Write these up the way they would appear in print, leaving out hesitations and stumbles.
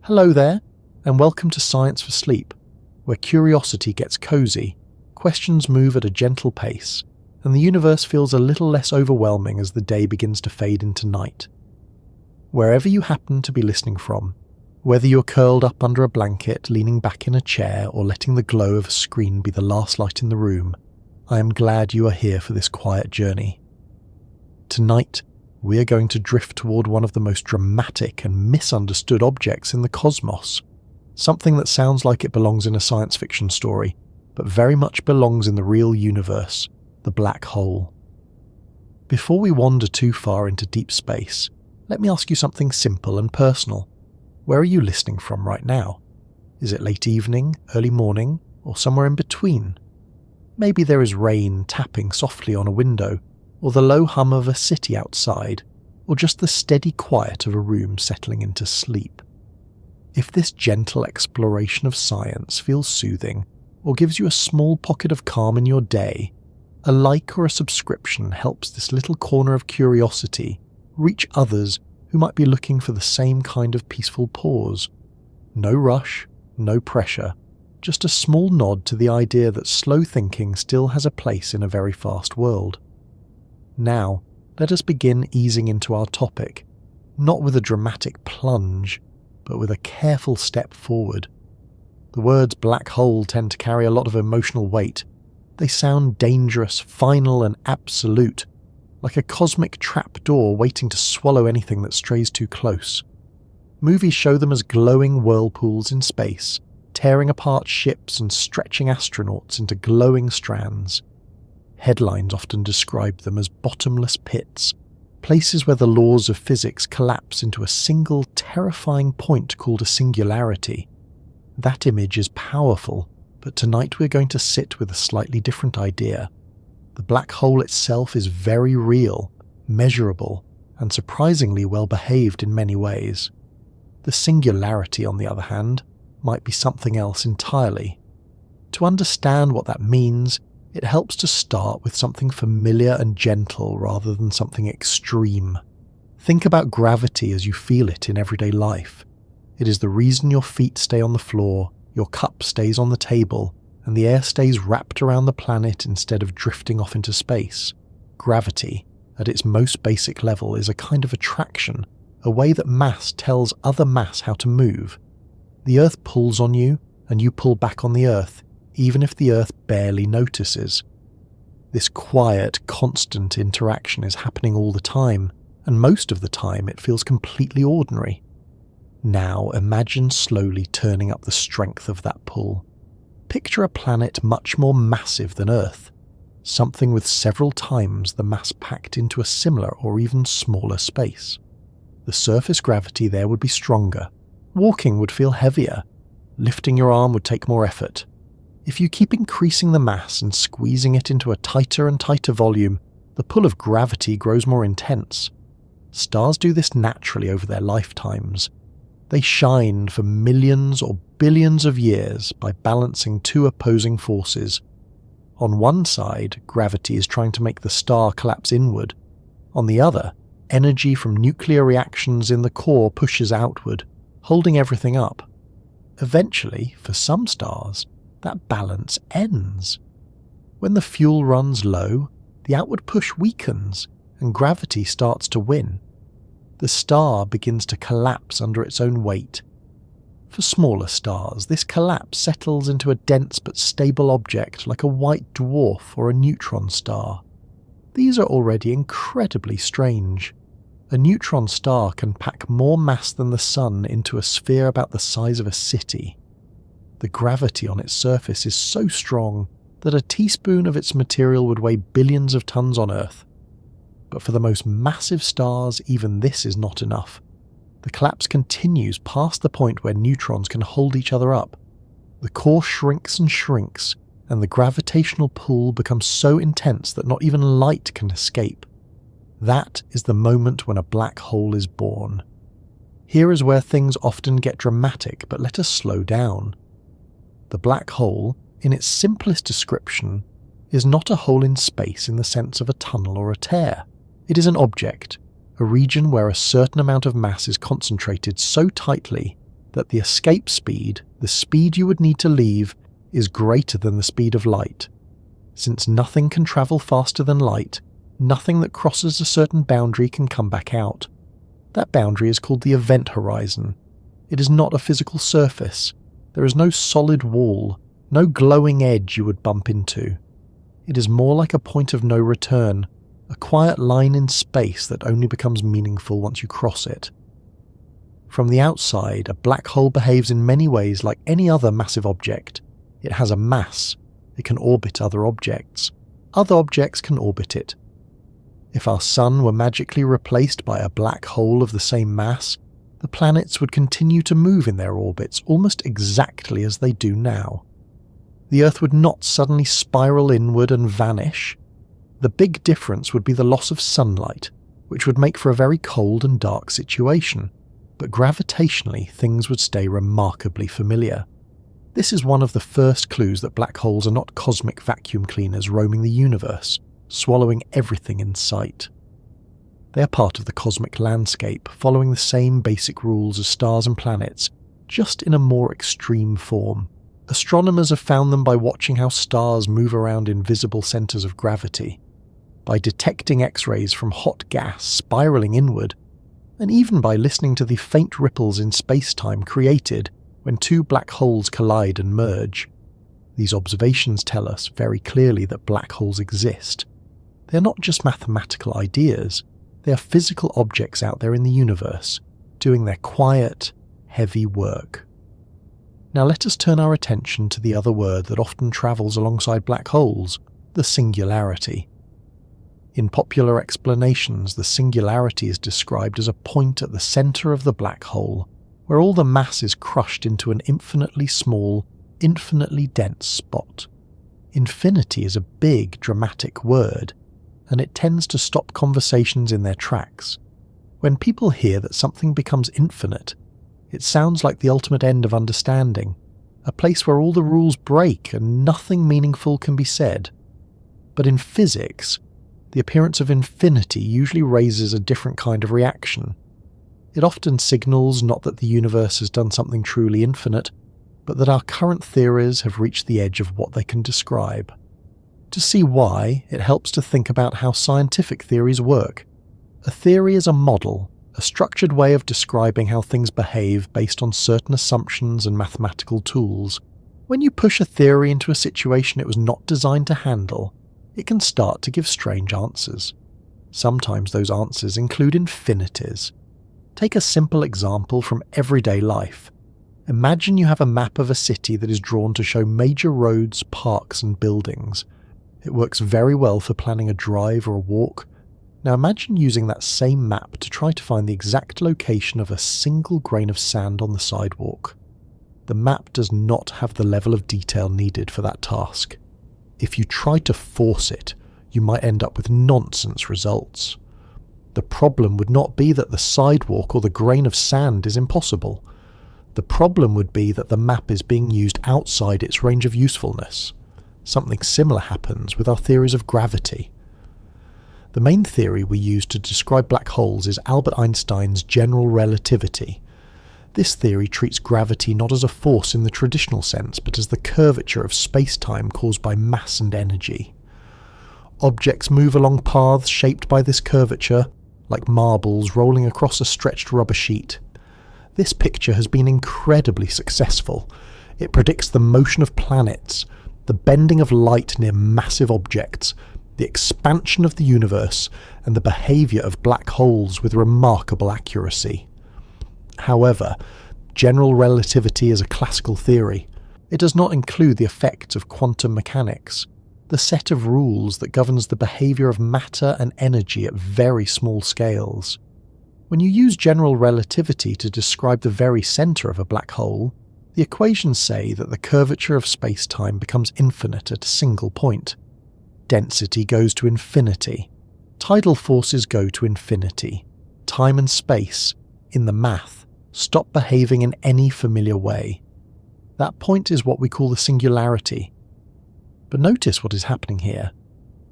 Hello there, and welcome to Science for Sleep, where curiosity gets cozy, questions move at a gentle pace, and the universe feels a little less overwhelming as the day begins to fade into night. Wherever you happen to be listening from, whether you're curled up under a blanket, leaning back in a chair, or letting the glow of a screen be the last light in the room, I am glad you are here for this quiet journey. Tonight, we are going to drift toward one of the most dramatic and misunderstood objects in the cosmos, something that sounds like it belongs in a science fiction story, but very much belongs in the real universe, the black hole. Before we wander too far into deep space, let me ask you something simple and personal. Where are you listening from right now? Is it late evening, early morning, or somewhere in between? Maybe there is rain tapping softly on a window, or the low hum of a city outside, or just the steady quiet of a room settling into sleep. If this gentle exploration of science feels soothing, or gives you a small pocket of calm in your day, a like or a subscription helps this little corner of curiosity reach others who might be looking for the same kind of peaceful pause. No rush, no pressure, just a small nod to the idea that slow thinking still has a place in a very fast world. Now, let us begin easing into our topic, not with a dramatic plunge, but with a careful step forward. The words black hole tend to carry a lot of emotional weight. They sound dangerous, final and absolute, like a cosmic trapdoor waiting to swallow anything that strays too close. Movies show them as glowing whirlpools in space, tearing apart ships and stretching astronauts into glowing strands. Headlines often describe them as bottomless pits, places where the laws of physics collapse into a single terrifying point called a singularity. That image is powerful, but tonight we're going to sit with a slightly different idea. The black hole itself is very real, measurable, and surprisingly well behaved in many ways. The singularity, on the other hand, might be something else entirely. To understand what that means, it helps to start with something familiar and gentle rather than something extreme. Think about gravity as you feel it in everyday life. It is the reason your feet stay on the floor, your cup stays on the table, and the air stays wrapped around the planet instead of drifting off into space. Gravity, at its most basic level, is a kind of attraction, a way that mass tells other mass how to move. The Earth pulls on you, and you pull back on the Earth, even if the Earth barely notices. This quiet, constant interaction is happening all the time, and most of the time it feels completely ordinary. Now imagine slowly turning up the strength of that pull. Picture a planet much more massive than Earth, something with several times the mass packed into a similar or even smaller space. The surface gravity there would be stronger, walking would feel heavier, lifting your arm would take more effort. If you keep increasing the mass and squeezing it into a tighter and tighter volume, the pull of gravity grows more intense. Stars do this naturally over their lifetimes. They shine for millions or billions of years by balancing two opposing forces. On one side, gravity is trying to make the star collapse inward. On the other, energy from nuclear reactions in the core pushes outward, holding everything up. Eventually, for some stars, that balance ends. When the fuel runs low, the outward push weakens and gravity starts to win. The star begins to collapse under its own weight. For smaller stars, this collapse settles into a dense but stable object like a white dwarf or a neutron star. These are already incredibly strange. A neutron star can pack more mass than the Sun into a sphere about the size of a city. The gravity on its surface is so strong that a teaspoon of its material would weigh billions of tons on Earth. But for the most massive stars, even this is not enough. The collapse continues past the point where neutrons can hold each other up. The core shrinks and shrinks, and the gravitational pull becomes so intense that not even light can escape. That is the moment when a black hole is born. Here is where things often get dramatic, but let us slow down. The black hole, in its simplest description, is not a hole in space in the sense of a tunnel or a tear. It is an object, a region where a certain amount of mass is concentrated so tightly that the escape speed, the speed you would need to leave, is greater than the speed of light. Since nothing can travel faster than light, nothing that crosses a certain boundary can come back out. That boundary is called the event horizon. It is not a physical surface. There is no solid wall, no glowing edge you would bump into. It is more like a point of no return, a quiet line in space that only becomes meaningful once you cross it. From the outside, a black hole behaves in many ways like any other massive object. It has a mass. It can orbit other objects. Other objects can orbit it. If our sun were magically replaced by a black hole of the same mass, the planets would continue to move in their orbits almost exactly as they do now. The Earth would not suddenly spiral inward and vanish. The big difference would be the loss of sunlight, which would make for a very cold and dark situation, but gravitationally things would stay remarkably familiar. This is one of the first clues that black holes are not cosmic vacuum cleaners roaming the universe, swallowing everything in sight. They are part of the cosmic landscape, following the same basic rules as stars and planets, just in a more extreme form. Astronomers have found them by watching how stars move around invisible centres of gravity, by detecting X-rays from hot gas spiralling inward, and even by listening to the faint ripples in space-time created when two black holes collide and merge. These observations tell us very clearly that black holes exist. They are not just mathematical ideas, they are physical objects out there in the universe, doing their quiet, heavy work. Now let us turn our attention to the other word that often travels alongside black holes, the singularity. In popular explanations, the singularity is described as a point at the centre of the black hole, where all the mass is crushed into an infinitely small, infinitely dense spot. Infinity is a big, dramatic word, and it tends to stop conversations in their tracks. When people hear that something becomes infinite, it sounds like the ultimate end of understanding, a place where all the rules break and nothing meaningful can be said. But in physics, the appearance of infinity usually raises a different kind of reaction. It often signals not that the universe has done something truly infinite, but that our current theories have reached the edge of what they can describe. To see why, it helps to think about how scientific theories work. A theory is a model, a structured way of describing how things behave based on certain assumptions and mathematical tools. When you push a theory into a situation it was not designed to handle, it can start to give strange answers. Sometimes those answers include infinities. Take a simple example from everyday life. Imagine you have a map of a city that is drawn to show major roads, parks and buildings. It works very well for planning a drive or a walk. Now imagine using that same map to try to find the exact location of a single grain of sand on the sidewalk. The map does not have the level of detail needed for that task. If you try to force it, you might end up with nonsense results. The problem would not be that the sidewalk or the grain of sand is impossible. The problem would be that the map is being used outside its range of usefulness. Something similar happens with our theories of gravity. The main theory we use to describe black holes is Albert Einstein's general relativity. This theory treats gravity not as a force in the traditional sense, but as the curvature of space-time caused by mass and energy. Objects move along paths shaped by this curvature, like marbles rolling across a stretched rubber sheet. This picture has been incredibly successful. It predicts the motion of planets, the bending of light near massive objects, the expansion of the universe, and the behaviour of black holes with remarkable accuracy. However, general relativity is a classical theory. It does not include the effects of quantum mechanics, the set of rules that governs the behaviour of matter and energy at very small scales. When you use general relativity to describe the very centre of a black hole, the equations say that the curvature of space-time becomes infinite at a single point. Density goes to infinity. Tidal forces go to infinity. Time and space, in the math, stop behaving in any familiar way. That point is what we call the singularity. But notice what is happening here.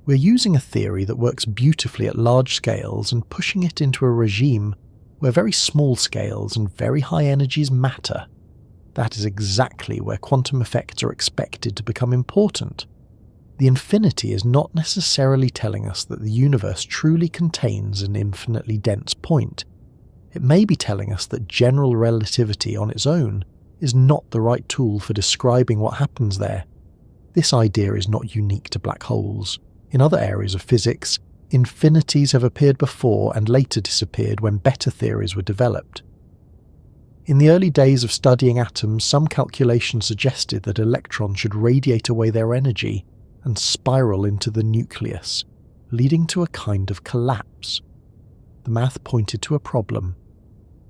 We're using a theory that works beautifully at large scales and pushing it into a regime where very small scales and very high energies matter. That is exactly where quantum effects are expected to become important. The infinity is not necessarily telling us that the universe truly contains an infinitely dense point. It may be telling us that general relativity on its own is not the right tool for describing what happens there. This idea is not unique to black holes. In other areas of physics, infinities have appeared before and later disappeared when better theories were developed. In the early days of studying atoms, some calculations suggested that electrons should radiate away their energy and spiral into the nucleus, leading to a kind of collapse. The math pointed to a problem.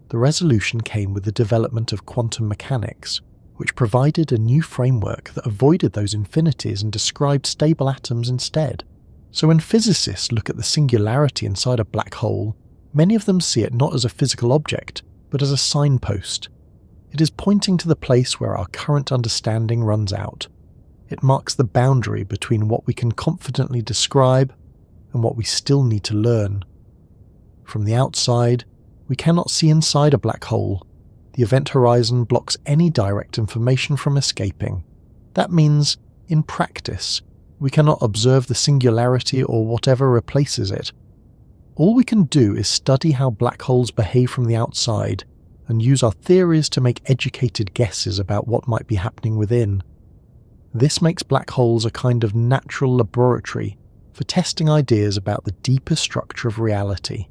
The resolution came with the development of quantum mechanics, which provided a new framework that avoided those infinities and described stable atoms instead. So when physicists look at the singularity inside a black hole, many of them see it not as a physical object, but as a signpost. It is pointing to the place where our current understanding runs out. It marks the boundary between what we can confidently describe and what we still need to learn. From the outside, we cannot see inside a black hole. The event horizon blocks any direct information from escaping. That means, in practice, we cannot observe the singularity or whatever replaces it. All we can do is study how black holes behave from the outside and use our theories to make educated guesses about what might be happening within. This makes black holes a kind of natural laboratory for testing ideas about the deeper structure of reality.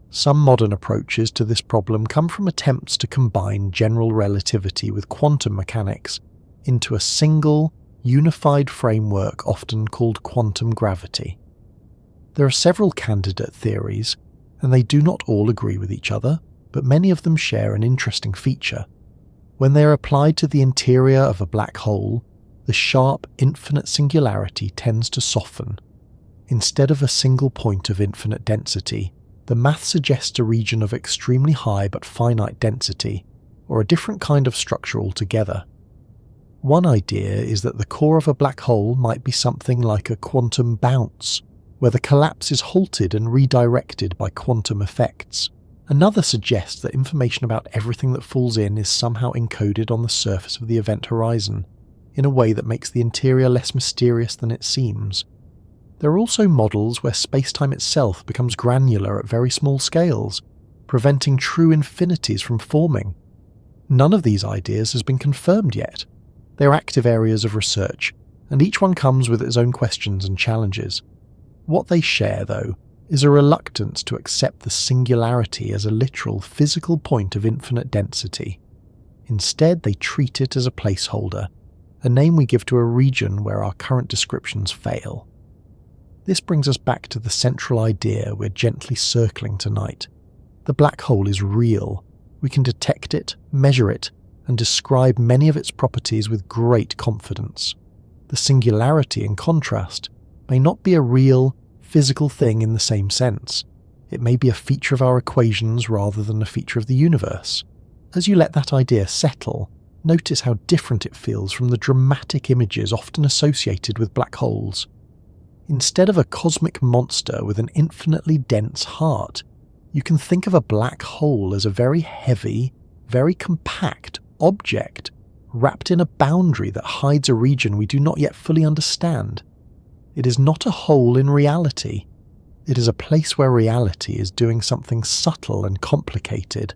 Some modern approaches to this problem come from attempts to combine general relativity with quantum mechanics into a single, unified framework often called quantum gravity. There are several candidate theories, and they do not all agree with each other, but many of them share an interesting feature. When they are applied to the interior of a black hole, the sharp, infinite singularity tends to soften. Instead of a single point of infinite density, the math suggests a region of extremely high but finite density, or a different kind of structure altogether. One idea is that the core of a black hole might be something like a quantum bounce, where the collapse is halted and redirected by quantum effects. Another suggests that information about everything that falls in is somehow encoded on the surface of the event horizon, in a way that makes the interior less mysterious than it seems. There are also models where spacetime itself becomes granular at very small scales, preventing true infinities from forming. None of these ideas has been confirmed yet. They are active areas of research, and each one comes with its own questions and challenges. What they share, though, is a reluctance to accept the singularity as a literal physical point of infinite density. Instead, they treat it as a placeholder, a name we give to a region where our current descriptions fail. This brings us back to the central idea we're gently circling tonight. The black hole is real. We can detect it, measure it, and describe many of its properties with great confidence. The singularity, in contrast, may not be a real, physical thing in the same sense. It may be a feature of our equations rather than a feature of the universe. As you let that idea settle, notice how different it feels from the dramatic images often associated with black holes. Instead of a cosmic monster with an infinitely dense heart, you can think of a black hole as a very heavy, very compact object wrapped in a boundary that hides a region we do not yet fully understand. It is not a hole in reality. It is a place where reality is doing something subtle and complicated,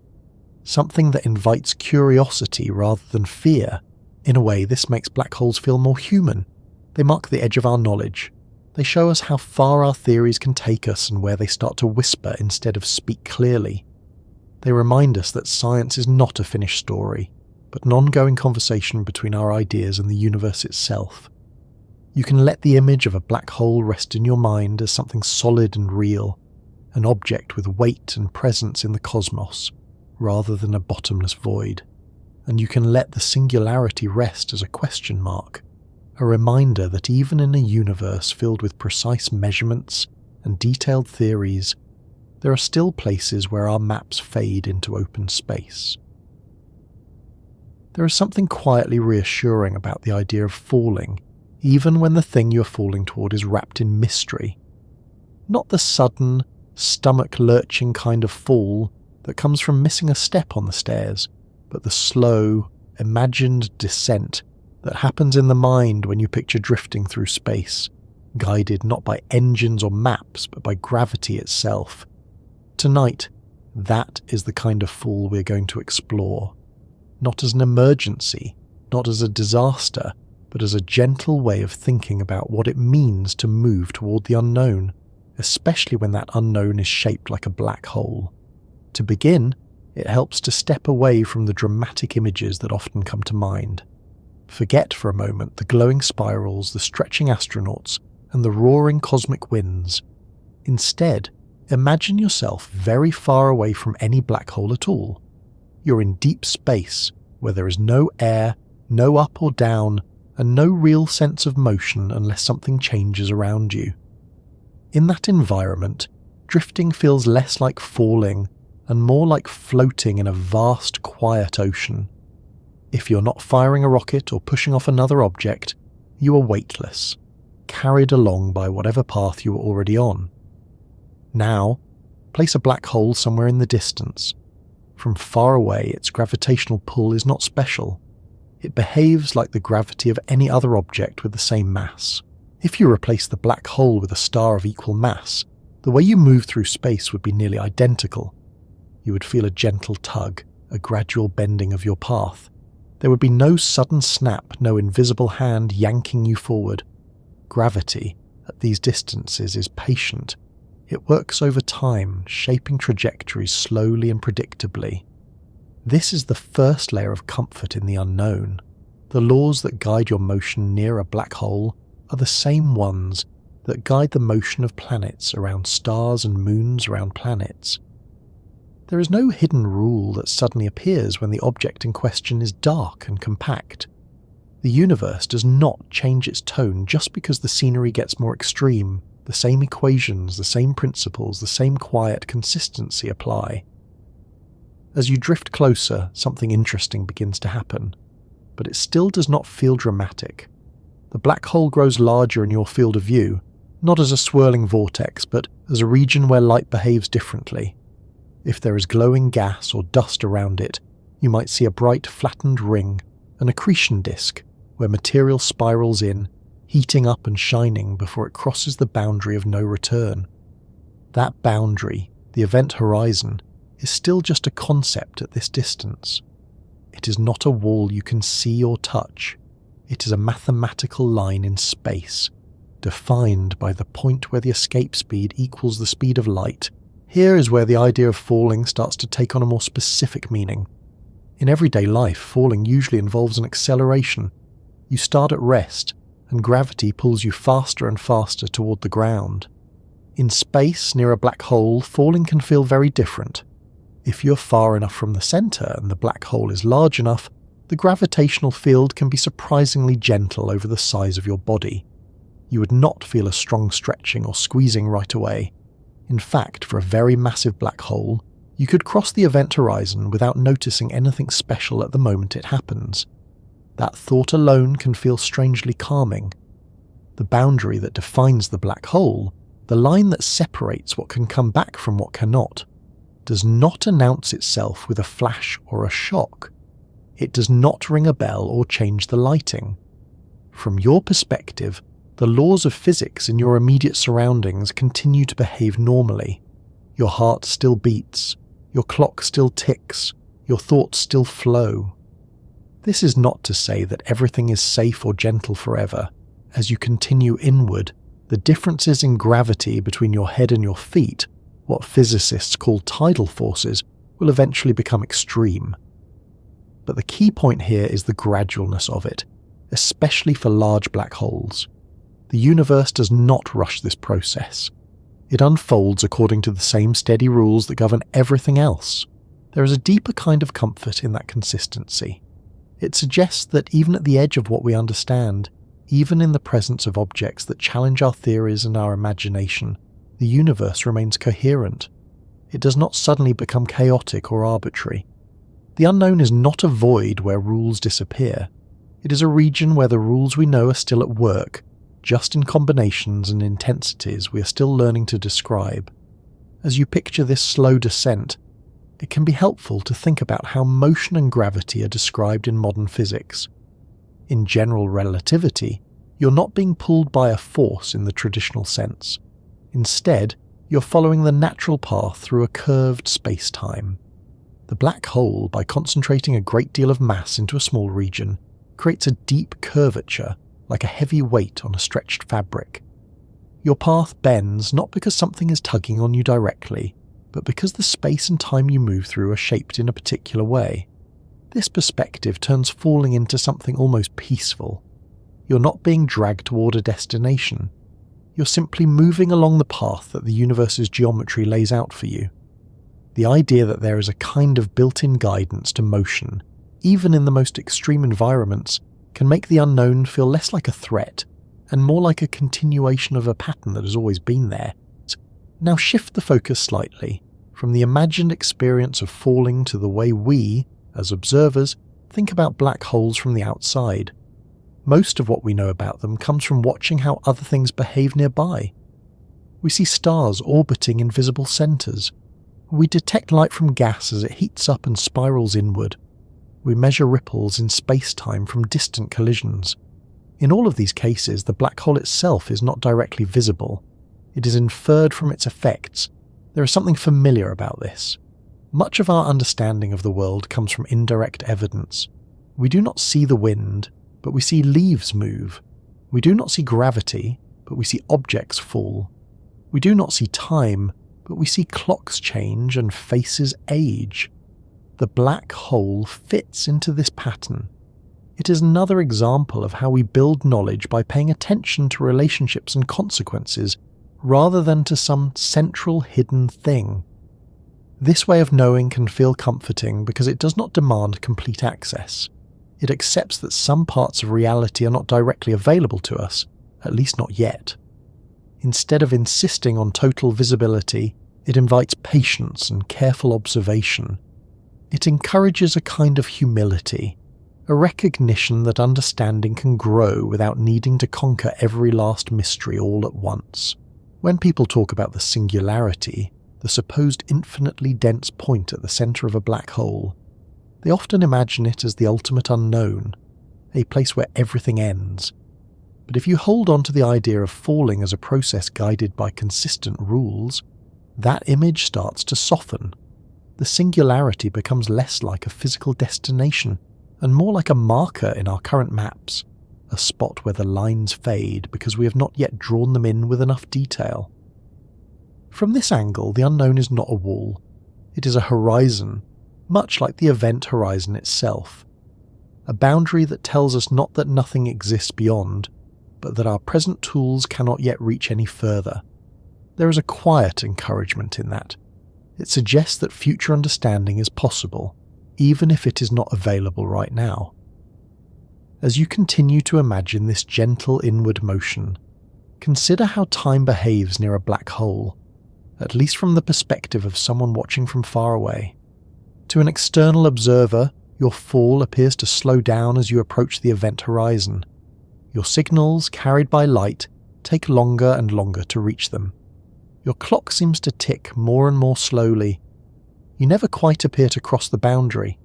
something that invites curiosity rather than fear. In a way, this makes black holes feel more human. They mark the edge of our knowledge. They show us how far our theories can take us and where they start to whisper instead of speak clearly. They remind us that science is not a finished story, but an ongoing conversation between our ideas and the universe itself. You can let the image of a black hole rest in your mind as something solid and real, an object with weight and presence in the cosmos, rather than a bottomless void. And you can let the singularity rest as a question mark, a reminder that even in a universe filled with precise measurements and detailed theories, there are still places where our maps fade into open space. There is something quietly reassuring about the idea of falling, even when the thing you are falling toward is wrapped in mystery. Not the sudden, stomach-lurching kind of fall that comes from missing a step on the stairs, but the slow, imagined descent that happens in the mind when you picture drifting through space, guided not by engines or maps but by gravity itself. Tonight, that is the kind of fall we're going to explore. Not as an emergency, not as a disaster, but as a gentle way of thinking about what it means to move toward the unknown, especially when that unknown is shaped like a black hole. To begin, it helps to step away from the dramatic images that often come to mind. Forget for a moment the glowing spirals, the stretching astronauts, and the roaring cosmic winds. Instead, imagine yourself very far away from any black hole at all. You're in deep space, where there is no air, no up or down, and no real sense of motion unless something changes around you. In that environment, drifting feels less like falling and more like floating in a vast, quiet ocean. If you're not firing a rocket or pushing off another object, you are weightless, carried along by whatever path you were already on. Now, place a black hole somewhere in the distance. From far away, its gravitational pull is not special. It behaves like the gravity of any other object with the same mass. If you replace the black hole with a star of equal mass, the way you move through space would be nearly identical. You would feel a gentle tug, a gradual bending of your path. There would be no sudden snap, no invisible hand yanking you forward. Gravity, at these distances, is patient. It works over time, shaping trajectories slowly and predictably. This is the first layer of comfort in the unknown. The laws that guide your motion near a black hole are the same ones that guide the motion of planets around stars and moons around planets. There is no hidden rule that suddenly appears when the object in question is dark and compact. The universe does not change its tone just because the scenery gets more extreme. The same equations, the same principles, the same quiet consistency apply. As you drift closer, something interesting begins to happen, but it still does not feel dramatic. The black hole grows larger in your field of view, not as a swirling vortex, but as a region where light behaves differently. If there is glowing gas or dust around it, you might see a bright flattened ring, an accretion disk, where material spirals in, heating up and shining before it crosses the boundary of no return. That boundary, the event horizon, is still just a concept at this distance. It is not a wall you can see or touch. It is a mathematical line in space, defined by the point where the escape speed equals the speed of light. Here is where the idea of falling starts to take on a more specific meaning. In everyday life, falling usually involves an acceleration. You start at rest, and gravity pulls you faster and faster toward the ground. In space, near a black hole, falling can feel very different. If you're far enough from the center and the black hole is large enough, the gravitational field can be surprisingly gentle over the size of your body. You would not feel a strong stretching or squeezing right away. In fact, for a very massive black hole, you could cross the event horizon without noticing anything special at the moment it happens. That thought alone can feel strangely calming. The boundary that defines the black hole, the line that separates what can come back from what cannot, does not announce itself with a flash or a shock. It does not ring a bell or change the lighting. From your perspective, the laws of physics in your immediate surroundings continue to behave normally. Your heart still beats, your clock still ticks, your thoughts still flow. This is not to say that everything is safe or gentle forever. As you continue inward, the differences in gravity between your head and your feet, what physicists call tidal forces, will eventually become extreme. But the key point here is the gradualness of it, especially for large black holes. The universe does not rush this process. It unfolds according to the same steady rules that govern everything else. There is a deeper kind of comfort in that consistency. It suggests that even at the edge of what we understand, even in the presence of objects that challenge our theories and our imagination, the universe remains coherent. It does not suddenly become chaotic or arbitrary. The unknown is not a void where rules disappear. It is a region where the rules we know are still at work, just in combinations and intensities we are still learning to describe. As you picture this slow descent, it can be helpful to think about how motion and gravity are described in modern physics. In general relativity, you're not being pulled by a force in the traditional sense. Instead, you're following the natural path through a curved spacetime. The black hole, by concentrating a great deal of mass into a small region, creates a deep curvature, like a heavy weight on a stretched fabric. Your path bends not because something is tugging on you directly, but because the space and time you move through are shaped in a particular way. This perspective turns falling into something almost peaceful. You're not being dragged toward a destination. You're simply moving along the path that the universe's geometry lays out for you. The idea that there is a kind of built-in guidance to motion, even in the most extreme environments, can make the unknown feel less like a threat and more like a continuation of a pattern that has always been there. Now shift the focus slightly, from the imagined experience of falling to the way we, as observers, think about black holes from the outside. Most of what we know about them comes from watching how other things behave nearby. We see stars orbiting invisible centres. We detect light from gas as it heats up and spirals inward. We measure ripples in space-time from distant collisions. In all of these cases, the black hole itself is not directly visible. It is inferred from its effects. There is something familiar about this. Much of our understanding of the world comes from indirect evidence. We do not see the wind, but we see leaves move. We do not see gravity, but we see objects fall. We do not see time, but we see clocks change and faces age. The black hole fits into this pattern. It is another example of how we build knowledge by paying attention to relationships and consequences rather than to some central hidden thing. This way of knowing can feel comforting because it does not demand complete access. It accepts that some parts of reality are not directly available to us, at least not yet. Instead of insisting on total visibility, it invites patience and careful observation. It encourages a kind of humility, a recognition that understanding can grow without needing to conquer every last mystery all at once. When people talk about the singularity, the supposed infinitely dense point at the centre of a black hole, they often imagine it as the ultimate unknown, a place where everything ends. But if you hold on to the idea of falling as a process guided by consistent rules, that image starts to soften. The singularity becomes less like a physical destination and more like a marker in our current maps, a spot where the lines fade because we have not yet drawn them in with enough detail. From this angle, the unknown is not a wall. It is a horizon, much like the event horizon itself. A boundary that tells us not that nothing exists beyond, but that our present tools cannot yet reach any further. There is a quiet encouragement in that. It suggests that future understanding is possible, even if it is not available right now. As you continue to imagine this gentle inward motion, consider how time behaves near a black hole, at least from the perspective of someone watching from far away. To an external observer, your fall appears to slow down as you approach the event horizon. Your signals, carried by light, take longer and longer to reach them. Your clock seems to tick more and more slowly. You never quite appear to cross the boundary.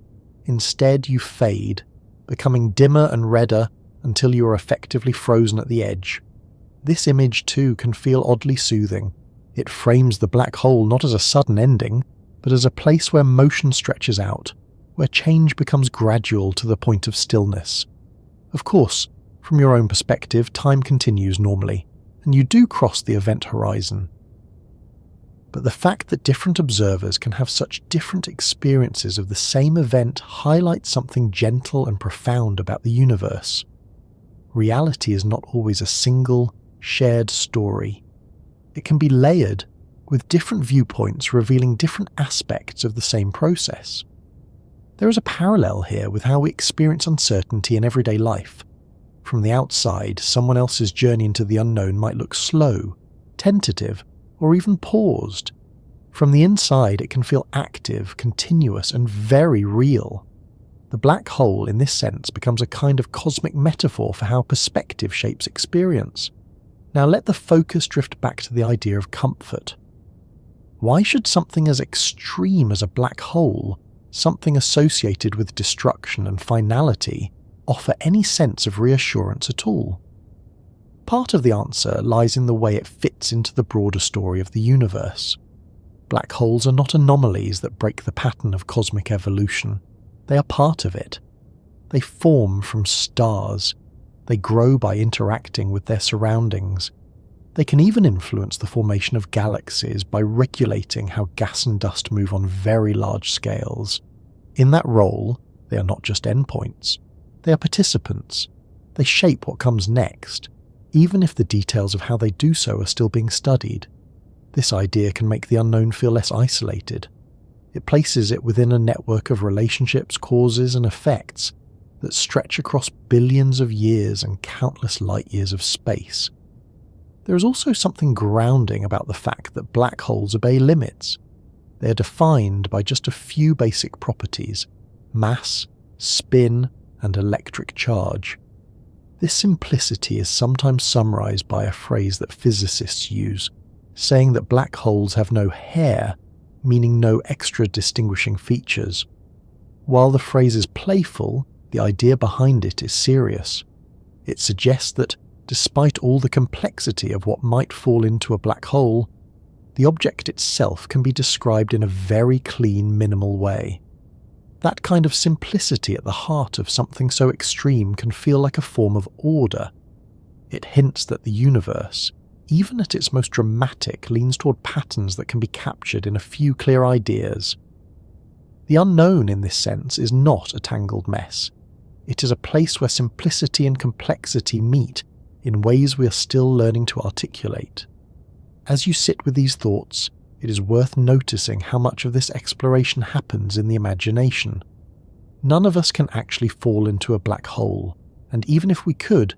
Instead, you fade, becoming dimmer and redder until you are effectively frozen at the edge. This image too can feel oddly soothing. It frames the black hole not as a sudden ending, but as a place where motion stretches out, where change becomes gradual to the point of stillness. Of course, from your own perspective, time continues normally, and you do cross the event horizon. But the fact that different observers can have such different experiences of the same event highlights something gentle and profound about the universe. Reality is not always a single, shared story. It can be layered, with different viewpoints revealing different aspects of the same process. There is a parallel here with how we experience uncertainty in everyday life. From the outside, someone else's journey into the unknown might look slow, tentative, or even paused. From the inside, it can feel active, continuous, and very real. The black hole, in this sense, becomes a kind of cosmic metaphor for how perspective shapes experience. Now let the focus drift back to the idea of comfort. Why should something as extreme as a black hole, something associated with destruction and finality, offer any sense of reassurance at all? Part of the answer lies in the way it fits into the broader story of the universe. Black holes are not anomalies that break the pattern of cosmic evolution. They are part of it. They form from stars. They grow by interacting with their surroundings. They can even influence the formation of galaxies by regulating how gas and dust move on very large scales. In that role, they are not just endpoints. They are participants. They shape what comes next, even if the details of how they do so are still being studied. This idea can make the unknown feel less isolated. It places it within a network of relationships, causes, and effects that stretch across billions of years and countless light years of space. There is also something grounding about the fact that black holes obey limits. They are defined by just a few basic properties: mass, spin, and electric charge. This simplicity is sometimes summarized by a phrase that physicists use, saying that black holes have no hair, meaning no extra distinguishing features. While the phrase is playful, the idea behind it is serious. It suggests that, despite all the complexity of what might fall into a black hole, the object itself can be described in a very clean, minimal way. That kind of simplicity at the heart of something so extreme can feel like a form of order. It hints that the universe, even at its most dramatic, leans toward patterns that can be captured in a few clear ideas. The unknown in this sense is not a tangled mess. It is a place where simplicity and complexity meet in ways we are still learning to articulate. As you sit with these thoughts, it is worth noticing how much of this exploration happens in the imagination. None of us can actually fall into a black hole, and even if we could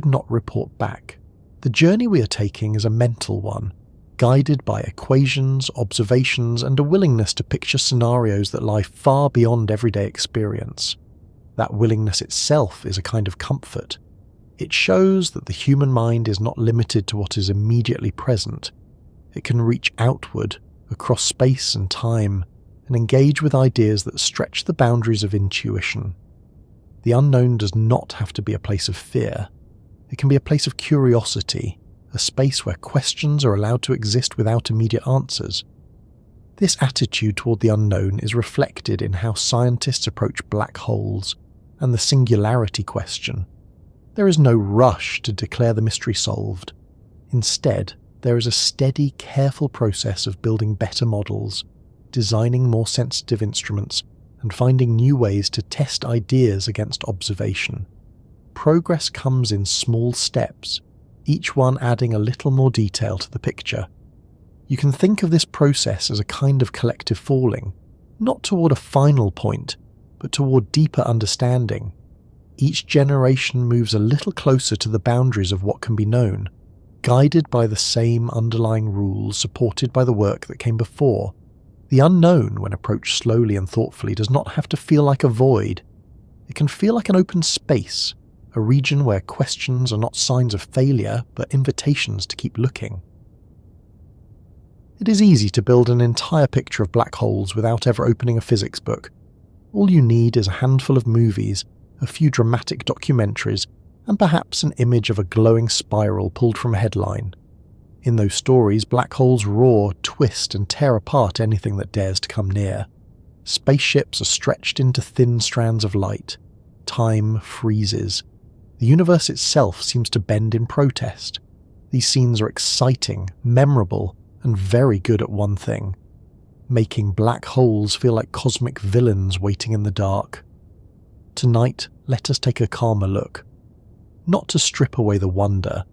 not report back. The journey we are taking is a mental one, guided by equations, observations, and a willingness to picture scenarios that lie far beyond everyday experience. That willingness itself is a kind of comfort. It shows that the human mind is not limited to what is immediately present. It can reach outward, across space and time, and engage with ideas that stretch the boundaries of intuition. The unknown does not have to be a place of fear. It can be a place of curiosity, a space where questions are allowed to exist without immediate answers. This attitude toward the unknown is reflected in how scientists approach black holes and the singularity question. There is no rush to declare the mystery solved. Instead, there is a steady, careful process of building better models, designing more sensitive instruments, and finding new ways to test ideas against observation. Progress comes in small steps, each one adding a little more detail to the picture. You can think of this process as a kind of collective falling, not toward a final point, but toward deeper understanding. Each generation moves a little closer to the boundaries of what can be known, guided by the same underlying rules supported by the work that came before. The unknown, when approached slowly and thoughtfully, does not have to feel like a void. It can feel like an open space, a region where questions are not signs of failure, but invitations to keep looking. It is easy to build an entire picture of black holes without ever opening a physics book. All you need is a handful of movies, a few dramatic documentaries, and perhaps an image of a glowing spiral pulled from a headline. In those stories, black holes roar, twist, and tear apart anything that dares to come near. Spaceships are stretched into thin strands of light. Time freezes. The universe itself seems to bend in protest. These scenes are exciting, memorable, and very good at one thing: making black holes feel like cosmic villains waiting in the dark. Tonight, let us take a calmer look. Not to strip away the wonder,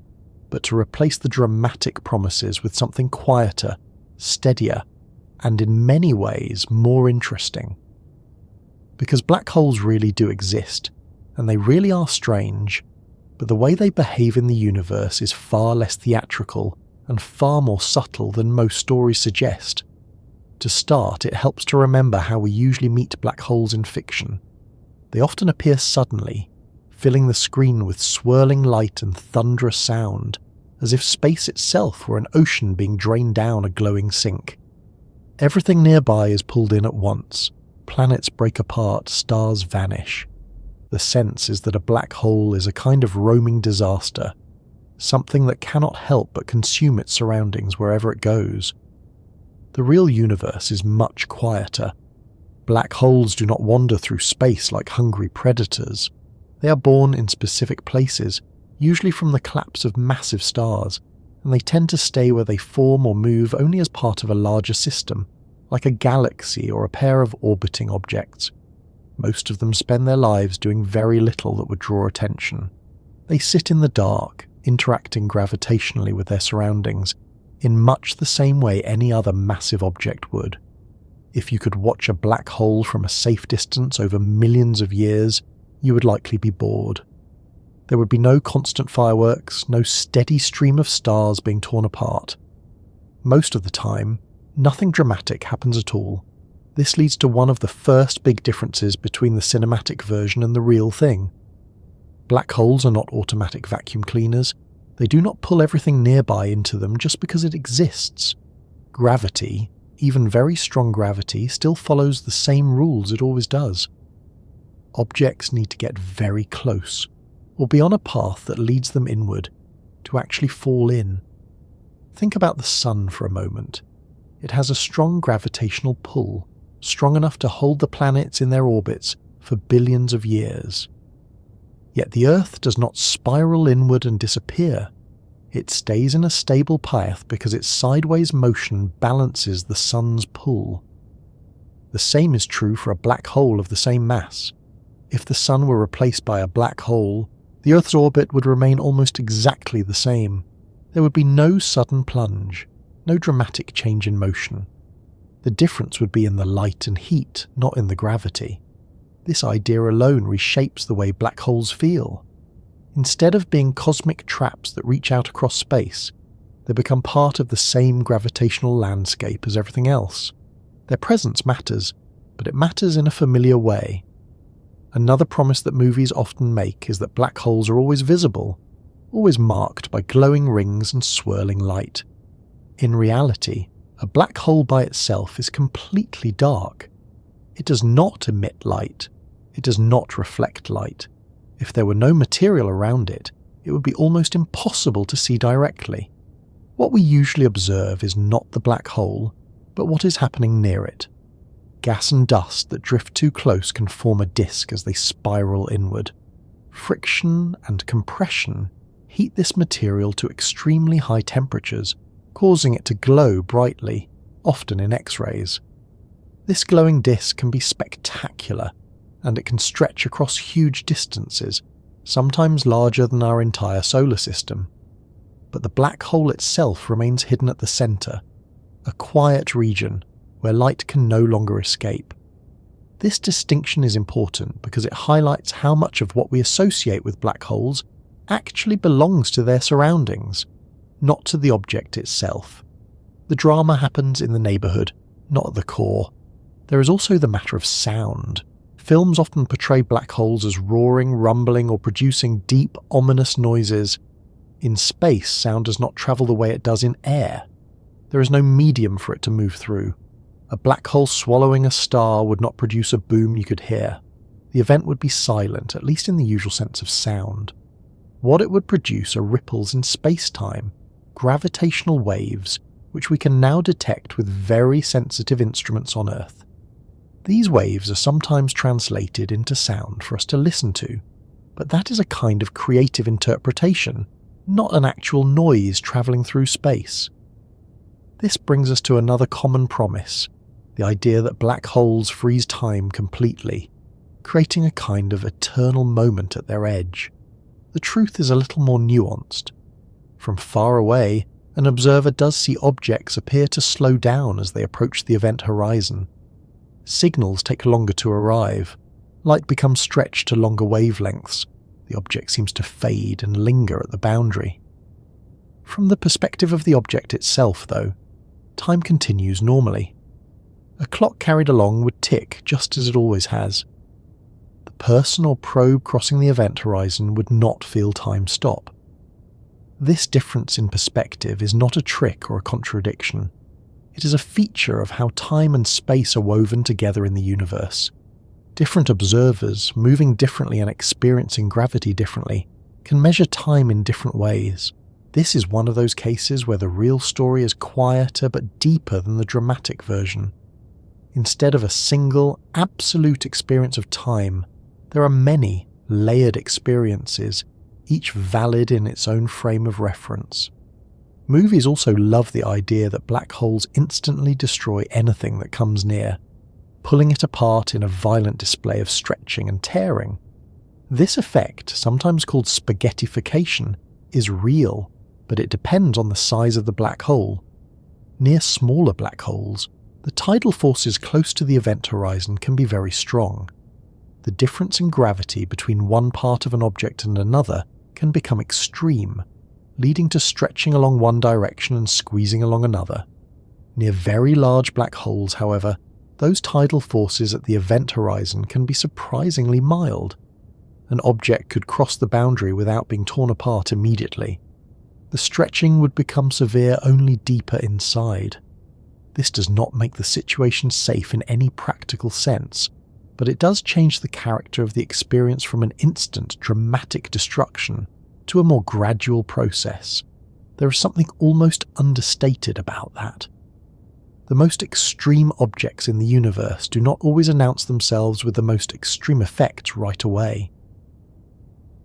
but to replace the dramatic promises with something quieter, steadier, and in many ways more interesting. Because black holes really do exist, and they really are strange, but the way they behave in the universe is far less theatrical and far more subtle than most stories suggest. To start, it helps to remember how we usually meet black holes in fiction. They often appear suddenly, filling the screen with swirling light and thunderous sound, as if space itself were an ocean being drained down a glowing sink. Everything nearby is pulled in at once. Planets break apart, stars vanish. The sense is that a black hole is a kind of roaming disaster, something that cannot help but consume its surroundings wherever it goes. The real universe is much quieter. Black holes do not wander through space like hungry predators. They are born in specific places, usually from the collapse of massive stars, and they tend to stay where they form or move only as part of a larger system, like a galaxy or a pair of orbiting objects. Most of them spend their lives doing very little that would draw attention. They sit in the dark, interacting gravitationally with their surroundings, in much the same way any other massive object would. If you could watch a black hole from a safe distance over millions of years, you would likely be bored. There would be no constant fireworks, no steady stream of stars being torn apart. Most of the time, nothing dramatic happens at all. This leads to one of the first big differences between the cinematic version and the real thing. Black holes are not automatic vacuum cleaners. They do not pull everything nearby into them just because it exists. Gravity, even very strong gravity, still follows the same rules it always does. Objects need to get very close, or be on a path that leads them inward, to actually fall in. Think about the sun for a moment. It has a strong gravitational pull, strong enough to hold the planets in their orbits for billions of years. Yet the Earth does not spiral inward and disappear. It stays in a stable path because its sideways motion balances the sun's pull. The same is true for a black hole of the same mass. If the sun were replaced by a black hole, the Earth's orbit would remain almost exactly the same. There would be no sudden plunge, no dramatic change in motion. The difference would be in the light and heat, not in the gravity. This idea alone reshapes the way black holes feel. Instead of being cosmic traps that reach out across space, they become part of the same gravitational landscape as everything else. Their presence matters, but it matters in a familiar way. Another promise that movies often make is that black holes are always visible, always marked by glowing rings and swirling light. In reality, a black hole by itself is completely dark. It does not emit light. It does not reflect light. If there were no material around it, it would be almost impossible to see directly. What we usually observe is not the black hole, but what is happening near it. Gas and dust that drift too close can form a disk as they spiral inward. Friction and compression heat this material to extremely high temperatures, causing it to glow brightly, often in X-rays. This glowing disk can be spectacular, and it can stretch across huge distances, sometimes larger than our entire solar system. But the black hole itself remains hidden at the centre, a quiet region where light can no longer escape. This distinction is important because it highlights how much of what we associate with black holes actually belongs to their surroundings, not to the object itself. The drama happens in the neighbourhood, not at the core. There is also the matter of sound. Films often portray black holes as roaring, rumbling, or producing deep, ominous noises. In space, sound does not travel the way it does in air. There is no medium for it to move through. A black hole swallowing a star would not produce a boom you could hear. The event would be silent, at least in the usual sense of sound. What it would produce are ripples in space-time, gravitational waves, which we can now detect with very sensitive instruments on Earth. These waves are sometimes translated into sound for us to listen to, but that is a kind of creative interpretation, not an actual noise travelling through space. This brings us to another common promise, the idea that black holes freeze time completely, creating a kind of eternal moment at their edge. The truth is a little more nuanced. From far away, an observer does see objects appear to slow down as they approach the event horizon. Signals take longer to arrive. Light becomes stretched to longer wavelengths. The object seems to fade and linger at the boundary. From the perspective of the object itself, though, time continues normally. A clock carried along would tick just as it always has. The person or probe crossing the event horizon would not feel time stop. This difference in perspective is not a trick or a contradiction. It is a feature of how time and space are woven together in the universe. Different observers, moving differently and experiencing gravity differently, can measure time in different ways. This is one of those cases where the real story is quieter but deeper than the dramatic version. Instead of a single, absolute experience of time, there are many layered experiences, each valid in its own frame of reference. Movies also love the idea that black holes instantly destroy anything that comes near, pulling it apart in a violent display of stretching and tearing. This effect, sometimes called spaghettification, is real, but it depends on the size of the black hole. Near smaller black holes, the tidal forces close to the event horizon can be very strong. The difference in gravity between one part of an object and another can become extreme, leading to stretching along one direction and squeezing along another. Near very large black holes, however, those tidal forces at the event horizon can be surprisingly mild. An object could cross the boundary without being torn apart immediately. The stretching would become severe only deeper inside. This does not make the situation safe in any practical sense, but it does change the character of the experience from an instant, dramatic destruction to a more gradual process. There is something almost understated about that. The most extreme objects in the universe do not always announce themselves with the most extreme effects right away.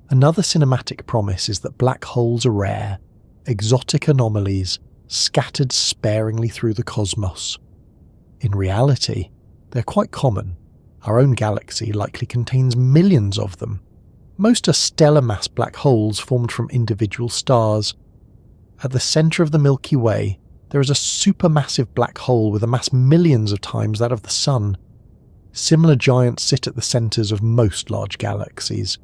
Another cinematic promise is that black holes are rare, exotic anomalies scattered sparingly through the cosmos. In reality, they're quite common. Our own galaxy likely contains millions of them. Most are stellar mass black holes formed from individual stars. At the centre of the Milky Way, there is a supermassive black hole with a mass millions of times that of the Sun. Similar giants sit at the centres of most large galaxies.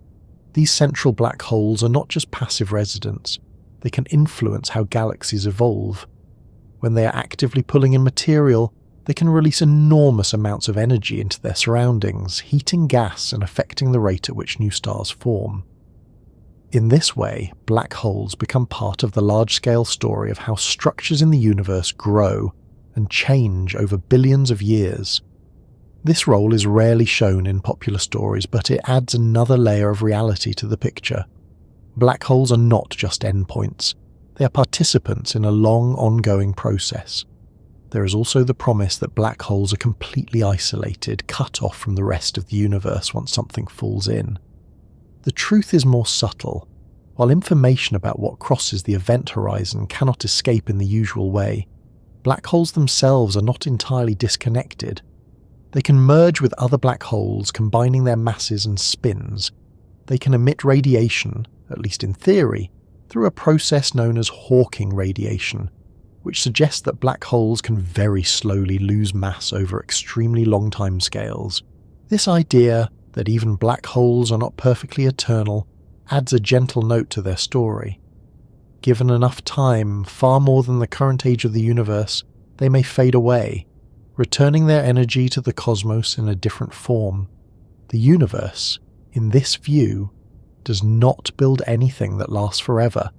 These central black holes are not just passive residents. They can influence how galaxies evolve. When they are actively pulling in material, they can release enormous amounts of energy into their surroundings, heating gas and affecting the rate at which new stars form. In this way, black holes become part of the large-scale story of how structures in the universe grow and change over billions of years. This role is rarely shown in popular stories, but it adds another layer of reality to the picture. Black holes are not just endpoints. They are participants in a long, ongoing process. There is also the promise that black holes are completely isolated, cut off from the rest of the universe once something falls in. The truth is more subtle. While information about what crosses the event horizon cannot escape in the usual way, black holes themselves are not entirely disconnected. They can merge with other black holes, combining their masses and spins. They can emit radiation, at least in theory, through a process known as Hawking radiation, which suggests that black holes can very slowly lose mass over extremely long timescales. This idea that even black holes are not perfectly eternal adds a gentle note to their story. Given enough time, far more than the current age of the universe, they may fade away, returning their energy to the cosmos in a different form. The universe, in this view, does not build anything that lasts forever,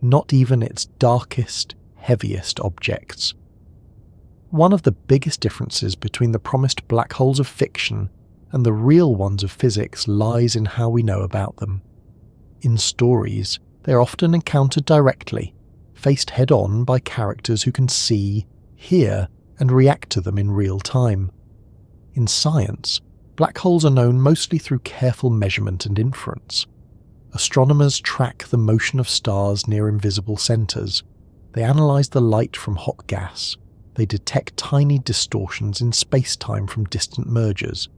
not even its darkest, heaviest objects. One of the biggest differences between the promised black holes of fiction and the real ones of physics lies in how we know about them. In stories, they are often encountered directly, faced head-on by characters who can see, hear, and react to them in real time. In science, black holes are known mostly through careful measurement and inference. Astronomers track the motion of stars near invisible centres. They analyse the light from hot gas. They detect tiny distortions in spacetime from distant mergers.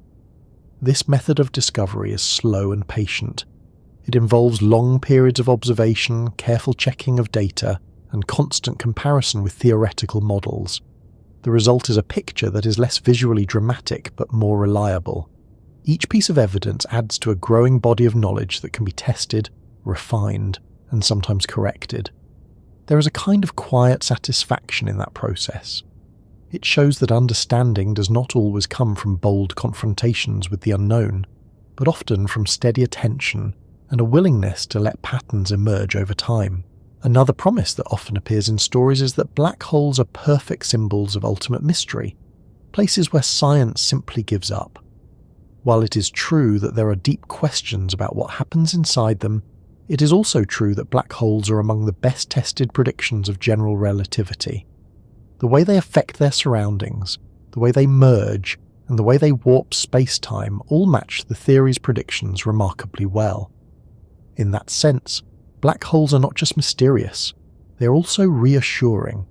This method of discovery is slow and patient. It involves long periods of observation, careful checking of data, and constant comparison with theoretical models. The result is a picture that is less visually dramatic but more reliable. Each piece of evidence adds to a growing body of knowledge that can be tested, refined, and sometimes corrected. There is a kind of quiet satisfaction in that process. It shows that understanding does not always come from bold confrontations with the unknown, but often from steady attention and a willingness to let patterns emerge over time. Another promise that often appears in stories is that black holes are perfect symbols of ultimate mystery, places where science simply gives up. While it is true that there are deep questions about what happens inside them, it is also true that black holes are among the best tested predictions of general relativity. The way they affect their surroundings, the way they merge, and the way they warp space-time all match the theory's predictions remarkably well. In that sense, black holes are not just mysterious, they are also reassuring.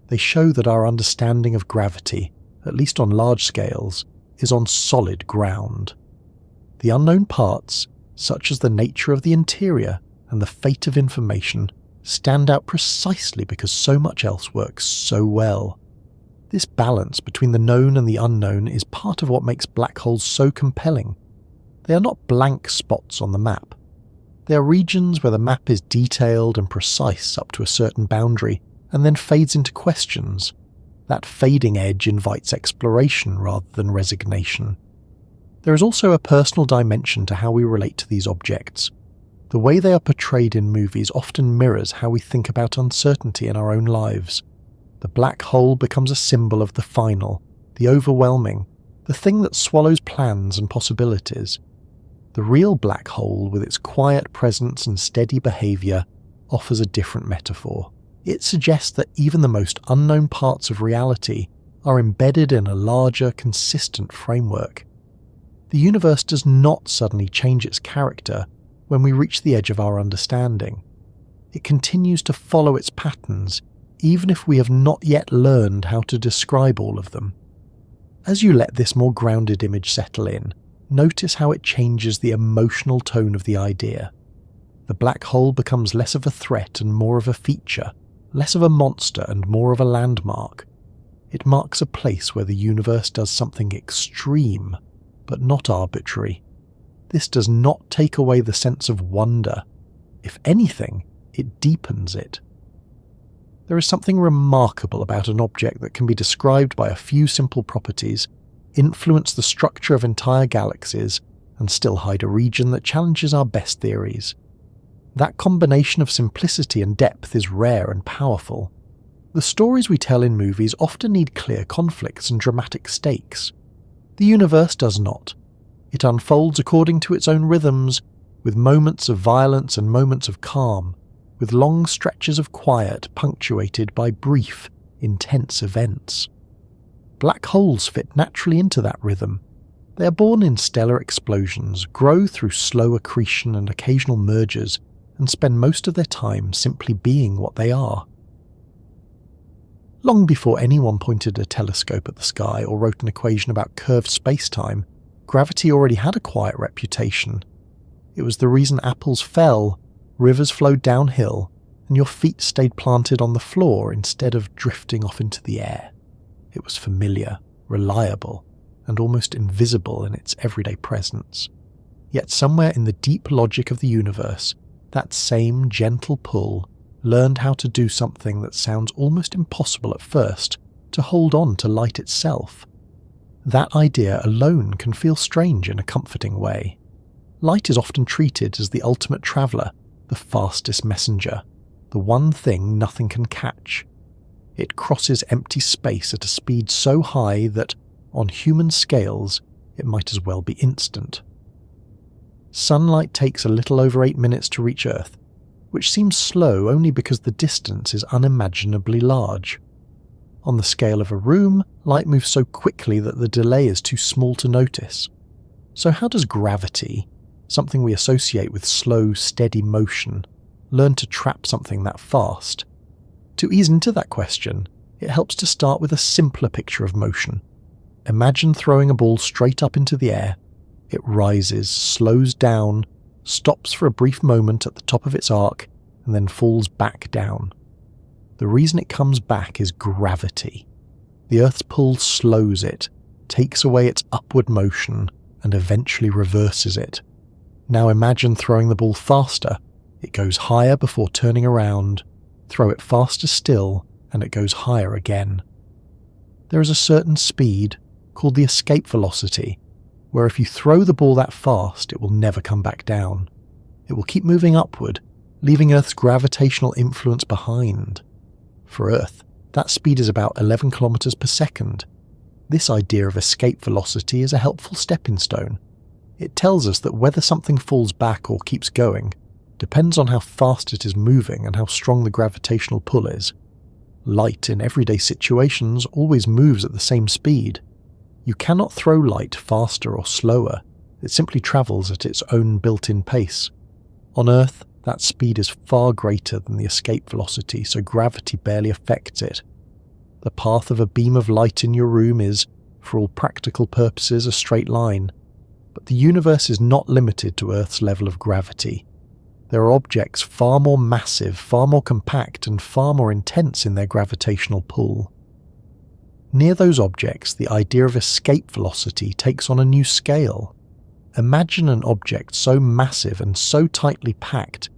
They show that our understanding of gravity, at least on large scales, is on solid ground. The unknown parts, such as the nature of the interior and the fate of information, stand out precisely because so much else works so well. This balance between the known and the unknown is part of what makes black holes so compelling. They are not blank spots on the map. They are regions where the map is detailed and precise up to a certain boundary and then fades into questions. That fading edge invites exploration rather than resignation. There is also a personal dimension to how we relate to these objects. The way they are portrayed in movies often mirrors how we think about uncertainty in our own lives. The black hole becomes a symbol of the final, the overwhelming, the thing that swallows plans and possibilities. The real black hole, with its quiet presence and steady behaviour, offers a different metaphor. It suggests that even the most unknown parts of reality are embedded in a larger, consistent framework. The universe does not suddenly change its character when we reach the edge of our understanding. It continues to follow its patterns, even if we have not yet learned how to describe all of them. As you let this more grounded image settle in, notice how it changes the emotional tone of the idea. The black hole becomes less of a threat and more of a feature, less of a monster and more of a landmark. It marks a place where the universe does something extreme, but not arbitrary. This does not take away the sense of wonder. If anything, it deepens it. There is something remarkable about an object that can be described by a few simple properties, influence the structure of entire galaxies, and still hide a region that challenges our best theories. That combination of simplicity and depth is rare and powerful. The stories we tell in movies often need clear conflicts and dramatic stakes. The universe does not. It unfolds according to its own rhythms, with moments of violence and moments of calm, with long stretches of quiet punctuated by brief, intense events. Black holes fit naturally into that rhythm. They are born in stellar explosions, grow through slow accretion and occasional mergers, and spend most of their time simply being what they are. Long before anyone pointed a telescope at the sky or wrote an equation about curved spacetime, gravity already had a quiet reputation. It was the reason apples fell, rivers flowed downhill, and your feet stayed planted on the floor instead of drifting off into the air. It was familiar, reliable, and almost invisible in its everyday presence. Yet somewhere in the deep logic of the universe, that same gentle pull learned how to do something that sounds almost impossible at first, to hold on to light itself. That idea alone can feel strange in a comforting way. Light is often treated as the ultimate traveller, the fastest messenger, the one thing nothing can catch. It crosses empty space at a speed so high that, on human scales, it might as well be instant. Sunlight takes a little over 8 minutes to reach Earth, which seems slow only because the distance is unimaginably large. On the scale of a room, light moves so quickly that the delay is too small to notice. So how does gravity, something we associate with slow, steady motion, learn to trap something that fast? To ease into that question, it helps to start with a simpler picture of motion. Imagine throwing a ball straight up into the air. It rises, slows down, stops for a brief moment at the top of its arc, and then falls back down. The reason it comes back is gravity. The Earth's pull slows it, takes away its upward motion, and eventually reverses it. Now imagine throwing the ball faster. It goes higher before turning around. Throw it faster still, and it goes higher again. There is a certain speed, called the escape velocity, where if you throw the ball that fast, it will never come back down. It will keep moving upward, leaving Earth's gravitational influence behind. For Earth, that speed is about 11 kilometers per second. This idea of escape velocity is a helpful stepping stone. It tells us that whether something falls back or keeps going depends on how fast it is moving and how strong the gravitational pull is. Light in everyday situations always moves at the same speed. You cannot throw light faster or slower. It simply travels at its own built-in pace. On Earth, that speed is far greater than the escape velocity, so gravity barely affects it. The path of a beam of light in your room is, for all practical purposes, a straight line. But the universe is not limited to Earth's level of gravity. There are objects far more massive, far more compact, and far more intense in their gravitational pull. Near those objects, the idea of escape velocity takes on a new scale. Imagine an object so massive and so tightly packed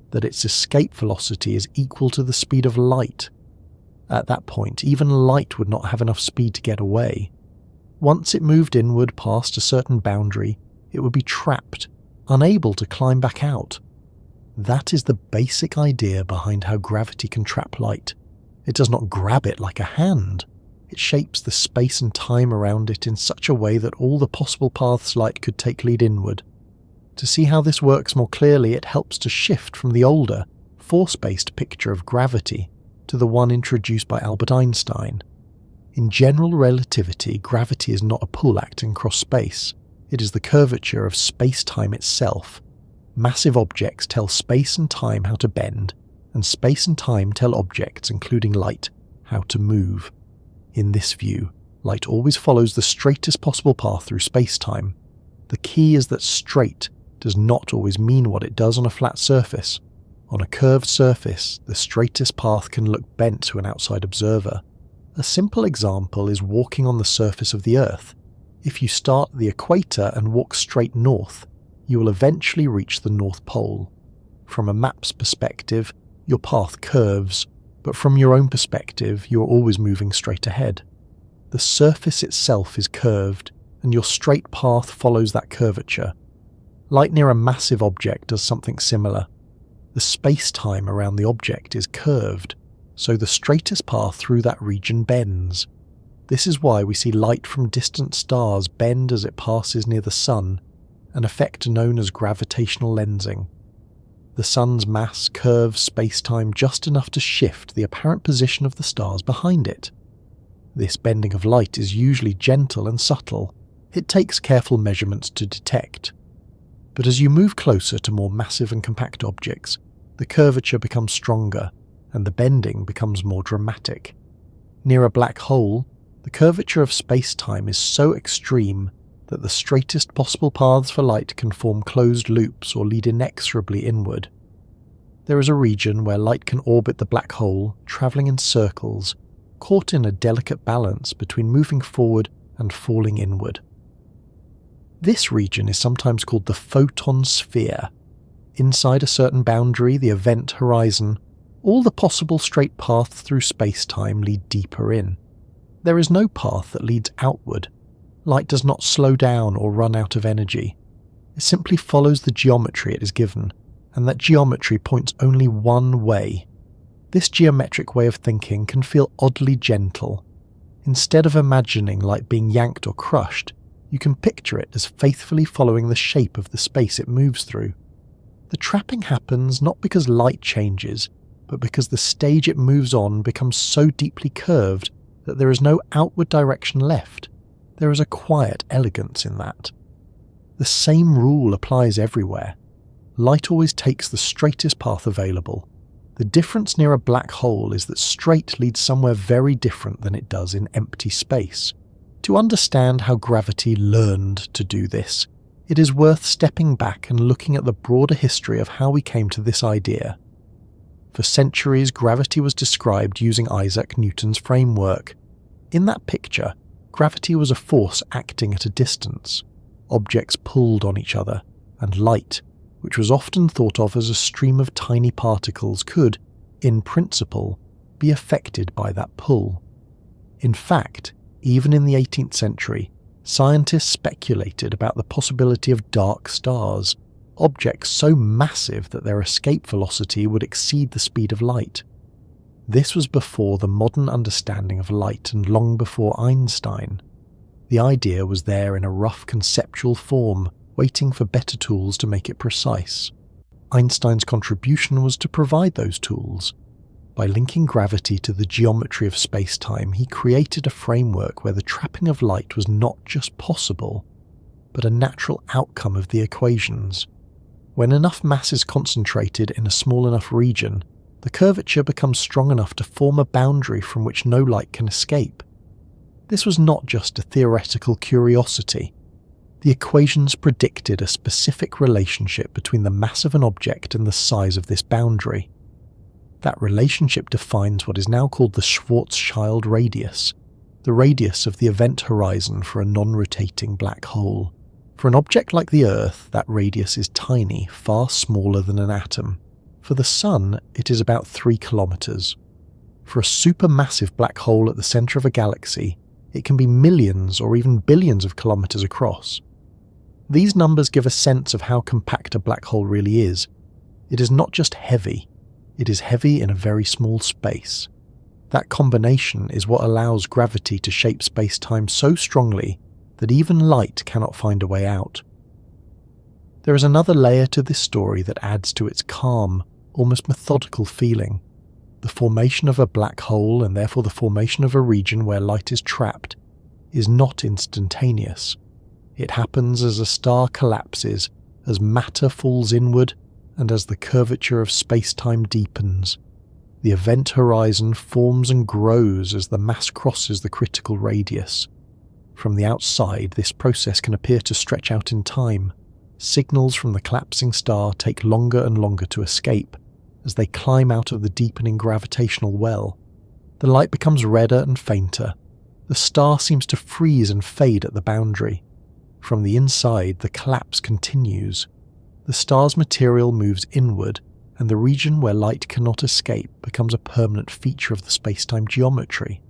that its escape velocity is equal to the speed of light. At that point, even light would not have enough speed to get away. Once it moved inward past a certain boundary, it would be trapped, unable to climb back out. That is the basic idea behind how gravity can trap light. It does not grab it like a hand. It shapes the space and time around it in such a way that all the possible paths light could take lead inward. To see how this works more clearly, it helps to shift from the older, force-based picture of gravity to the one introduced by Albert Einstein. In general relativity, gravity is not a pull acting across space. It is the curvature of space-time itself. Massive objects tell space and time how to bend, and space and time tell objects, including light, how to move. In this view, light always follows the straightest possible path through space-time. The key is that straight does not always mean what it does on a flat surface. On a curved surface, the straightest path can look bent to an outside observer. A simple example is walking on the surface of the Earth. If you start at the equator and walk straight north, you will eventually reach the North Pole. From a map's perspective, your path curves, but from your own perspective, you are always moving straight ahead. The surface itself is curved, and your straight path follows that curvature. Light near a massive object does something similar. The space-time around the object is curved, so the straightest path through that region bends. This is why we see light from distant stars bend as it passes near the Sun, an effect known as gravitational lensing. The Sun's mass curves space-time just enough to shift the apparent position of the stars behind it. This bending of light is usually gentle and subtle. It takes careful measurements to detect. But as you move closer to more massive and compact objects, the curvature becomes stronger, and the bending becomes more dramatic. Near a black hole, the curvature of space-time is so extreme that the straightest possible paths for light can form closed loops or lead inexorably inward. There is a region where light can orbit the black hole, travelling in circles, caught in a delicate balance between moving forward and falling inward. This region is sometimes called the photon sphere. Inside a certain boundary, the event horizon, all the possible straight paths through space-time lead deeper in. There is no path that leads outward. Light does not slow down or run out of energy. It simply follows the geometry it is given, and that geometry points only one way. This geometric way of thinking can feel oddly gentle. Instead of imagining light being yanked or crushed, you can picture it as faithfully following the shape of the space it moves through. The trapping happens not because light changes, but because the stage it moves on becomes so deeply curved that there is no outward direction left. There is a quiet elegance in that. The same rule applies everywhere. Light always takes the straightest path available. The difference near a black hole is that straight leads somewhere very different than it does in empty space. To understand how gravity learned to do this, it is worth stepping back and looking at the broader history of how we came to this idea. For centuries, gravity was described using Isaac Newton's framework. In that picture, gravity was a force acting at a distance. Objects pulled on each other, and light, which was often thought of as a stream of tiny particles, could, in principle, be affected by that pull. In fact, even in the 18th century, scientists speculated about the possibility of dark stars, objects so massive that their escape velocity would exceed the speed of light. This was before the modern understanding of light and long before Einstein. The idea was there in a rough conceptual form, waiting for better tools to make it precise. Einstein's contribution was to provide those tools. By linking gravity to the geometry of space-time, he created a framework where the trapping of light was not just possible, but a natural outcome of the equations. When enough mass is concentrated in a small enough region, the curvature becomes strong enough to form a boundary from which no light can escape. This was not just a theoretical curiosity. The equations predicted a specific relationship between the mass of an object and the size of this boundary. That relationship defines what is now called the Schwarzschild radius, the radius of the event horizon for a non-rotating black hole. For an object like the Earth, that radius is tiny, far smaller than an atom. For the Sun, it is about 3 kilometers. For a supermassive black hole at the center of a galaxy, it can be millions or even billions of kilometers across. These numbers give a sense of how compact a black hole really is. It is not just heavy, it is heavy in a very small space. That combination is what allows gravity to shape space-time so strongly that even light cannot find a way out. There is another layer to this story that adds to its calm, almost methodical feeling. The formation of a black hole, and therefore the formation of a region where light is trapped, is not instantaneous. It happens as a star collapses, as matter falls inward, and as the curvature of space-time deepens. The event horizon forms and grows as the mass crosses the critical radius. From the outside, this process can appear to stretch out in time. Signals from the collapsing star take longer and longer to escape, as they climb out of the deepening gravitational well. The light becomes redder and fainter. The star seems to freeze and fade at the boundary. From the inside, the collapse continues. The star's material moves inward, and the region where light cannot escape becomes a permanent feature of the space-time geometry.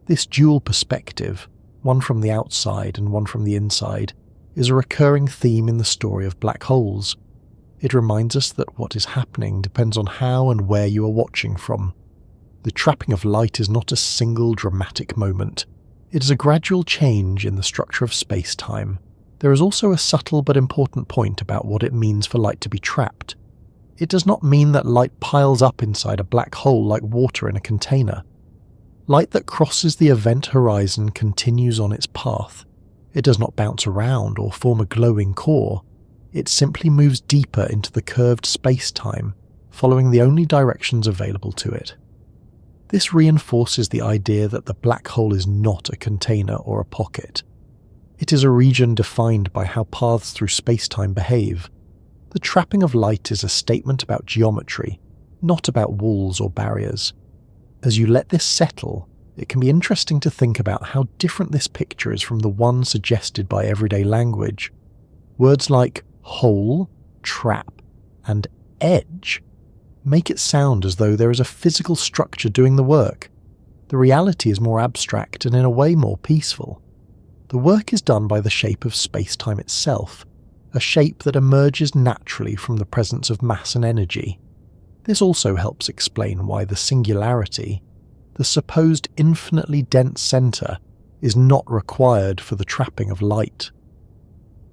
This dual perspective, one from the outside and one from the inside, is a recurring theme in the story of black holes. It reminds us that what is happening depends on how and where you are watching from. The trapping of light is not a single dramatic moment. It is a gradual change in the structure of space-time. There is also a subtle but important point about what it means for light to be trapped. It does not mean that light piles up inside a black hole like water in a container. Light that crosses the event horizon continues on its path. It does not bounce around or form a glowing core. It simply moves deeper into the curved space-time, following the only directions available to it. This reinforces the idea that the black hole is not a container or a pocket. It is a region defined by how paths through space-time behave. The trapping of light is a statement about geometry, not about walls or barriers. As you let this settle, it can be interesting to think about how different this picture is from the one suggested by everyday language. Words like hole, trap, and edge make it sound as though there is a physical structure doing the work. The reality is more abstract and in a way more peaceful. The work is done by the shape of space-time itself, a shape that emerges naturally from the presence of mass and energy. This also helps explain why the singularity, the supposed infinitely dense center, is not required for the trapping of light.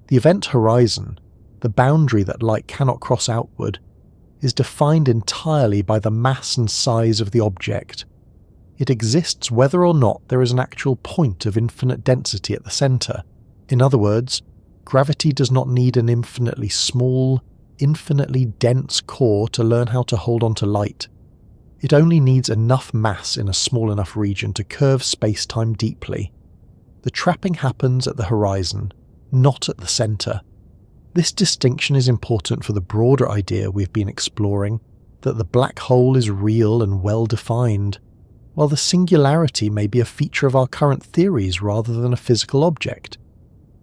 The event horizon, the boundary that light cannot cross outward, is defined entirely by the mass and size of the object. It exists whether or not there is an actual point of infinite density at the center. In other words, gravity does not need an infinitely small, infinitely dense core to learn how to hold on to light. It only needs enough mass in a small enough region to curve space-time deeply. The trapping happens at the horizon, not at the center. This distinction is important for the broader idea we've been exploring, that the black hole is real and well-defined, while the singularity may be a feature of our current theories rather than a physical object.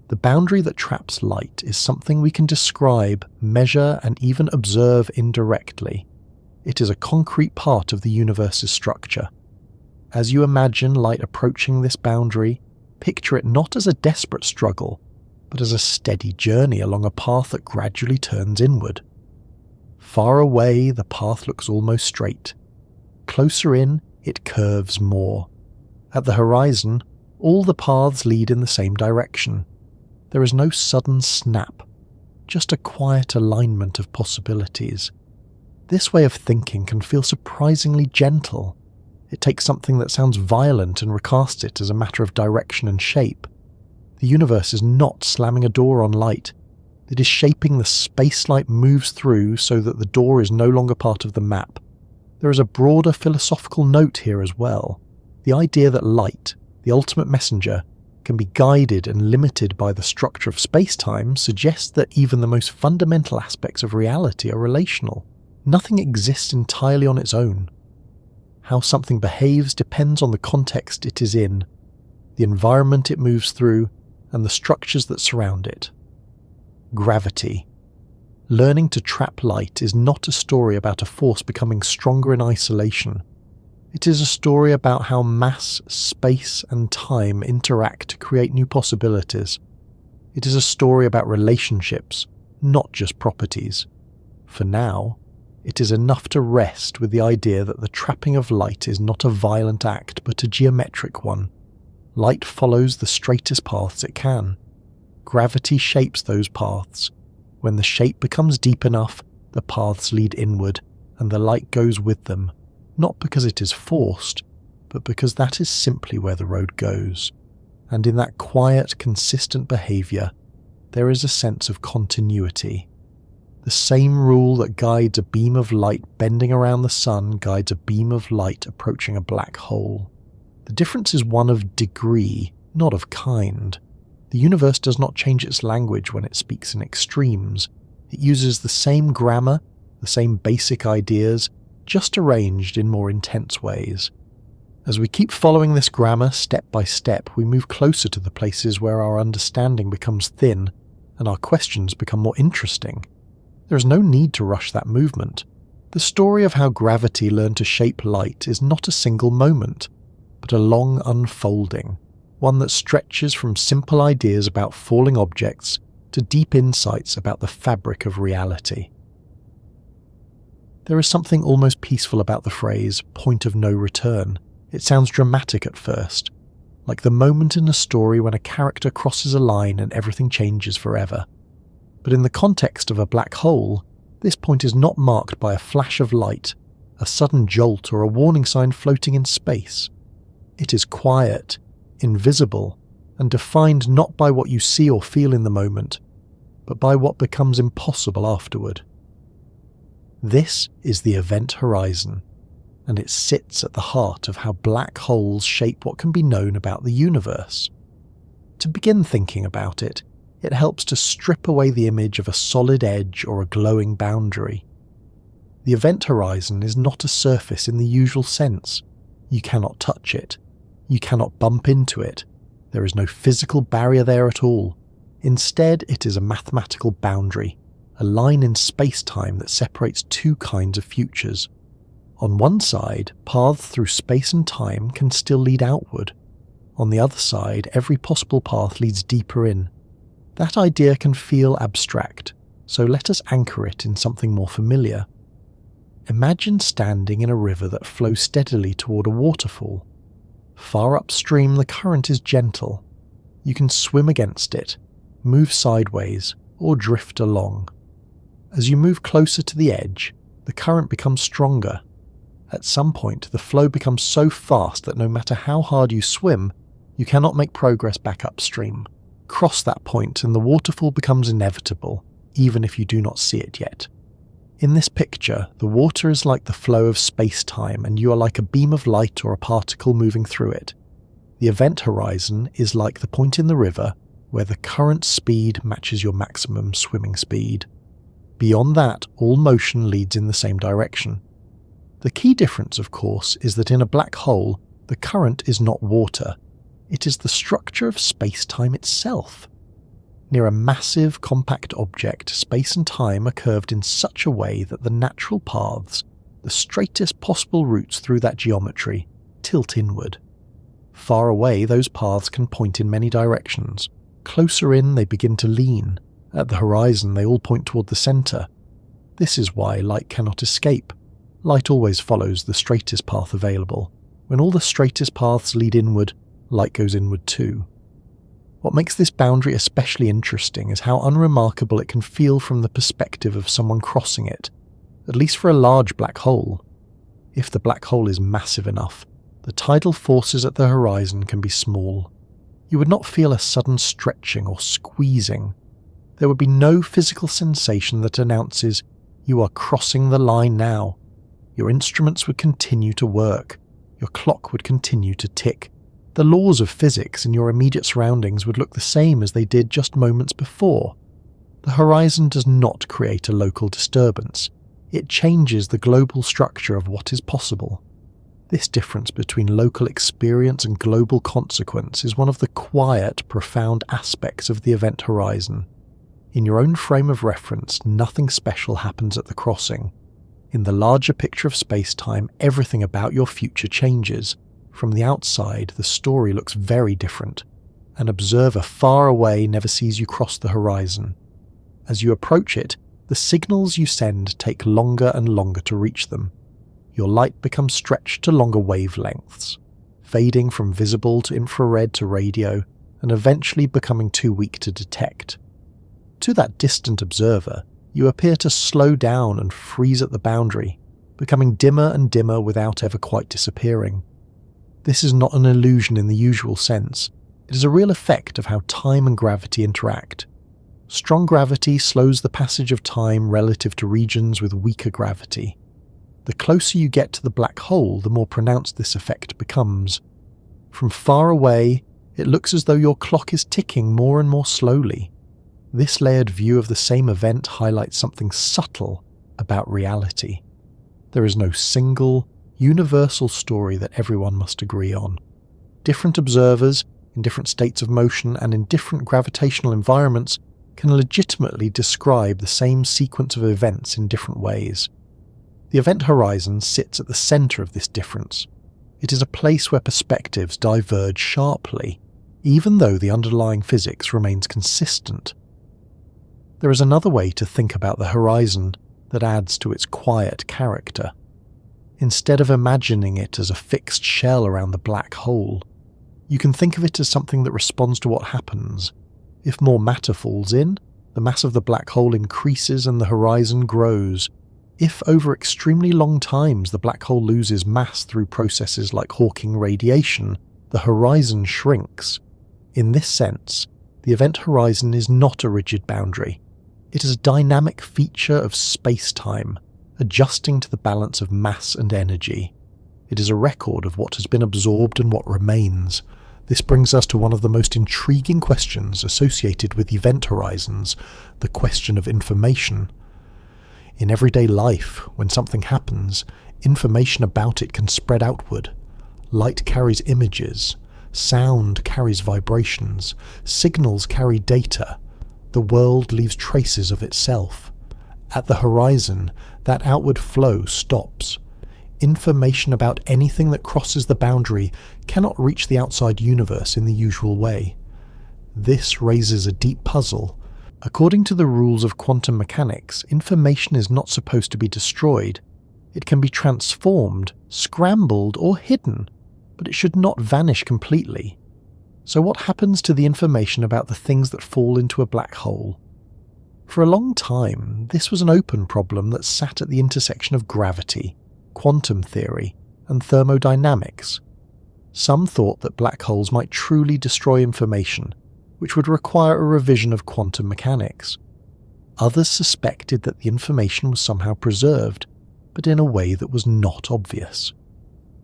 The boundary that traps light is something we can describe, measure, and even observe indirectly. It is a concrete part of the universe's structure. As you imagine light approaching this boundary, picture it not as a desperate struggle, but as a steady journey along a path that gradually turns inward. Far away, the path looks almost straight. Closer in, it curves more. At the horizon, all the paths lead in the same direction. There is no sudden snap, just a quiet alignment of possibilities. This way of thinking can feel surprisingly gentle. It takes something that sounds violent and recasts it as a matter of direction and shape. The universe is not slamming a door on light. It is shaping the space light moves through so that the door is no longer part of the map. There is a broader philosophical note here as well. The idea that light, the ultimate messenger, can be guided and limited by the structure of space-time suggests that even the most fundamental aspects of reality are relational. Nothing exists entirely on its own. How something behaves depends on the context it is in, the environment it moves through, and the structures that surround it. Gravity. Learning to trap light is not a story about a force becoming stronger in isolation. It is a story about how mass, space, and time interact to create new possibilities. It is a story about relationships, not just properties. For now, it is enough to rest with the idea that the trapping of light is not a violent act but a geometric one. Light follows the straightest paths it can. Gravity shapes those paths. When the shape becomes deep enough, the paths lead inward, and the light goes with them. Not because it is forced, but because that is simply where the road goes. And in that quiet, consistent behaviour, there is a sense of continuity. The same rule that guides a beam of light bending around the sun guides a beam of light approaching a black hole. The difference is one of degree, not of kind. The universe does not change its language when it speaks in extremes. It uses the same grammar, the same basic ideas, just arranged in more intense ways. As we keep following this grammar step by step, we move closer to the places where our understanding becomes thin and our questions become more interesting. There is no need to rush that movement. The story of how gravity learned to shape light is not a single moment, but a long unfolding, one that stretches from simple ideas about falling objects to deep insights about the fabric of reality. There is something almost peaceful about the phrase, point of no return. It sounds dramatic at first, like the moment in a story when a character crosses a line and everything changes forever. But in the context of a black hole, this point is not marked by a flash of light, a sudden jolt, or a warning sign floating in space. It is quiet, invisible, and defined not by what you see or feel in the moment, but by what becomes impossible afterward. This is the event horizon, and it sits at the heart of how black holes shape what can be known about the universe. To begin thinking about it, it helps to strip away the image of a solid edge or a glowing boundary. The event horizon is not a surface in the usual sense. You cannot touch it. You cannot bump into it. There is no physical barrier there at all. Instead, it is a mathematical boundary, a line in space-time that separates two kinds of futures. On one side, paths through space and time can still lead outward. On the other side, every possible path leads deeper in. That idea can feel abstract, so let us anchor it in something more familiar. Imagine standing in a river that flows steadily toward a waterfall. Far upstream, the current is gentle. You can swim against it, move sideways, or drift along. As you move closer to the edge, the current becomes stronger. At some point, the flow becomes so fast that no matter how hard you swim, you cannot make progress back upstream. Cross that point and the waterfall becomes inevitable, even if you do not see it yet. In this picture, the water is like the flow of space-time and you are like a beam of light or a particle moving through it. The event horizon is like the point in the river where the current speed matches your maximum swimming speed. Beyond that, all motion leads in the same direction. The key difference, of course, is that in a black hole, the current is not water. It is the structure of space-time itself. Near a massive, compact object, space and time are curved in such a way that the natural paths, the straightest possible routes through that geometry, tilt inward. Far away, those paths can point in many directions, Closer in, they begin to lean. At the horizon, they all point toward the centre. This is why light cannot escape. Light always follows the straightest path available. When all the straightest paths lead inward, light goes inward too. What makes this boundary especially interesting is how unremarkable it can feel from the perspective of someone crossing it, at least for a large black hole. If the black hole is massive enough, the tidal forces at the horizon can be small. You would not feel a sudden stretching or squeezing. There would be no physical sensation that announces, "You are crossing the line now." Your instruments would continue to work. Your clock would continue to tick. The laws of physics in your immediate surroundings would look the same as they did just moments before. The horizon does not create a local disturbance. It changes the global structure of what is possible. This difference between local experience and global consequence is one of the quiet, profound aspects of the event horizon. In your own frame of reference, nothing special happens at the crossing. In the larger picture of space-time, everything about your future changes. From the outside, the story looks very different. An observer far away never sees you cross the horizon. As you approach it, the signals you send take longer and longer to reach them. Your light becomes stretched to longer wavelengths, fading from visible to infrared to radio, and eventually becoming too weak to detect. To that distant observer, you appear to slow down and freeze at the boundary, becoming dimmer and dimmer without ever quite disappearing. This is not an illusion in the usual sense. It is a real effect of how time and gravity interact. Strong gravity slows the passage of time relative to regions with weaker gravity. The closer you get to the black hole, the more pronounced this effect becomes. From far away, it looks as though your clock is ticking more and more slowly. This layered view of the same event highlights something subtle about reality. There is no single, universal story that everyone must agree on. Different observers, in different states of motion and in different gravitational environments, can legitimately describe the same sequence of events in different ways. The event horizon sits at the centre of this difference. It is a place where perspectives diverge sharply, even though the underlying physics remains consistent. There is another way to think about the horizon that adds to its quiet character. Instead of imagining it as a fixed shell around the black hole, you can think of it as something that responds to what happens. If more matter falls in, the mass of the black hole increases and the horizon grows. If over extremely long times the black hole loses mass through processes like Hawking radiation, the horizon shrinks. In this sense, the event horizon is not a rigid boundary. It is a dynamic feature of space-time, adjusting to the balance of mass and energy. It is a record of what has been absorbed and what remains. This brings us to one of the most intriguing questions associated with event horizons, the question of information. In everyday life, when something happens, information about it can spread outward. Light carries images, sound carries vibrations, signals carry data. The world leaves traces of itself. At the horizon, that outward flow stops. Information about anything that crosses the boundary cannot reach the outside universe in the usual way. This raises a deep puzzle. According to the rules of quantum mechanics, information is not supposed to be destroyed. It can be transformed, scrambled, or hidden, but it should not vanish completely. So what happens to the information about the things that fall into a black hole? For a long time, this was an open problem that sat at the intersection of gravity, quantum theory, and thermodynamics. Some thought that black holes might truly destroy information, which would require a revision of quantum mechanics. Others suspected that the information was somehow preserved, but in a way that was not obvious.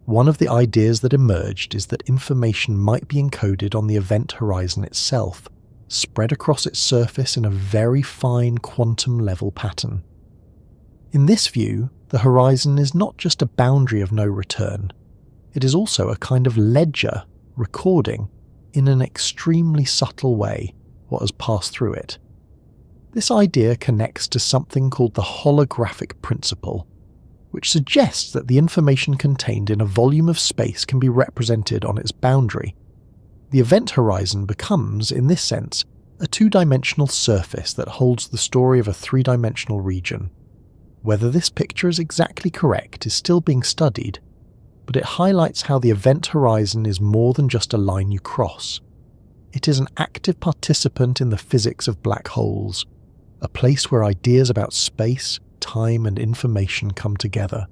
One of the ideas that emerged is that information might be encoded on the event horizon itself, spread across its surface in a very fine quantum-level pattern. In this view, the horizon is not just a boundary of no return. It is also a kind of ledger, recording, in an extremely subtle way, what has passed through it. This idea connects to something called the holographic principle, which suggests that the information contained in a volume of space can be represented on its boundary. The event horizon becomes, in this sense, a two-dimensional surface that holds the story of a three-dimensional region. Whether this picture is exactly correct is still being studied, but it highlights how the event horizon is more than just a line you cross. It is an active participant in the physics of black holes, a place where ideas about space, time, and information come together.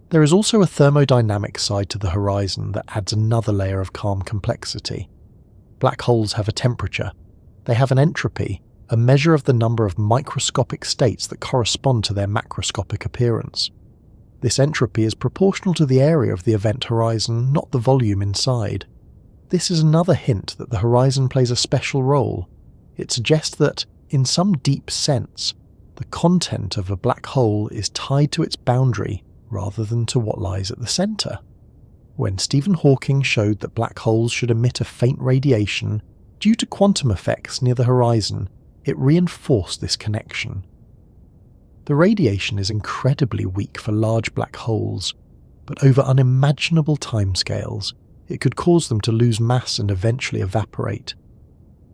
There is also a thermodynamic side to the horizon that adds another layer of calm complexity. Black holes have a temperature. They have an entropy, a measure of the number of microscopic states that correspond to their macroscopic appearance. This entropy is proportional to the area of the event horizon, not the volume inside. This is another hint that the horizon plays a special role. It suggests that, in some deep sense, the content of a black hole is tied to its boundary rather than to what lies at the centre. When Stephen Hawking showed that black holes should emit a faint radiation due to quantum effects near the horizon, it reinforced this connection. The radiation is incredibly weak for large black holes, but over unimaginable timescales, it could cause them to lose mass and eventually evaporate.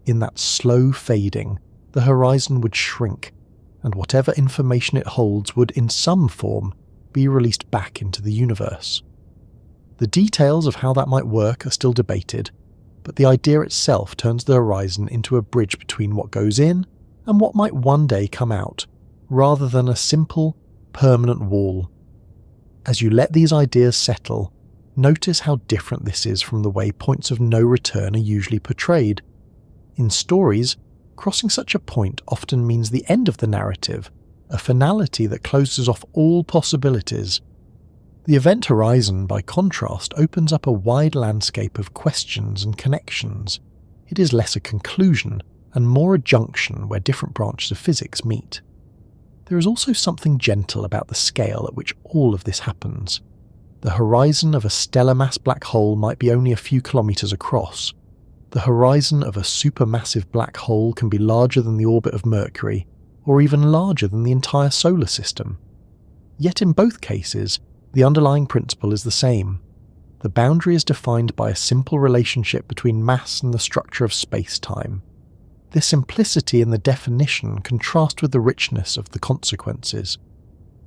In that slow fading, the horizon would shrink, and whatever information it holds would, in some form, be released back into the universe. The details of how that might work are still debated, but the idea itself turns the horizon into a bridge between what goes in and what might one day come out, rather than a simple, permanent wall. As you let these ideas settle, notice how different this is from the way points of no return are usually portrayed. In stories, crossing such a point often means the end of the narrative, a finality that closes off all possibilities. The event horizon, by contrast, opens up a wide landscape of questions and connections. It is less a conclusion and more a junction where different branches of physics meet. There is also something gentle about the scale at which all of this happens. The horizon of a stellar mass black hole might be only a few kilometers across. The horizon of a supermassive black hole can be larger than the orbit of Mercury, or even larger than the entire solar system. Yet in both cases, the underlying principle is the same. The boundary is defined by a simple relationship between mass and the structure of space-time. This simplicity in the definition contrasts with the richness of the consequences.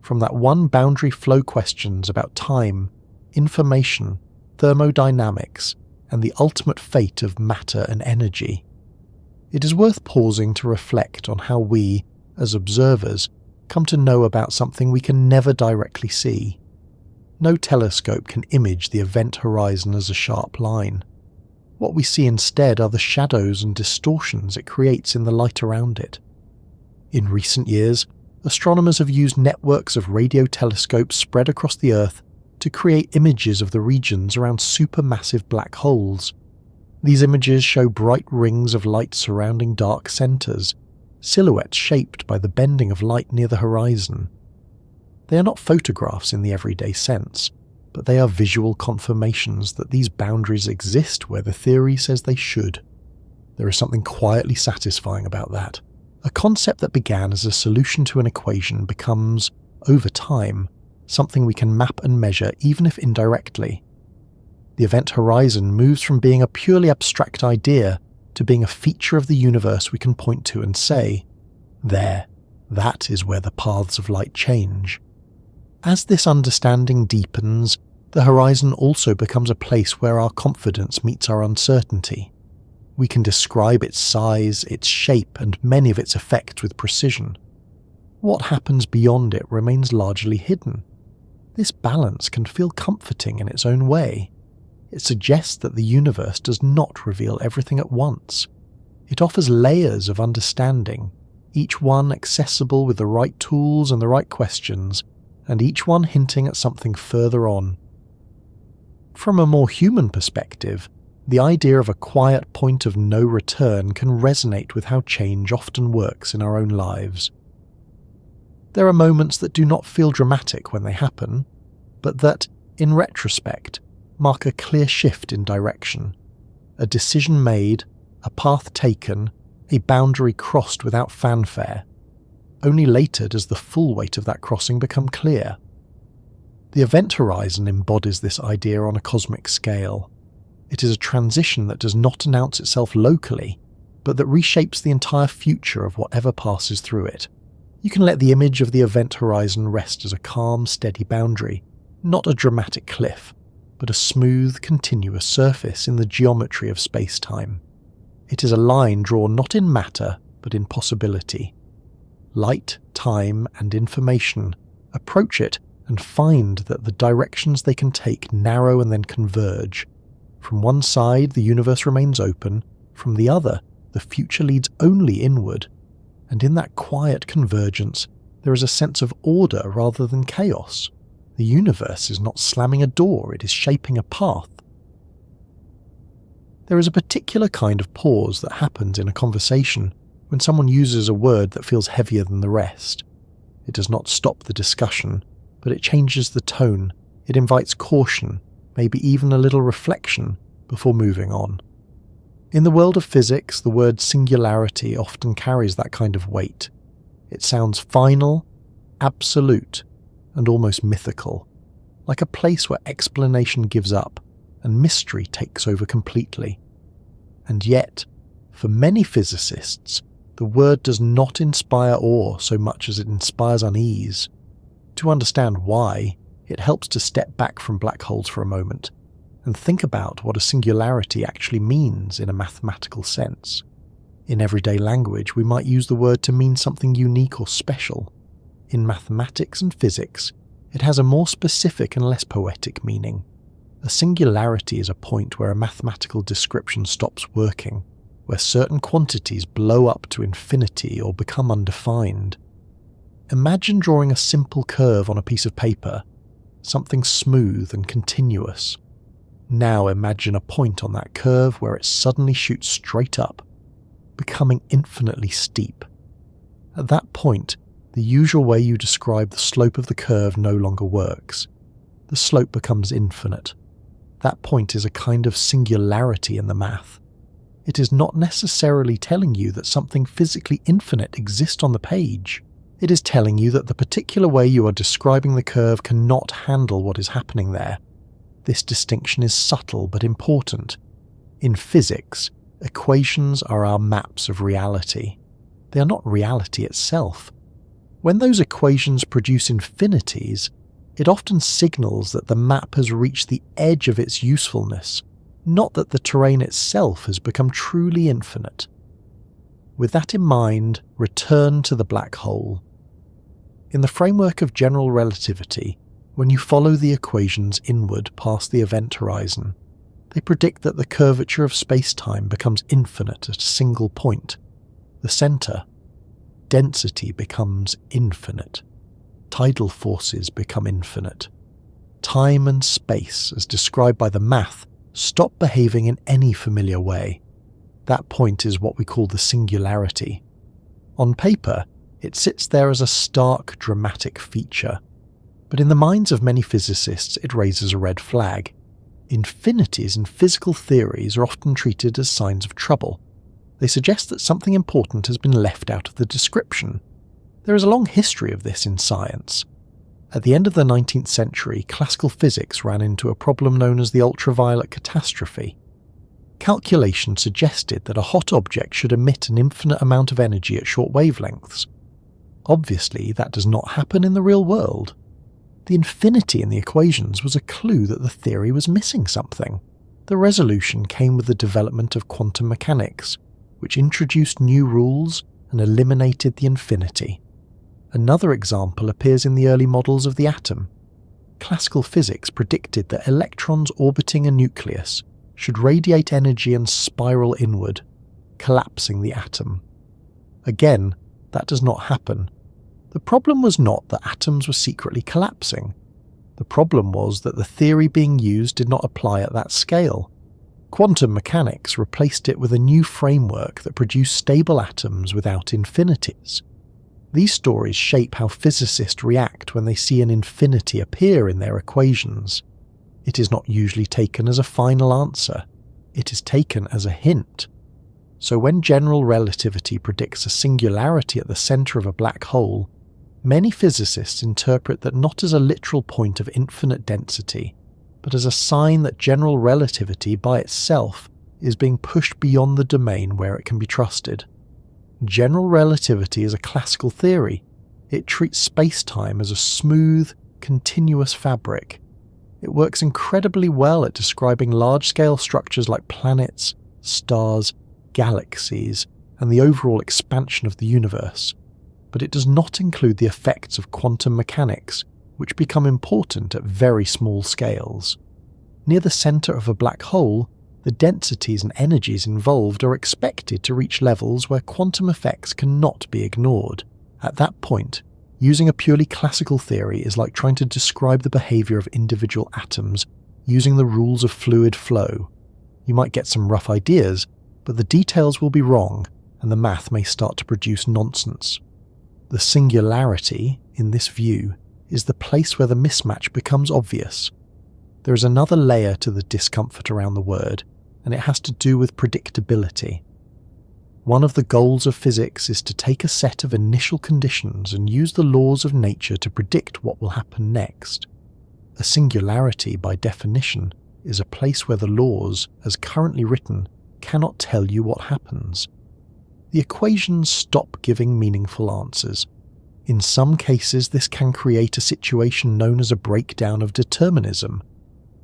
From that one boundary flow questions about time, information, thermodynamics, and the ultimate fate of matter and energy. It is worth pausing to reflect on how we, as observers, come to know about something we can never directly see. No telescope can image the event horizon as a sharp line. What we see instead are the shadows and distortions it creates in the light around it. In recent years, astronomers have used networks of radio telescopes spread across the Earth to create images of the regions around supermassive black holes. These images show bright rings of light surrounding dark centres, silhouettes shaped by the bending of light near the horizon. They are not photographs in the everyday sense, but they are visual confirmations that these boundaries exist where the theory says they should. There is something quietly satisfying about that. A concept that began as a solution to an equation becomes, over time, something we can map and measure even if indirectly. The event horizon moves from being a purely abstract idea to being a feature of the universe we can point to and say, there, that is where the paths of light change. As this understanding deepens, the horizon also becomes a place where our confidence meets our uncertainty. We can describe its size, its shape, and many of its effects with precision. What happens beyond it remains largely hidden. This balance can feel comforting in its own way. It suggests that the universe does not reveal everything at once. It offers layers of understanding, each one accessible with the right tools and the right questions, and each one hinting at something further on. From a more human perspective, the idea of a quiet point of no return can resonate with how change often works in our own lives. There are moments that do not feel dramatic when they happen, but that, in retrospect, mark a clear shift in direction. A decision made, a path taken, a boundary crossed without fanfare. Only later does the full weight of that crossing become clear. The event horizon embodies this idea on a cosmic scale. It is a transition that does not announce itself locally. but that reshapes the entire future of whatever passes through it. You can let the image of the event horizon rest as a calm, steady boundary, not a dramatic cliff, but a smooth, continuous surface in the geometry of space-time. It is a line drawn not in matter, but in possibility. Light, time, and information approach it and find that the directions they can take narrow and then converge. From one side, the universe remains open, from the other, the future leads only inward, and in that quiet convergence, there is a sense of order rather than chaos. The universe is not slamming a door, it is shaping a path. There is a particular kind of pause that happens in a conversation when someone uses a word that feels heavier than the rest. It does not stop the discussion, but it changes the tone. It invites caution, maybe even a little reflection, before moving on. In the world of physics, the word singularity often carries that kind of weight. It sounds final, absolute, and almost mythical, like a place where explanation gives up and mystery takes over completely. And yet, for many physicists, the word does not inspire awe so much as it inspires unease. To understand why, it helps to step back from black holes for a moment and think about what a singularity actually means in a mathematical sense. In everyday language, we might use the word to mean something unique or special. In mathematics and physics, it has a more specific and less poetic meaning. A singularity is a point where a mathematical description stops working, where certain quantities blow up to infinity or become undefined. Imagine drawing a simple curve on a piece of paper, something smooth and continuous. Now imagine a point on that curve where it suddenly shoots straight up, becoming infinitely steep. At that point, the usual way you describe the slope of the curve no longer works. The slope becomes infinite. That point is a kind of singularity in the math. It is not necessarily telling you that something physically infinite exists on the page. It is telling you that the particular way you are describing the curve cannot handle what is happening there. This distinction is subtle but important. In physics, equations are our maps of reality. They are not reality itself. When those equations produce infinities, it often signals that the map has reached the edge of its usefulness, not that the terrain itself has become truly infinite. With that in mind, return to the black hole. In the framework of general relativity, when you follow the equations inward past the event horizon, they predict that the curvature of space-time becomes infinite at a single point, the center. Density becomes infinite. Tidal forces become infinite. Time and space, as described by the math, stop behaving in any familiar way. That point is what we call the singularity. On paper, it sits there as a stark, dramatic feature. But in the minds of many physicists, it raises a red flag. Infinities in physical theories are often treated as signs of trouble. They suggest that something important has been left out of the description. There is a long history of this in science. At the end of the 19th century, classical physics ran into a problem known as the ultraviolet catastrophe. Calculation suggested that a hot object should emit an infinite amount of energy at short wavelengths. Obviously, that does not happen in the real world. The infinity in the equations was a clue that the theory was missing something. The resolution came with the development of quantum mechanics, which introduced new rules and eliminated the infinity. Another example appears in the early models of the atom. Classical physics predicted that electrons orbiting a nucleus should radiate energy and spiral inward, collapsing the atom. Again, that does not happen. The problem was not that atoms were secretly collapsing. The problem was that the theory being used did not apply at that scale. Quantum mechanics replaced it with a new framework that produced stable atoms without infinities. These stories shape how physicists react when they see an infinity appear in their equations. It is not usually taken as a final answer. It is taken as a hint. So when general relativity predicts a singularity at the center of a black hole, many physicists interpret that not as a literal point of infinite density, but as a sign that general relativity by itself is being pushed beyond the domain where it can be trusted. General relativity is a classical theory. It treats space-time as a smooth, continuous fabric. It works incredibly well at describing large-scale structures like planets, stars, galaxies, and the overall expansion of the universe. But it does not include the effects of quantum mechanics, which become important at very small scales. Near the centre of a black hole, the densities and energies involved are expected to reach levels where quantum effects cannot be ignored. At that point, using a purely classical theory is like trying to describe the behaviour of individual atoms using the rules of fluid flow. You might get some rough ideas, but the details will be wrong, and the math may start to produce nonsense. The singularity, in this view, is the place where the mismatch becomes obvious. There is another layer to the discomfort around the word, and it has to do with predictability. One of the goals of physics is to take a set of initial conditions and use the laws of nature to predict what will happen next. A singularity, by definition, is a place where the laws, as currently written, cannot tell you what happens. The equations stop giving meaningful answers. In some cases, this can create a situation known as a breakdown of determinism.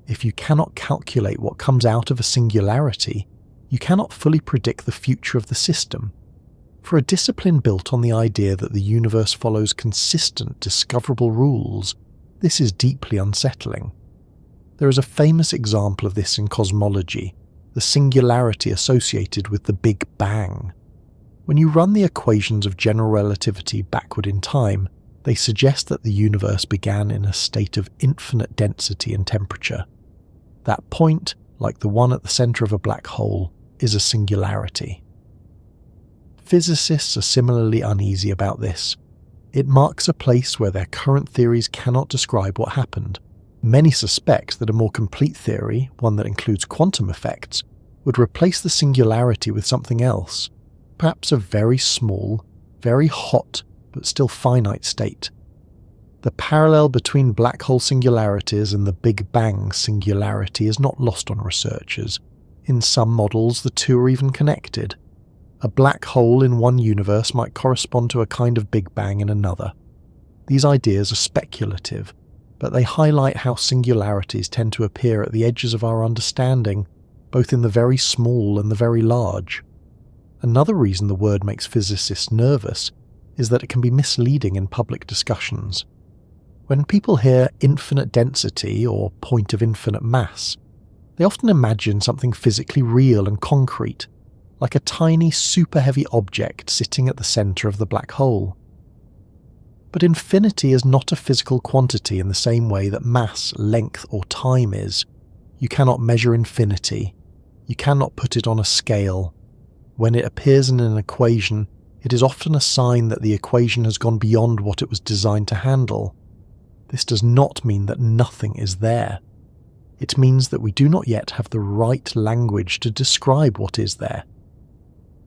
If you cannot calculate what comes out of a singularity, you cannot fully predict the future of the system. For a discipline built on the idea that the universe follows consistent, discoverable rules, this is deeply unsettling. There is a famous example of this in cosmology, the singularity associated with the Big Bang. When you run the equations of general relativity backward in time, they suggest that the universe began in a state of infinite density and temperature. That point, like the one at the centre of a black hole, is a singularity. Physicists are similarly uneasy about this. It marks a place where their current theories cannot describe what happened. Many suspect that a more complete theory, one that includes quantum effects, would replace the singularity with something else, perhaps a very small, very hot, but still finite state. The parallel between black hole singularities and the Big Bang singularity is not lost on researchers. In some models, the two are even connected. A black hole in one universe might correspond to a kind of Big Bang in another. These ideas are speculative, but they highlight how singularities tend to appear at the edges of our understanding, both in the very small and the very large. Another reason the word makes physicists nervous is that it can be misleading in public discussions. When people hear infinite density or point of infinite mass, they often imagine something physically real and concrete, like a tiny super heavy object sitting at the centre of the black hole. But infinity is not a physical quantity in the same way that mass, length, or time is. You cannot measure infinity. You cannot put it on a scale. When it appears in an equation, it is often a sign that the equation has gone beyond what it was designed to handle. This does not mean that nothing is there. It means that we do not yet have the right language to describe what is there.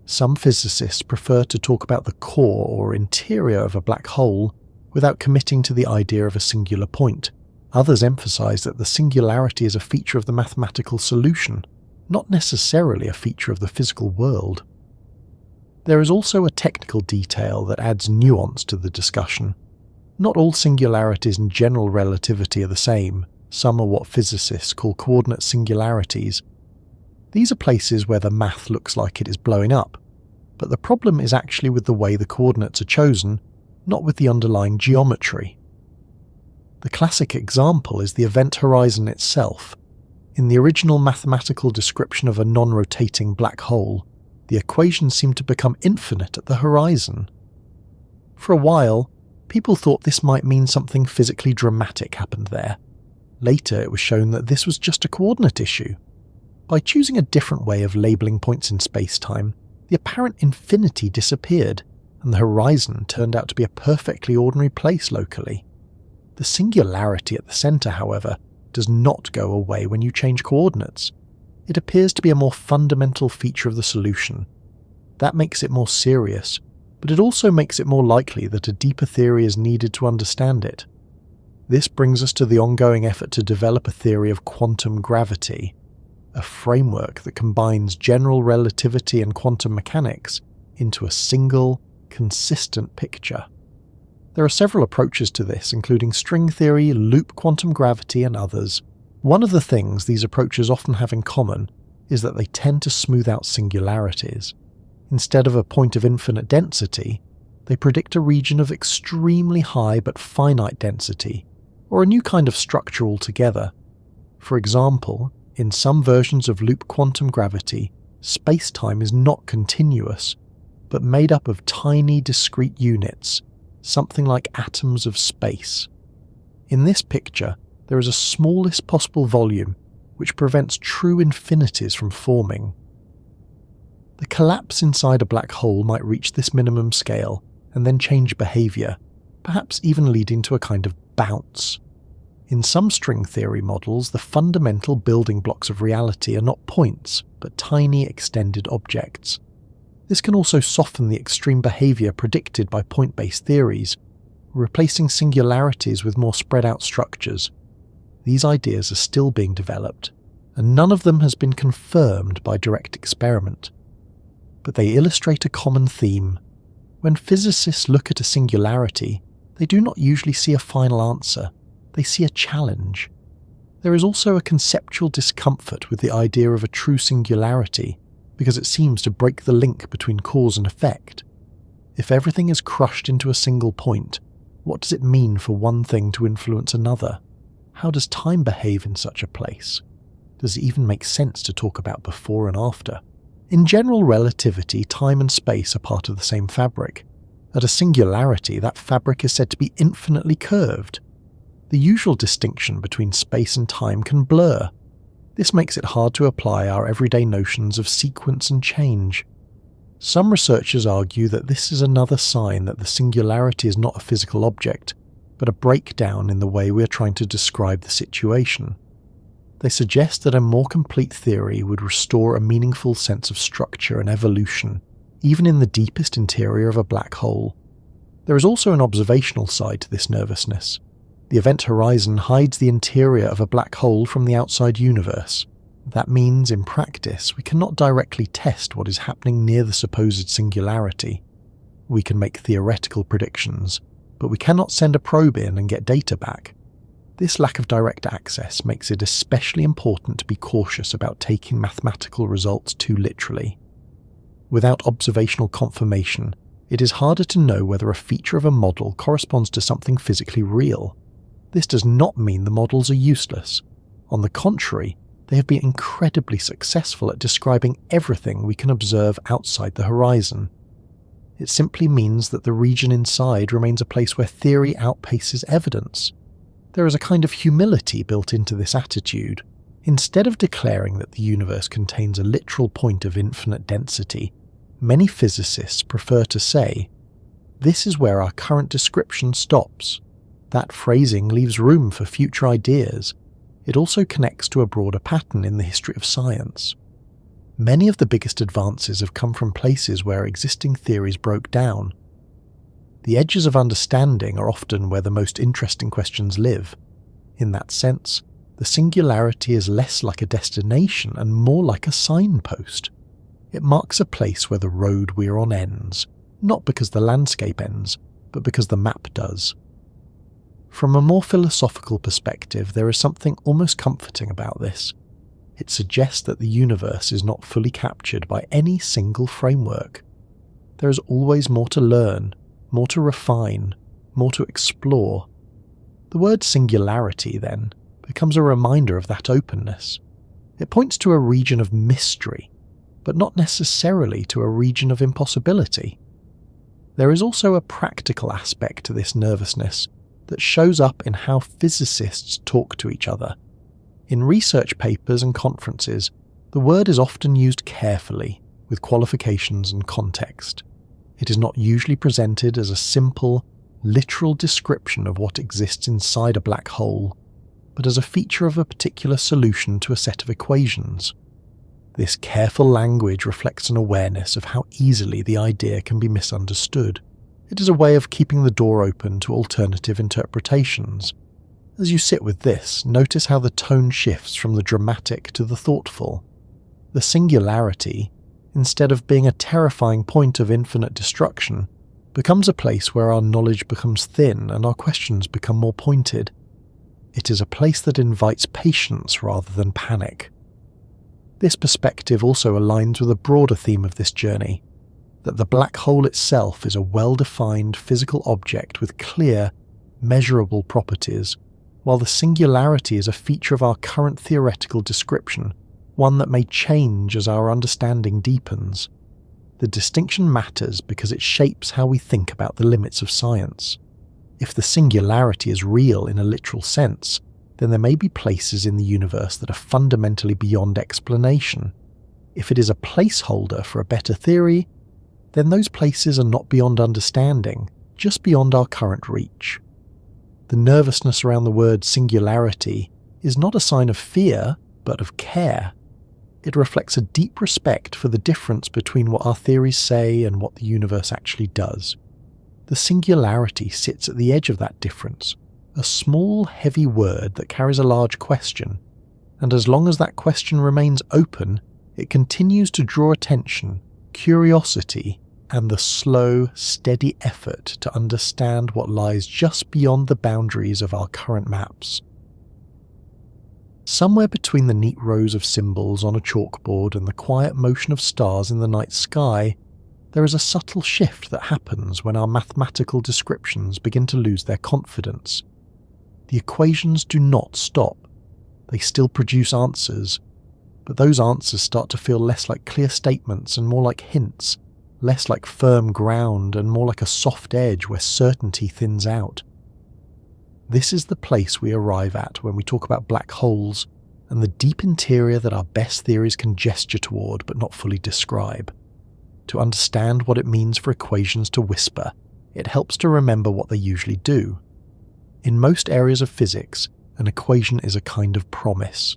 Some physicists prefer to talk about the core or interior of a black hole without committing to the idea of a singular point. Others emphasize that the singularity is a feature of the mathematical solution, not necessarily a feature of the physical world. There is also a technical detail that adds nuance to the discussion. Not all singularities in general relativity are the same. Some are what physicists call coordinate singularities. These are places where the math looks like it is blowing up, but the problem is actually with the way the coordinates are chosen, not with the underlying geometry. The classic example is the event horizon itself. In the original mathematical description of a non-rotating black hole, the equations seemed to become infinite at the horizon. For a while, people thought this might mean something physically dramatic happened there. Later, it was shown that this was just a coordinate issue. By choosing a different way of labelling points in space-time, the apparent infinity disappeared, and the horizon turned out to be a perfectly ordinary place locally. The singularity at the centre, however, does not go away when you change coordinates. It appears to be a more fundamental feature of the solution. That makes it more serious, but it also makes it more likely that a deeper theory is needed to understand it. This brings us to the ongoing effort to develop a theory of quantum gravity. a framework that combines general relativity and quantum mechanics into a single, consistent picture. There are several approaches to this, including string theory, loop quantum gravity, and others. One of the things these approaches often have in common is that they tend to smooth out singularities. Instead of a point of infinite density, they predict a region of extremely high but finite density, or a new kind of structure altogether. For example, in some versions of loop quantum gravity, spacetime is not continuous, but made up of tiny discrete units, something like atoms of space. In this picture, there is a smallest possible volume which prevents true infinities from forming. The collapse inside a black hole might reach this minimum scale and then change behaviour, perhaps even leading to a kind of bounce. In some string theory models, the fundamental building blocks of reality are not points, but tiny extended objects. This can also soften the extreme behaviour predicted by point-based theories, replacing singularities with more spread-out structures. These ideas are still being developed, and none of them has been confirmed by direct experiment. But they illustrate a common theme. When physicists look at a singularity, they do not usually see a final answer, they see a challenge. There is also a conceptual discomfort with the idea of a true singularity, because it seems to break the link between cause and effect. If everything is crushed into a single point, what does it mean for one thing to influence another? How does time behave in such a place? Does it even make sense to talk about before and after? In general relativity, time and space are part of the same fabric. At a singularity, that fabric is said to be infinitely curved. The usual distinction between space and time can blur. This makes it hard to apply our everyday notions of sequence and change. Some researchers argue that this is another sign that the singularity is not a physical object, but a breakdown in the way we are trying to describe the situation. They suggest that a more complete theory would restore a meaningful sense of structure and evolution, even in the deepest interior of a black hole. There is also an observational side to this nervousness. The event horizon hides the interior of a black hole from the outside universe. That means, in practice, we cannot directly test what is happening near the supposed singularity. We can make theoretical predictions, but we cannot send a probe in and get data back. This lack of direct access makes it especially important to be cautious about taking mathematical results too literally. Without observational confirmation, it is harder to know whether a feature of a model corresponds to something physically real. This does not mean the models are useless. On the contrary, they have been incredibly successful at describing everything we can observe outside the horizon. It simply means that the region inside remains a place where theory outpaces evidence. There is a kind of humility built into this attitude. Instead of declaring that the universe contains a literal point of infinite density, many physicists prefer to say, "This is where our current description stops." That phrasing leaves room for future ideas. It also connects to a broader pattern in the history of science. Many of the biggest advances have come from places where existing theories broke down. The edges of understanding are often where the most interesting questions live. In that sense, the singularity is less like a destination and more like a signpost. It marks a place where the road we are on ends, not because the landscape ends, but because the map does. From a more philosophical perspective, there is something almost comforting about this. It suggests that the universe is not fully captured by any single framework. There is always more to learn, more to refine, more to explore. The word singularity, then, becomes a reminder of that openness. It points to a region of mystery, but not necessarily to a region of impossibility. There is also a practical aspect to this nervousness that shows up in how physicists talk to each other. In research papers and conferences, the word is often used carefully, with qualifications and context. It is not usually presented as a simple, literal description of what exists inside a black hole, but as a feature of a particular solution to a set of equations. This careful language reflects an awareness of how easily the idea can be misunderstood. It is a way of keeping the door open to alternative interpretations. As you sit with this, notice how the tone shifts from the dramatic to the thoughtful. The singularity, instead of being a terrifying point of infinite destruction, becomes a place where our knowledge becomes thin and our questions become more pointed. It is a place that invites patience rather than panic. This perspective also aligns with a broader theme of this journey, that the black hole itself is a well-defined physical object with clear, measurable properties, while the singularity is a feature of our current theoretical description, one that may change as our understanding deepens. The distinction matters because it shapes how we think about the limits of science. If the singularity is real in a literal sense, then there may be places in the universe that are fundamentally beyond explanation. If it is a placeholder for a better theory, then those places are not beyond understanding, just beyond our current reach. The nervousness around the word singularity is not a sign of fear, but of care. It reflects a deep respect for the difference between what our theories say and what the universe actually does. The singularity sits at the edge of that difference, a small, heavy word that carries a large question, and as long as that question remains open, it continues to draw attention, curiosity, and the slow, steady effort to understand what lies just beyond the boundaries of our current maps. Somewhere between the neat rows of symbols on a chalkboard and the quiet motion of stars in the night sky, there is a subtle shift that happens when our mathematical descriptions begin to lose their confidence. The equations do not stop. They still produce answers, but those answers start to feel less like clear statements and more like hints, less like firm ground and more like a soft edge where certainty thins out. This is the place we arrive at when we talk about black holes and the deep interior that our best theories can gesture toward but not fully describe. To understand what it means for equations to whisper, it helps to remember what they usually do. In most areas of physics, an equation is a kind of promise.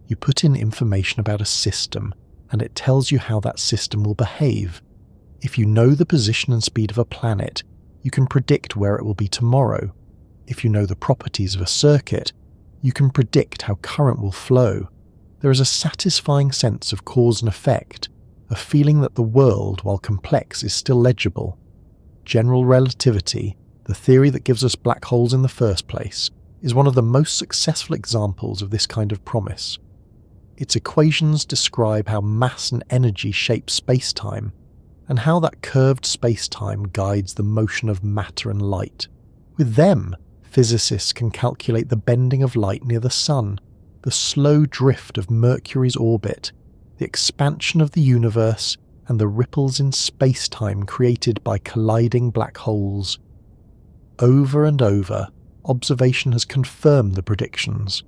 You put in information about a system, and it tells you how that system will behave. If you know the position and speed of a planet, you can predict where it will be tomorrow. If you know the properties of a circuit, you can predict how current will flow. There is a satisfying sense of cause and effect, a feeling that the world, while complex, is still legible. General relativity, the theory that gives us black holes in the first place, is one of the most successful examples of this kind of promise. Its equations describe how mass and energy shape space-time, and how that curved space-time guides the motion of matter and light. With them, physicists can calculate the bending of light near the Sun, the slow drift of Mercury's orbit, the expansion of the universe, and the ripples in space-time created by colliding black holes. Over and over, observation has confirmed the predictions,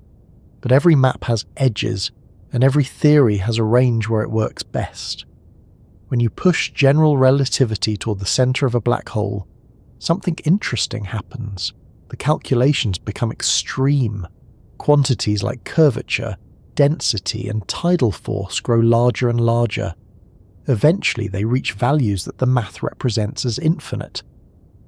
but every map has edges, and every theory has a range where it works best. When you push general relativity toward the center of a black hole, something interesting happens. The calculations become extreme. Quantities like curvature, density, and tidal force grow larger and larger. Eventually, they reach values that the math represents as infinite.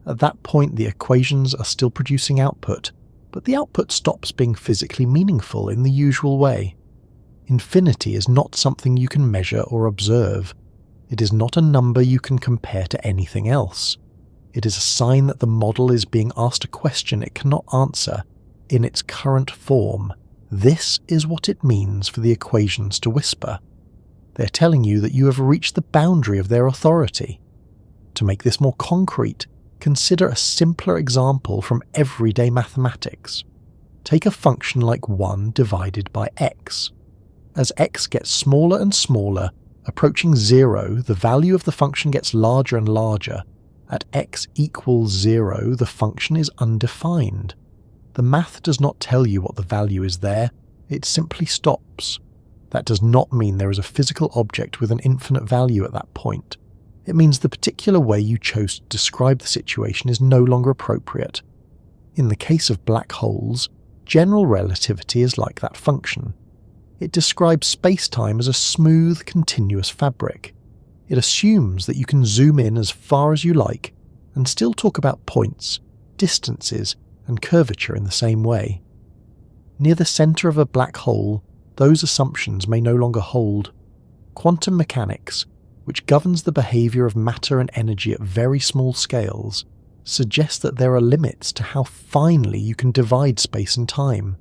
At that point, the equations are still producing output, but the output stops being physically meaningful in the usual way. Infinity is not something you can measure or observe. It is not a number you can compare to anything else. It is a sign that the model is being asked a question it cannot answer in its current form. This is what it means for the equations to whisper. They're telling you that you have reached the boundary of their authority. To make this more concrete, consider a simpler example from everyday mathematics. Take a function like 1 divided by x. As x gets smaller and smaller, approaching 0, the value of the function gets larger and larger. At x equals 0, the function is undefined. The math does not tell you what the value is there, it simply stops. That does not mean there is a physical object with an infinite value at that point. It means the particular way you chose to describe the situation is no longer appropriate. In the case of black holes, general relativity is like that function. It describes space-time as a smooth, continuous fabric. It assumes that you can zoom in as far as you like and still talk about points, distances, and curvature in the same way. Near the centre of a black hole, those assumptions may no longer hold. Quantum mechanics, which governs the behaviour of matter and energy at very small scales, suggests that there are limits to how finely you can divide space and time.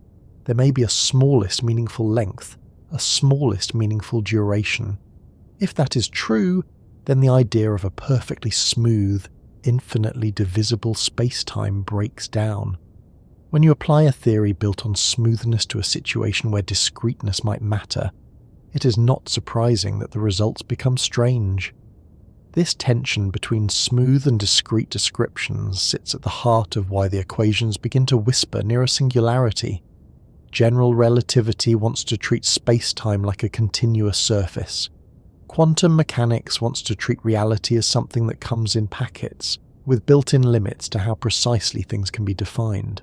There may be a smallest meaningful length, a smallest meaningful duration. If that is true, then the idea of a perfectly smooth, infinitely divisible space-time breaks down. When you apply a theory built on smoothness to a situation where discreteness might matter, it is not surprising that the results become strange. This tension between smooth and discrete descriptions sits at the heart of why the equations begin to whisper near a singularity. General relativity wants to treat space-time like a continuous surface. Quantum mechanics wants to treat reality as something that comes in packets, with built-in limits to how precisely things can be defined.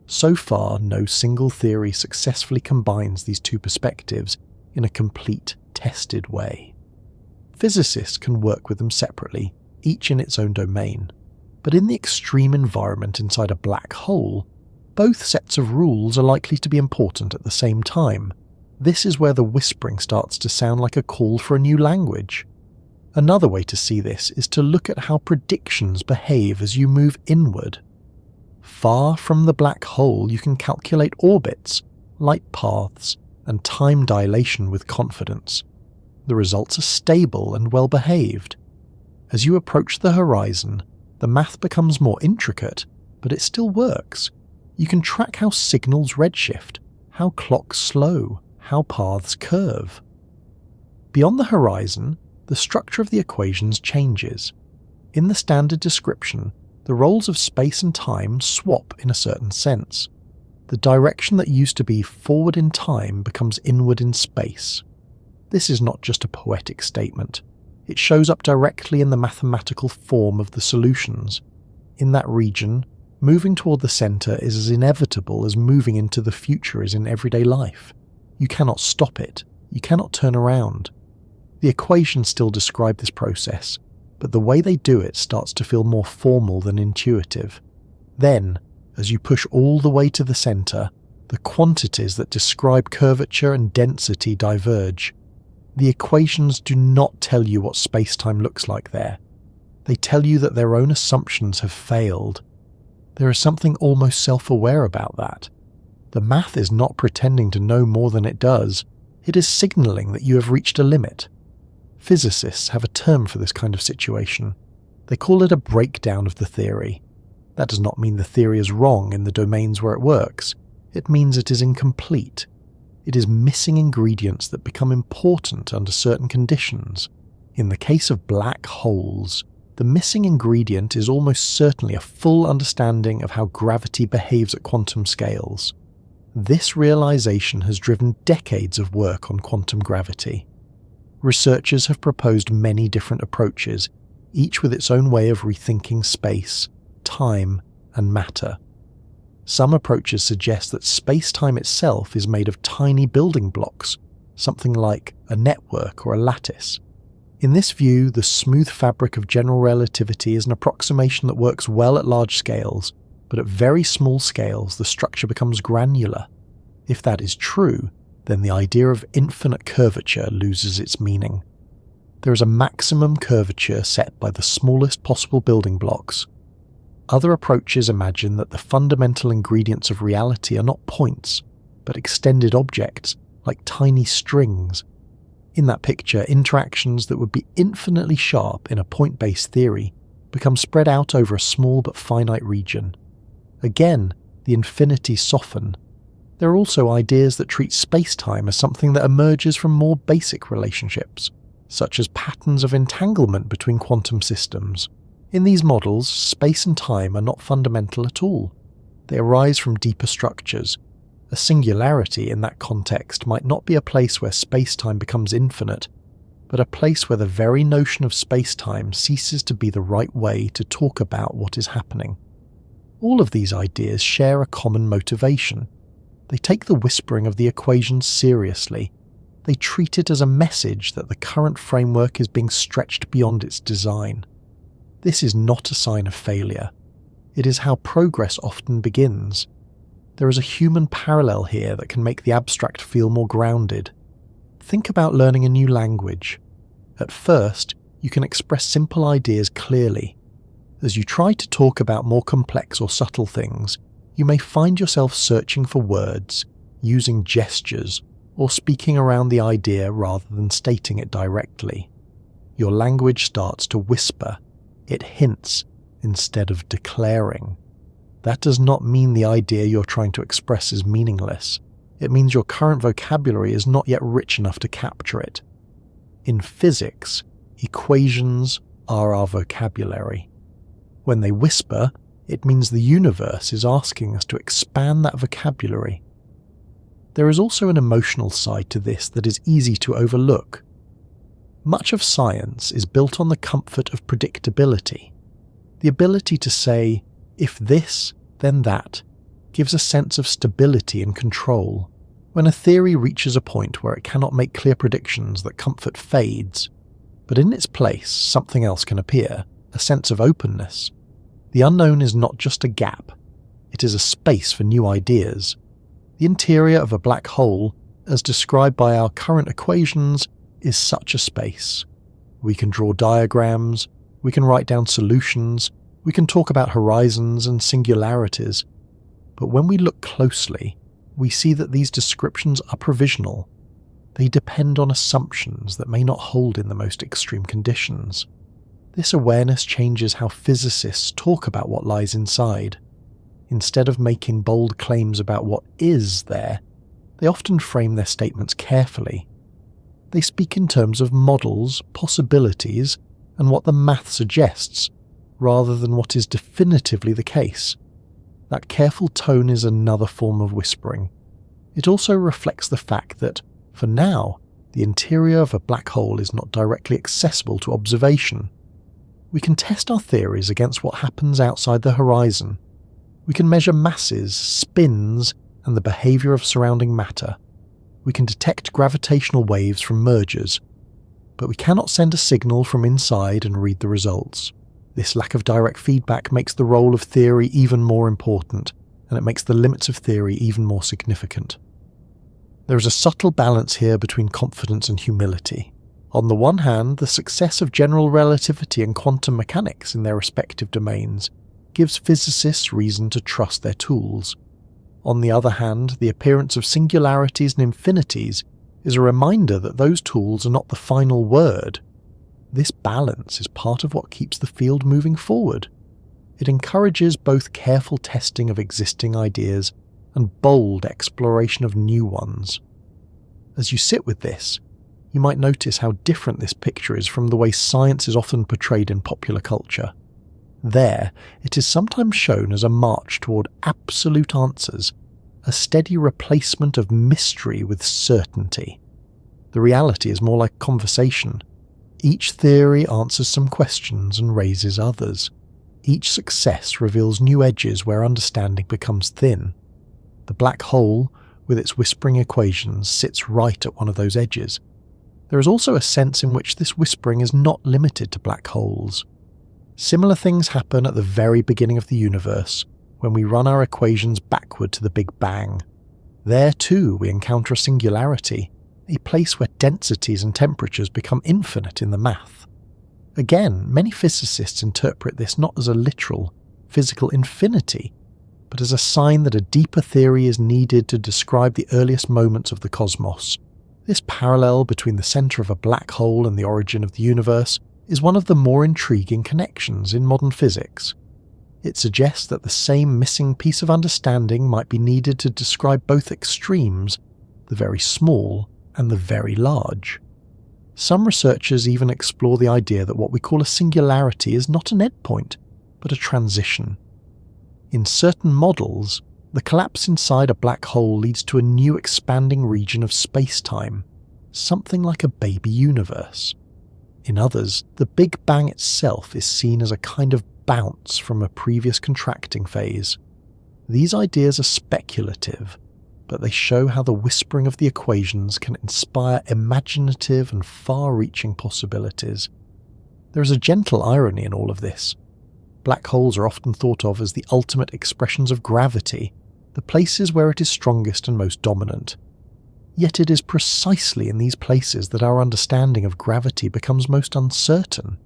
So far, no single theory successfully combines these two perspectives in a complete, tested way. Physicists can work with them separately, each in its own domain. But in the extreme environment inside a black hole, both sets of rules are likely to be important at the same time. This is where the whispering starts to sound like a call for a new language. Another way to see this is to look at how predictions behave as you move inward. Far from the black hole, you can calculate orbits, light paths, and time dilation with confidence. The results are stable and well behaved. As you approach the horizon, the math becomes more intricate, but it still works. You can track how signals redshift, how clocks slow, how paths curve. Beyond the horizon, the structure of the equations changes. In the standard description, the roles of space and time swap in a certain sense. The direction that used to be forward in time becomes inward in space. This is not just a poetic statement. It shows up directly in the mathematical form of the solutions. In that region, moving toward the centre is as inevitable as moving into the future is in everyday life. You cannot stop it. You cannot turn around. The equations still describe this process, but the way they do it starts to feel more formal than intuitive. Then, as you push all the way to the centre, the quantities that describe curvature and density diverge. The equations do not tell you what space-time looks like there. They tell you that their own assumptions have failed. There is something almost self-aware about that. The math is not pretending to know more than it does. It is signalling that you have reached a limit. Physicists have a term for this kind of situation. They call it a breakdown of the theory. That does not mean the theory is wrong in the domains where it works. It means it is incomplete. It is missing ingredients that become important under certain conditions. In the case of black holes, the missing ingredient is almost certainly a full understanding of how gravity behaves at quantum scales. This realization has driven decades of work on quantum gravity. Researchers have proposed many different approaches, each with its own way of rethinking space, time, and matter. Some approaches suggest that space-time itself is made of tiny building blocks, something like a network or a lattice. In this view, the smooth fabric of general relativity is an approximation that works well at large scales, but at very small scales the structure becomes granular. If that is true, then the idea of infinite curvature loses its meaning. There is a maximum curvature set by the smallest possible building blocks. Other approaches imagine that the fundamental ingredients of reality are not points, but extended objects, like tiny strings. In that picture, interactions that would be infinitely sharp in a point-based theory become spread out over a small but finite region. Again, the infinities soften. There are also ideas that treat space-time as something that emerges from more basic relationships, such as patterns of entanglement between quantum systems. In these models, space and time are not fundamental at all. They arise from deeper structures. A singularity in that context might not be a place where space-time becomes infinite, but a place where the very notion of space-time ceases to be the right way to talk about what is happening. All of these ideas share a common motivation. They take the whispering of the equations seriously. They treat it as a message that the current framework is being stretched beyond its design. This is not a sign of failure. It is how progress often begins. There is a human parallel here that can make the abstract feel more grounded. Think about learning a new language. At first, you can express simple ideas clearly. As you try to talk about more complex or subtle things, you may find yourself searching for words, using gestures, or speaking around the idea rather than stating it directly. Your language starts to whisper. It hints instead of declaring. That does not mean the idea you're trying to express is meaningless. It means your current vocabulary is not yet rich enough to capture it. In physics, equations are our vocabulary. When they whisper, it means the universe is asking us to expand that vocabulary. There is also an emotional side to this that is easy to overlook. Much of science is built on the comfort of predictability. The ability to say, if this, then that, gives a sense of stability and control. When a theory reaches a point where it cannot make clear predictions, that comfort fades, but in its place something else can appear, a sense of openness. The unknown is not just a gap, it is a space for new ideas. The interior of a black hole, as described by our current equations, is such a space. We can draw diagrams, we can write down solutions, we can talk about horizons and singularities, but when we look closely, we see that these descriptions are provisional. They depend on assumptions that may not hold in the most extreme conditions. This awareness changes how physicists talk about what lies inside. Instead of making bold claims about what is there, they often frame their statements carefully. They speak in terms of models, possibilities, and what the math suggests, rather than what is definitively the case. That careful tone is another form of whispering. It also reflects the fact that, for now, the interior of a black hole is not directly accessible to observation. We can test our theories against what happens outside the horizon. We can measure masses, spins, and the behavior of surrounding matter. We can detect gravitational waves from mergers, but we cannot send a signal from inside and read the results. This lack of direct feedback makes the role of theory even more important, and it makes the limits of theory even more significant. There is a subtle balance here between confidence and humility. On the one hand, the success of general relativity and quantum mechanics in their respective domains gives physicists reason to trust their tools. On the other hand, the appearance of singularities and infinities is a reminder that those tools are not the final word. This balance is part of what keeps the field moving forward. It encourages both careful testing of existing ideas and bold exploration of new ones. As you sit with this, you might notice how different this picture is from the way science is often portrayed in popular culture. There, it is sometimes shown as a march toward absolute answers, a steady replacement of mystery with certainty. The reality is more like conversation. Each theory answers some questions and raises others. Each success reveals new edges where understanding becomes thin. The black hole, with its whispering equations, sits right at one of those edges. There is also a sense in which this whispering is not limited to black holes. Similar things happen at the very beginning of the universe, when we run our equations backward to the Big Bang. There too we encounter a singularity, a place where densities and temperatures become infinite in the math. Again, many physicists interpret this not as a literal, physical infinity, but as a sign that a deeper theory is needed to describe the earliest moments of the cosmos. This parallel between the centre of a black hole and the origin of the universe is one of the more intriguing connections in modern physics. It suggests that the same missing piece of understanding might be needed to describe both extremes, the very small and the very large. Some researchers even explore the idea that what we call a singularity is not an endpoint, but a transition. In certain models, the collapse inside a black hole leads to a new expanding region of spacetime, something like a baby universe. In others, the Big Bang itself is seen as a kind of bounce from a previous contracting phase. These ideas are speculative, but they show how the whispering of the equations can inspire imaginative and far-reaching possibilities. There is a gentle irony in all of this. Black holes are often thought of as the ultimate expressions of gravity, the places where it is strongest and most dominant. Yet it is precisely in these places that our understanding of gravity becomes most uncertain.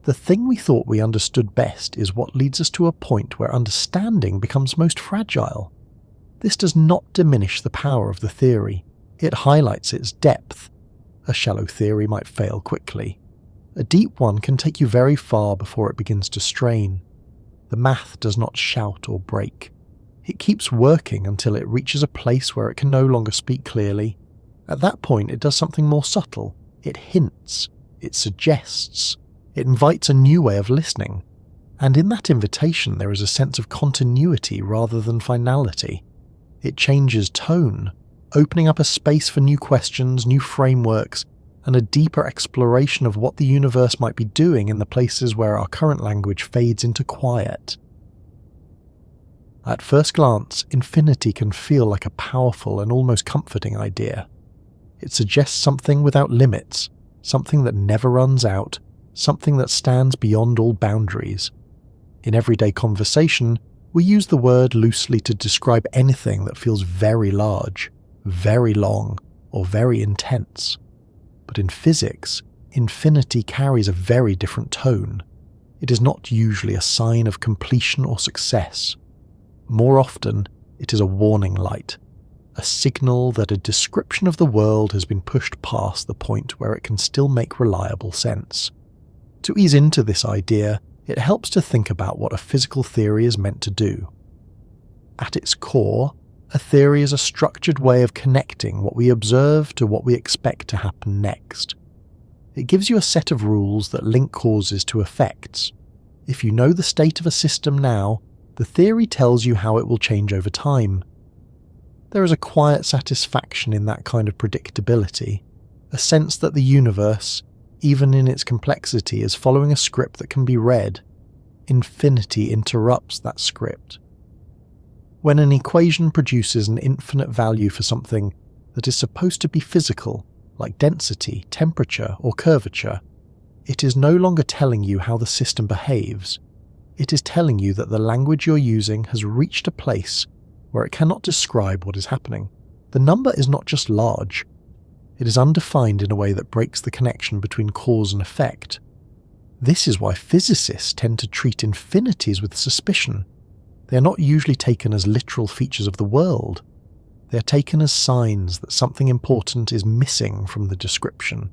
The thing we thought we understood best is what leads us to a point where understanding becomes most fragile. This does not diminish the power of the theory, it highlights its depth. A shallow theory might fail quickly. A deep one can take you very far before it begins to strain. The math does not shout or break. It keeps working until it reaches a place where it can no longer speak clearly. At that point, it does something more subtle. It hints, it suggests, it invites a new way of listening. And in that invitation, there is a sense of continuity rather than finality. It changes tone, opening up a space for new questions, new frameworks, and a deeper exploration of what the universe might be doing in the places where our current language fades into quiet. At first glance, infinity can feel like a powerful and almost comforting idea. It suggests something without limits, something that never runs out, something that stands beyond all boundaries. In everyday conversation, we use the word loosely to describe anything that feels very large, very long, or very intense. But in physics, infinity carries a very different tone. It is not usually a sign of completion or success. More often, it is a warning light, a signal that a description of the world has been pushed past the point where it can still make reliable sense. To ease into this idea, it helps to think about what a physical theory is meant to do. At its core, a theory is a structured way of connecting what we observe to what we expect to happen next. It gives you a set of rules that link causes to effects. If you know the state of a system now, the theory tells you how it will change over time. There is a quiet satisfaction in that kind of predictability, a sense that the universe, even in its complexity, is following a script that can be read. Infinity interrupts that script. When an equation produces an infinite value for something that is supposed to be physical, like density, temperature, or curvature, it is no longer telling you how the system behaves. It is telling you that the language you're using has reached a place where it cannot describe what is happening. The number is not just large. It is undefined in a way that breaks the connection between cause and effect. This is why physicists tend to treat infinities with suspicion. They are not usually taken as literal features of the world. They are taken as signs that something important is missing from the description.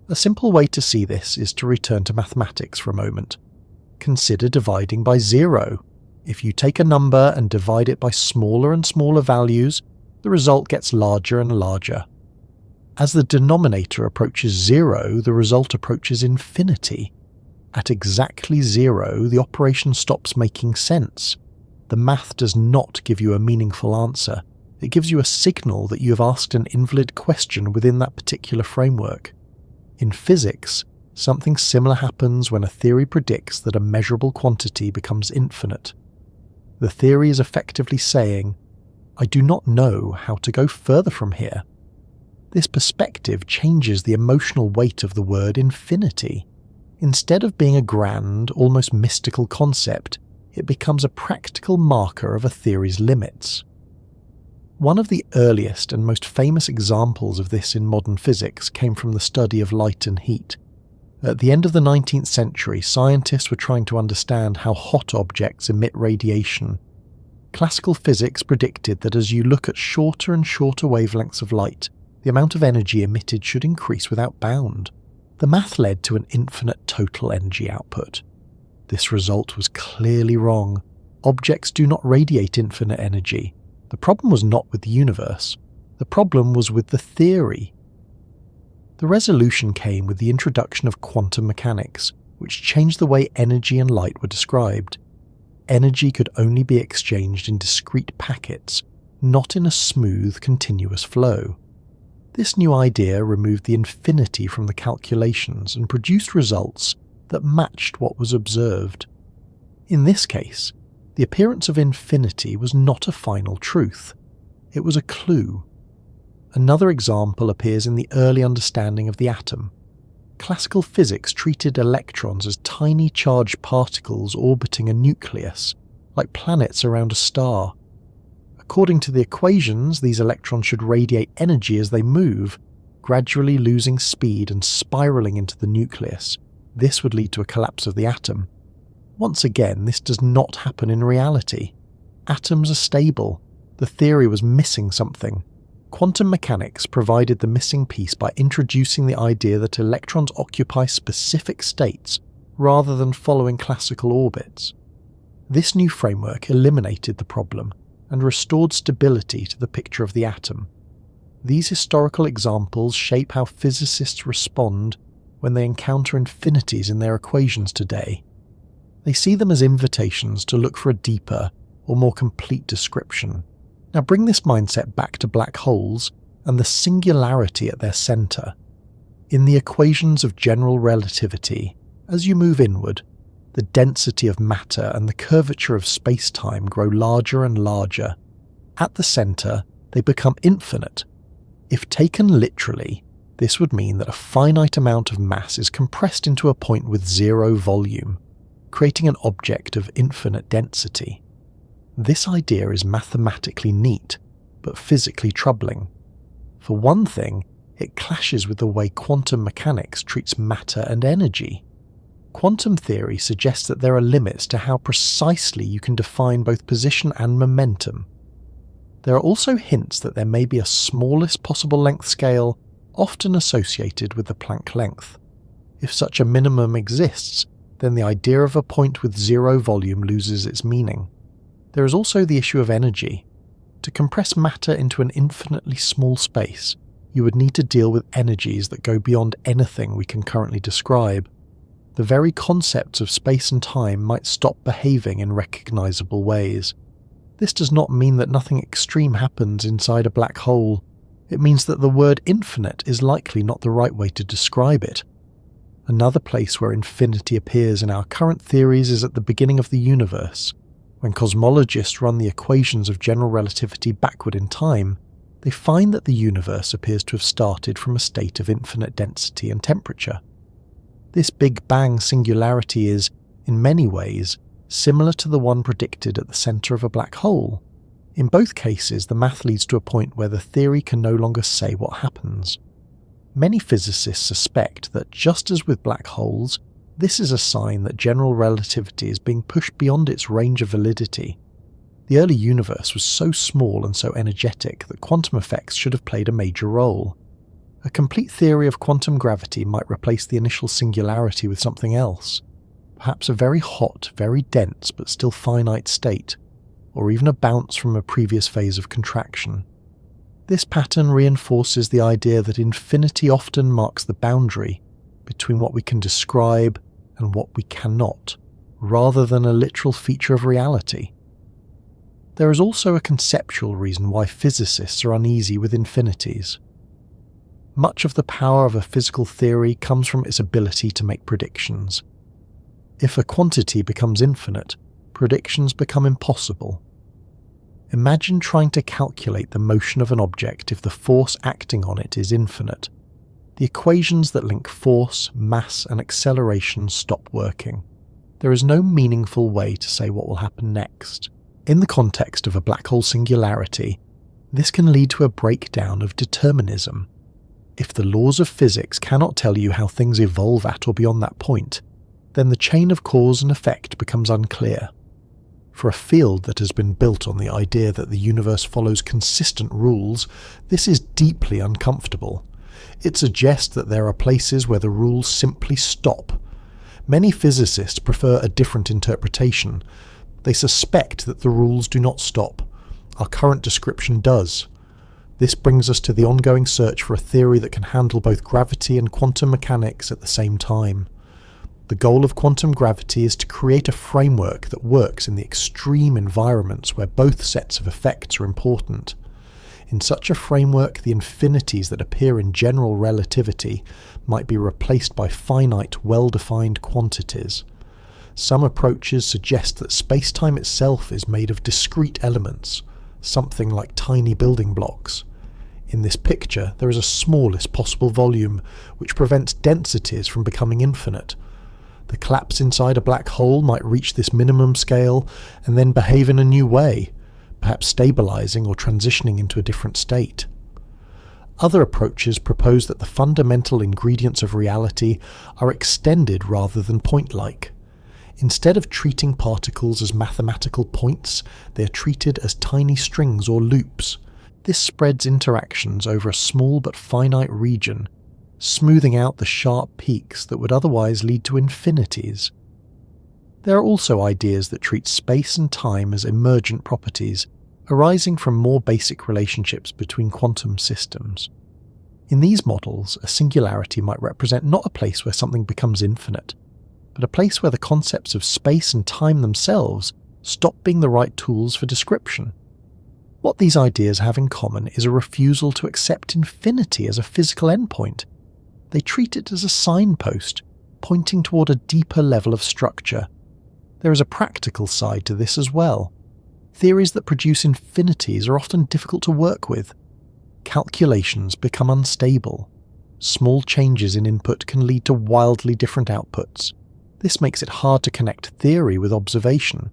A simple way to see this is to return to mathematics for a moment. Consider dividing by 0. If you take a number and divide it by smaller and smaller values, the result gets larger and larger. As the denominator approaches 0, the result approaches infinity. At exactly 0, the operation stops making sense. The math does not give you a meaningful answer. It gives you a signal that you have asked an invalid question within that particular framework. In physics, something similar happens when a theory predicts that a measurable quantity becomes infinite. The theory is effectively saying, I do not know how to go further from here. This perspective changes the emotional weight of the word infinity. Instead of being a grand, almost mystical concept, it becomes a practical marker of a theory's limits. One of the earliest and most famous examples of this in modern physics came from the study of light and heat. At the end of the 19th century, scientists were trying to understand how hot objects emit radiation. Classical physics predicted that as you look at shorter and shorter wavelengths of light, the amount of energy emitted should increase without bound. The math led to an infinite total energy output. This result was clearly wrong. Objects do not radiate infinite energy. The problem was not with the universe. The problem was with the theory. The resolution came with the introduction of quantum mechanics, which changed the way energy and light were described. Energy could only be exchanged in discrete packets, not in a smooth, continuous flow. This new idea removed the infinity from the calculations and produced results that matched what was observed. In this case, the appearance of infinity was not a final truth. It was a clue. Another example appears in the early understanding of the atom. Classical physics treated electrons as tiny charged particles orbiting a nucleus, like planets around a star. A According to the equations, these electrons should radiate energy as they move, gradually losing speed and spiraling into the nucleus. This would lead to a collapse of the atom. Once again, this does not happen in reality. Atoms are stable. The theory was missing something. Quantum mechanics provided the missing piece by introducing the idea that electrons occupy specific states rather than following classical orbits. This new framework eliminated the problem and restored stability to the picture of the atom. These historical examples shape how physicists respond when they encounter infinities in their equations today. They see them as invitations to look for a deeper or more complete description. Now bring this mindset back to black holes and the singularity at their centre. In the equations of general relativity, as you move inward, the density of matter and the curvature of space-time grow larger and larger. At the centre, they become infinite. If taken literally, this would mean that a finite amount of mass is compressed into a point with zero volume, creating an object of infinite density. This idea is mathematically neat, but physically troubling. For one thing, it clashes with the way quantum mechanics treats matter and energy. Quantum theory suggests that there are limits to how precisely you can define both position and momentum. There are also hints that there may be a smallest possible length scale, often associated with the Planck length. If such a minimum exists, then the idea of a point with zero volume loses its meaning. There is also the issue of energy. To compress matter into an infinitely small space, you would need to deal with energies that go beyond anything we can currently describe. The very concepts of space and time might stop behaving in recognizable ways. This does not mean that nothing extreme happens inside a black hole. It means that the word infinite is likely not the right way to describe it. Another place where infinity appears in our current theories is at the beginning of the universe. When cosmologists run the equations of general relativity backward in time, they find that the universe appears to have started from a state of infinite density and temperature. This Big Bang singularity is, in many ways, similar to the one predicted at the centre of a black hole. In both cases, the math leads to a point where the theory can no longer say what happens. Many physicists suspect that, just as with black holes, this is a sign that general relativity is being pushed beyond its range of validity. The early universe was so small and so energetic that quantum effects should have played a major role. A complete theory of quantum gravity might replace the initial singularity with something else, perhaps a very hot, very dense but still finite state, or even a bounce from a previous phase of contraction. This pattern reinforces the idea that infinity often marks the boundary between what we can describe and what we cannot, rather than a literal feature of reality. There is also a conceptual reason why physicists are uneasy with infinities. Much of the power of a physical theory comes from its ability to make predictions. If a quantity becomes infinite, predictions become impossible. Imagine trying to calculate the motion of an object if the force acting on it is infinite. The equations that link force, mass, and acceleration stop working. There is no meaningful way to say what will happen next. In the context of a black hole singularity, this can lead to a breakdown of determinism. If the laws of physics cannot tell you how things evolve at or beyond that point, then the chain of cause and effect becomes unclear. For a field that has been built on the idea that the universe follows consistent rules, this is deeply uncomfortable. It suggests that there are places where the rules simply stop. Many physicists prefer a different interpretation. They suspect that the rules do not stop. Our current description does. This brings us to the ongoing search for a theory that can handle both gravity and quantum mechanics at the same time. The goal of quantum gravity is to create a framework that works in the extreme environments where both sets of effects are important. In such a framework, the infinities that appear in general relativity might be replaced by finite, well-defined quantities. Some approaches suggest that space-time itself is made of discrete elements, something like tiny building blocks. In this picture, there is a smallest possible volume, which prevents densities from becoming infinite. The collapse inside a black hole might reach this minimum scale and then behave in a new way. perhaps stabilizing or transitioning into a different state. Other approaches propose that the fundamental ingredients of reality are extended rather than point-like. Instead of treating particles as mathematical points, they are treated as tiny strings or loops. This spreads interactions over a small but finite region, smoothing out the sharp peaks that would otherwise lead to infinities. There are also ideas that treat space and time as emergent properties, arising from more basic relationships between quantum systems. In these models, a singularity might represent not a place where something becomes infinite, but a place where the concepts of space and time themselves stop being the right tools for description. What these ideas have in common is a refusal to accept infinity as a physical endpoint. They treat it as a signpost, pointing toward a deeper level of structure. There is a practical side to this as well. Theories that produce infinities are often difficult to work with. Calculations become unstable. Small changes in input can lead to wildly different outputs. This makes it hard to connect theory with observation.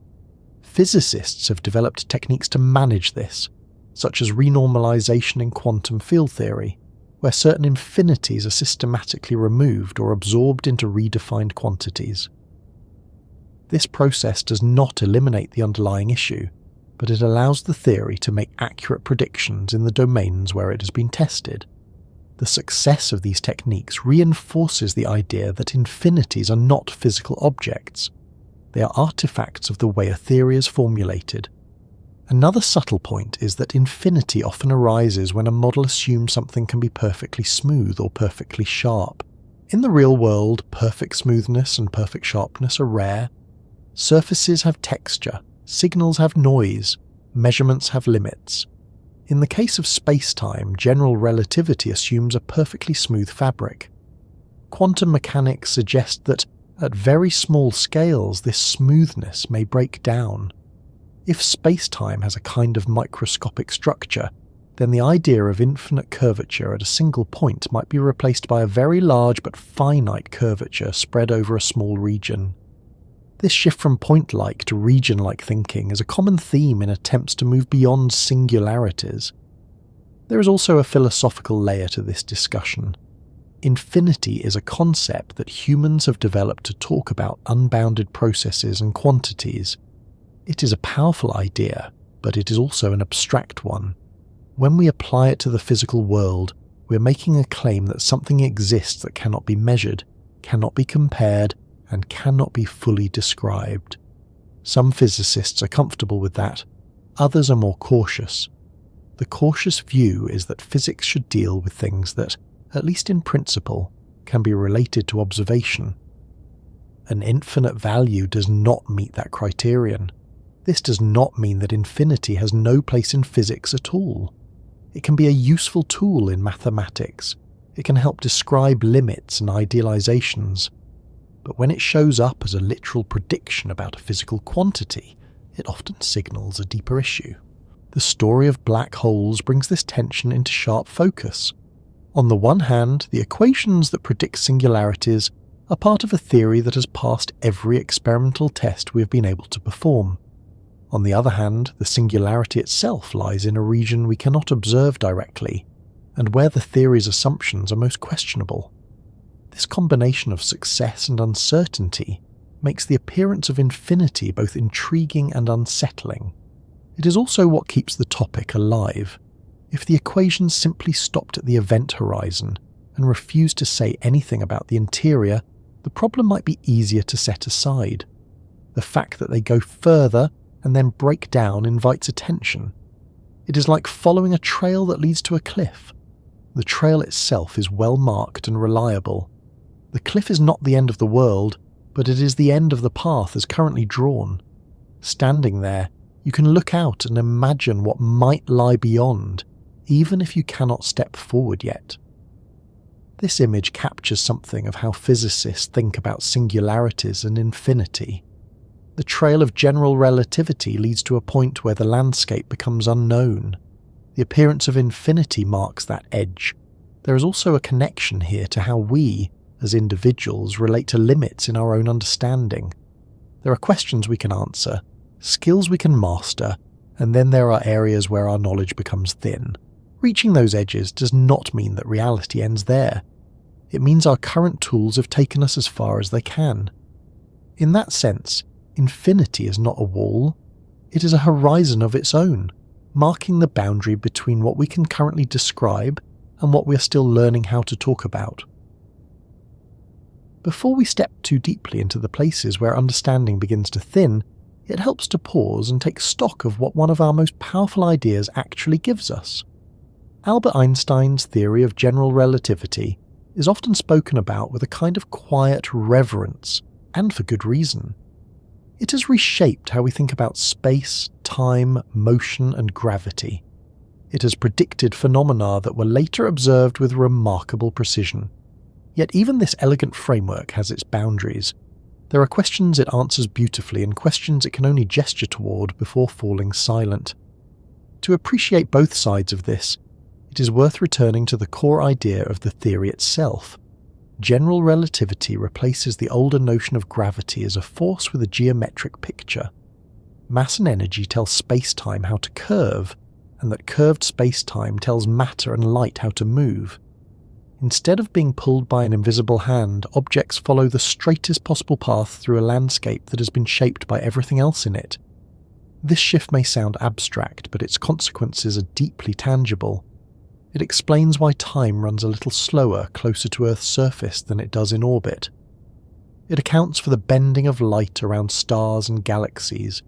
Physicists have developed techniques to manage this, such as renormalization in quantum field theory, where certain infinities are systematically removed or absorbed into redefined quantities. This process does not eliminate the underlying issue, but it allows the theory to make accurate predictions in the domains where it has been tested. The success of these techniques reinforces the idea that infinities are not physical objects. They are artifacts of the way a theory is formulated. Another subtle point is that infinity often arises when a model assumes something can be perfectly smooth or perfectly sharp. In the real world, perfect smoothness and perfect sharpness are rare. Surfaces have texture, signals have noise, measurements have limits. In the case of spacetime, general relativity assumes a perfectly smooth fabric. Quantum mechanics suggest that, at very small scales, this smoothness may break down. If spacetime has a kind of microscopic structure, then the idea of infinite curvature at a single point might be replaced by a very large but finite curvature spread over a small region. This shift from point-like to region-like thinking is a common theme in attempts to move beyond singularities. There is also a philosophical layer to this discussion. Infinity is a concept that humans have developed to talk about unbounded processes and quantities. It is a powerful idea, but it is also an abstract one. When we apply it to the physical world, we are making a claim that something exists that cannot be measured, cannot be compared, and cannot be fully described. Some physicists are comfortable with that, others are more cautious. The cautious view is that physics should deal with things that, at least in principle, can be related to observation. An infinite value does not meet that criterion. This does not mean that infinity has no place in physics at all. It can be a useful tool in mathematics. It can help describe limits and idealizations. But when it shows up as a literal prediction about a physical quantity, it often signals a deeper issue. The story of black holes brings this tension into sharp focus. On the one hand, the equations that predict singularities are part of a theory that has passed every experimental test we have been able to perform. On the other hand, the singularity itself lies in a region we cannot observe directly, and where the theory's assumptions are most questionable. This combination of success and uncertainty makes the appearance of infinity both intriguing and unsettling. It is also what keeps the topic alive. If the equations simply stopped at the event horizon and refused to say anything about the interior, the problem might be easier to set aside. The fact that they go further and then break down invites attention. It is like following a trail that leads to a cliff. The trail itself is well marked and reliable. The cliff is not the end of the world, but it is the end of the path as currently drawn. Standing there, you can look out and imagine what might lie beyond, even if you cannot step forward yet. This image captures something of how physicists think about singularities and infinity. The trail of general relativity leads to a point where the landscape becomes unknown. The appearance of infinity marks that edge. There is also a connection here to how we, as individuals, relate to limits in our own understanding. There are questions we can answer, skills we can master, and then there are areas where our knowledge becomes thin. Reaching those edges does not mean that reality ends there. It means our current tools have taken us as far as they can. In that sense, infinity is not a wall, it is a horizon of its own, marking the boundary between what we can currently describe and what we are still learning how to talk about. Before we step too deeply into the places where understanding begins to thin, it helps to pause and take stock of what one of our most powerful ideas actually gives us. Albert Einstein's theory of general relativity is often spoken about with a kind of quiet reverence, and for good reason. It has reshaped how we think about space, time, motion, and gravity. It has predicted phenomena that were later observed with remarkable precision. Yet even this elegant framework has its boundaries. There are questions it answers beautifully and questions it can only gesture toward before falling silent. To appreciate both sides of this, it is worth returning to the core idea of the theory itself. General relativity replaces the older notion of gravity as a force with a geometric picture. Mass and energy tell space-time how to curve, and that curved space-time tells matter and light how to move. Instead of being pulled by an invisible hand, objects follow the straightest possible path through a landscape that has been shaped by everything else in it. This shift may sound abstract, but its consequences are deeply tangible. It explains why time runs a little slower closer to Earth's surface than it does in orbit. It accounts for the bending of light around stars and galaxies.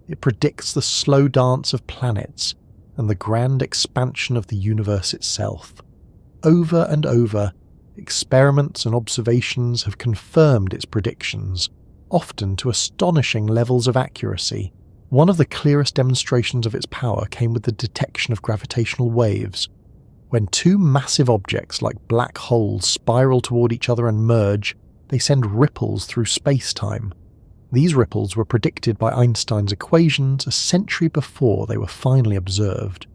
It predicts the slow dance of planets and the grand expansion of the universe itself. Over and over, experiments and observations have confirmed its predictions, often to astonishing levels of accuracy. One of the clearest demonstrations of its power came with the detection of gravitational waves. When two massive objects like black holes spiral toward each other and merge, they send ripples through space-time. These ripples were predicted by Einstein's equations a century before they were finally observed.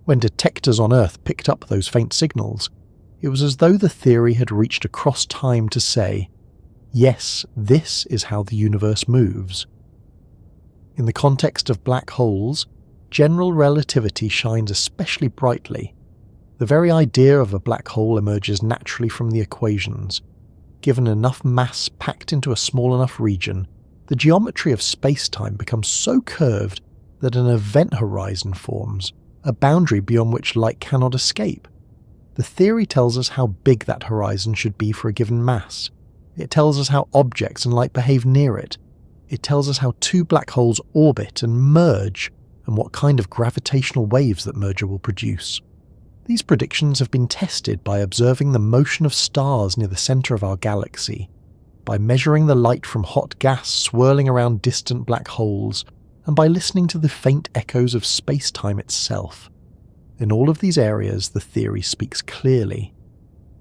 When detectors on Earth picked up those faint signals, it was as though the theory had reached across time to say, yes, this is how the universe moves. In the context of black holes, general relativity shines especially brightly. The very idea of a black hole emerges naturally from the equations. Given enough mass packed into a small enough region, the geometry of space-time becomes so curved that an event horizon forms, a boundary beyond which light cannot escape. The theory tells us how big that horizon should be for a given mass. It tells us how objects and light behave near it. It tells us how two black holes orbit and merge, and what kind of gravitational waves that merger will produce. These predictions have been tested by observing the motion of stars near the center of our galaxy, by measuring the light from hot gas swirling around distant black holes, and by listening to the faint echoes of space-time itself. In all of these areas, the theory speaks clearly.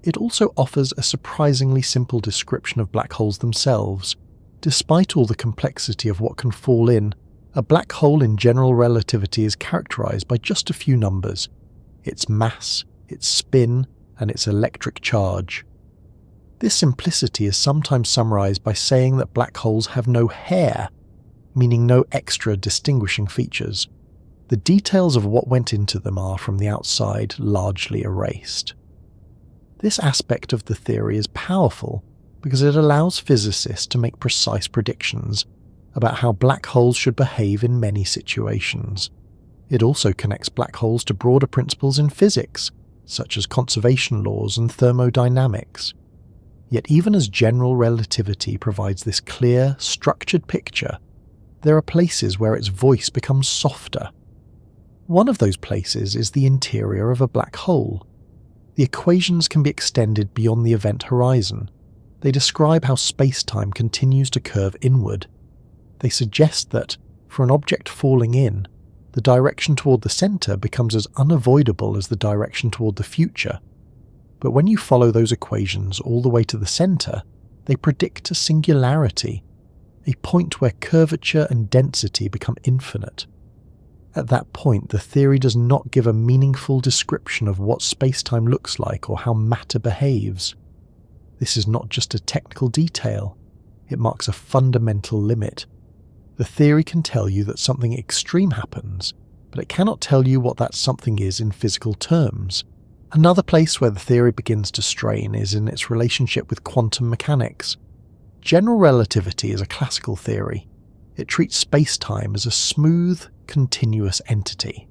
It also offers a surprisingly simple description of black holes themselves. Despite all the complexity of what can fall in, a black hole in general relativity is characterized by just a few numbers: its mass, its spin, and its electric charge. This simplicity is sometimes summarized by saying that black holes have no hair, meaning no extra distinguishing features. The details of what went into them are, from the outside, largely erased. This aspect of the theory is powerful because it allows physicists to make precise predictions about how black holes should behave in many situations. It also connects black holes to broader principles in physics, such as conservation laws and thermodynamics. Yet even as general relativity provides this clear, structured picture, there are places where its voice becomes softer. One of those places is the interior of a black hole. The equations can be extended beyond the event horizon. They describe how space-time continues to curve inward. They suggest that, for an object falling in, the direction toward the center becomes as unavoidable as the direction toward the future. But when you follow those equations all the way to the center, they predict a singularity, a point where curvature and density become infinite. At that point, the theory does not give a meaningful description of what space-time looks like or how matter behaves. This is not just a technical detail, it marks a fundamental limit. The theory can tell you that something extreme happens, but it cannot tell you what that something is in physical terms. Another place where the theory begins to strain is in its relationship with quantum mechanics. General relativity is a classical theory. It treats space-time as a smooth, continuous entity.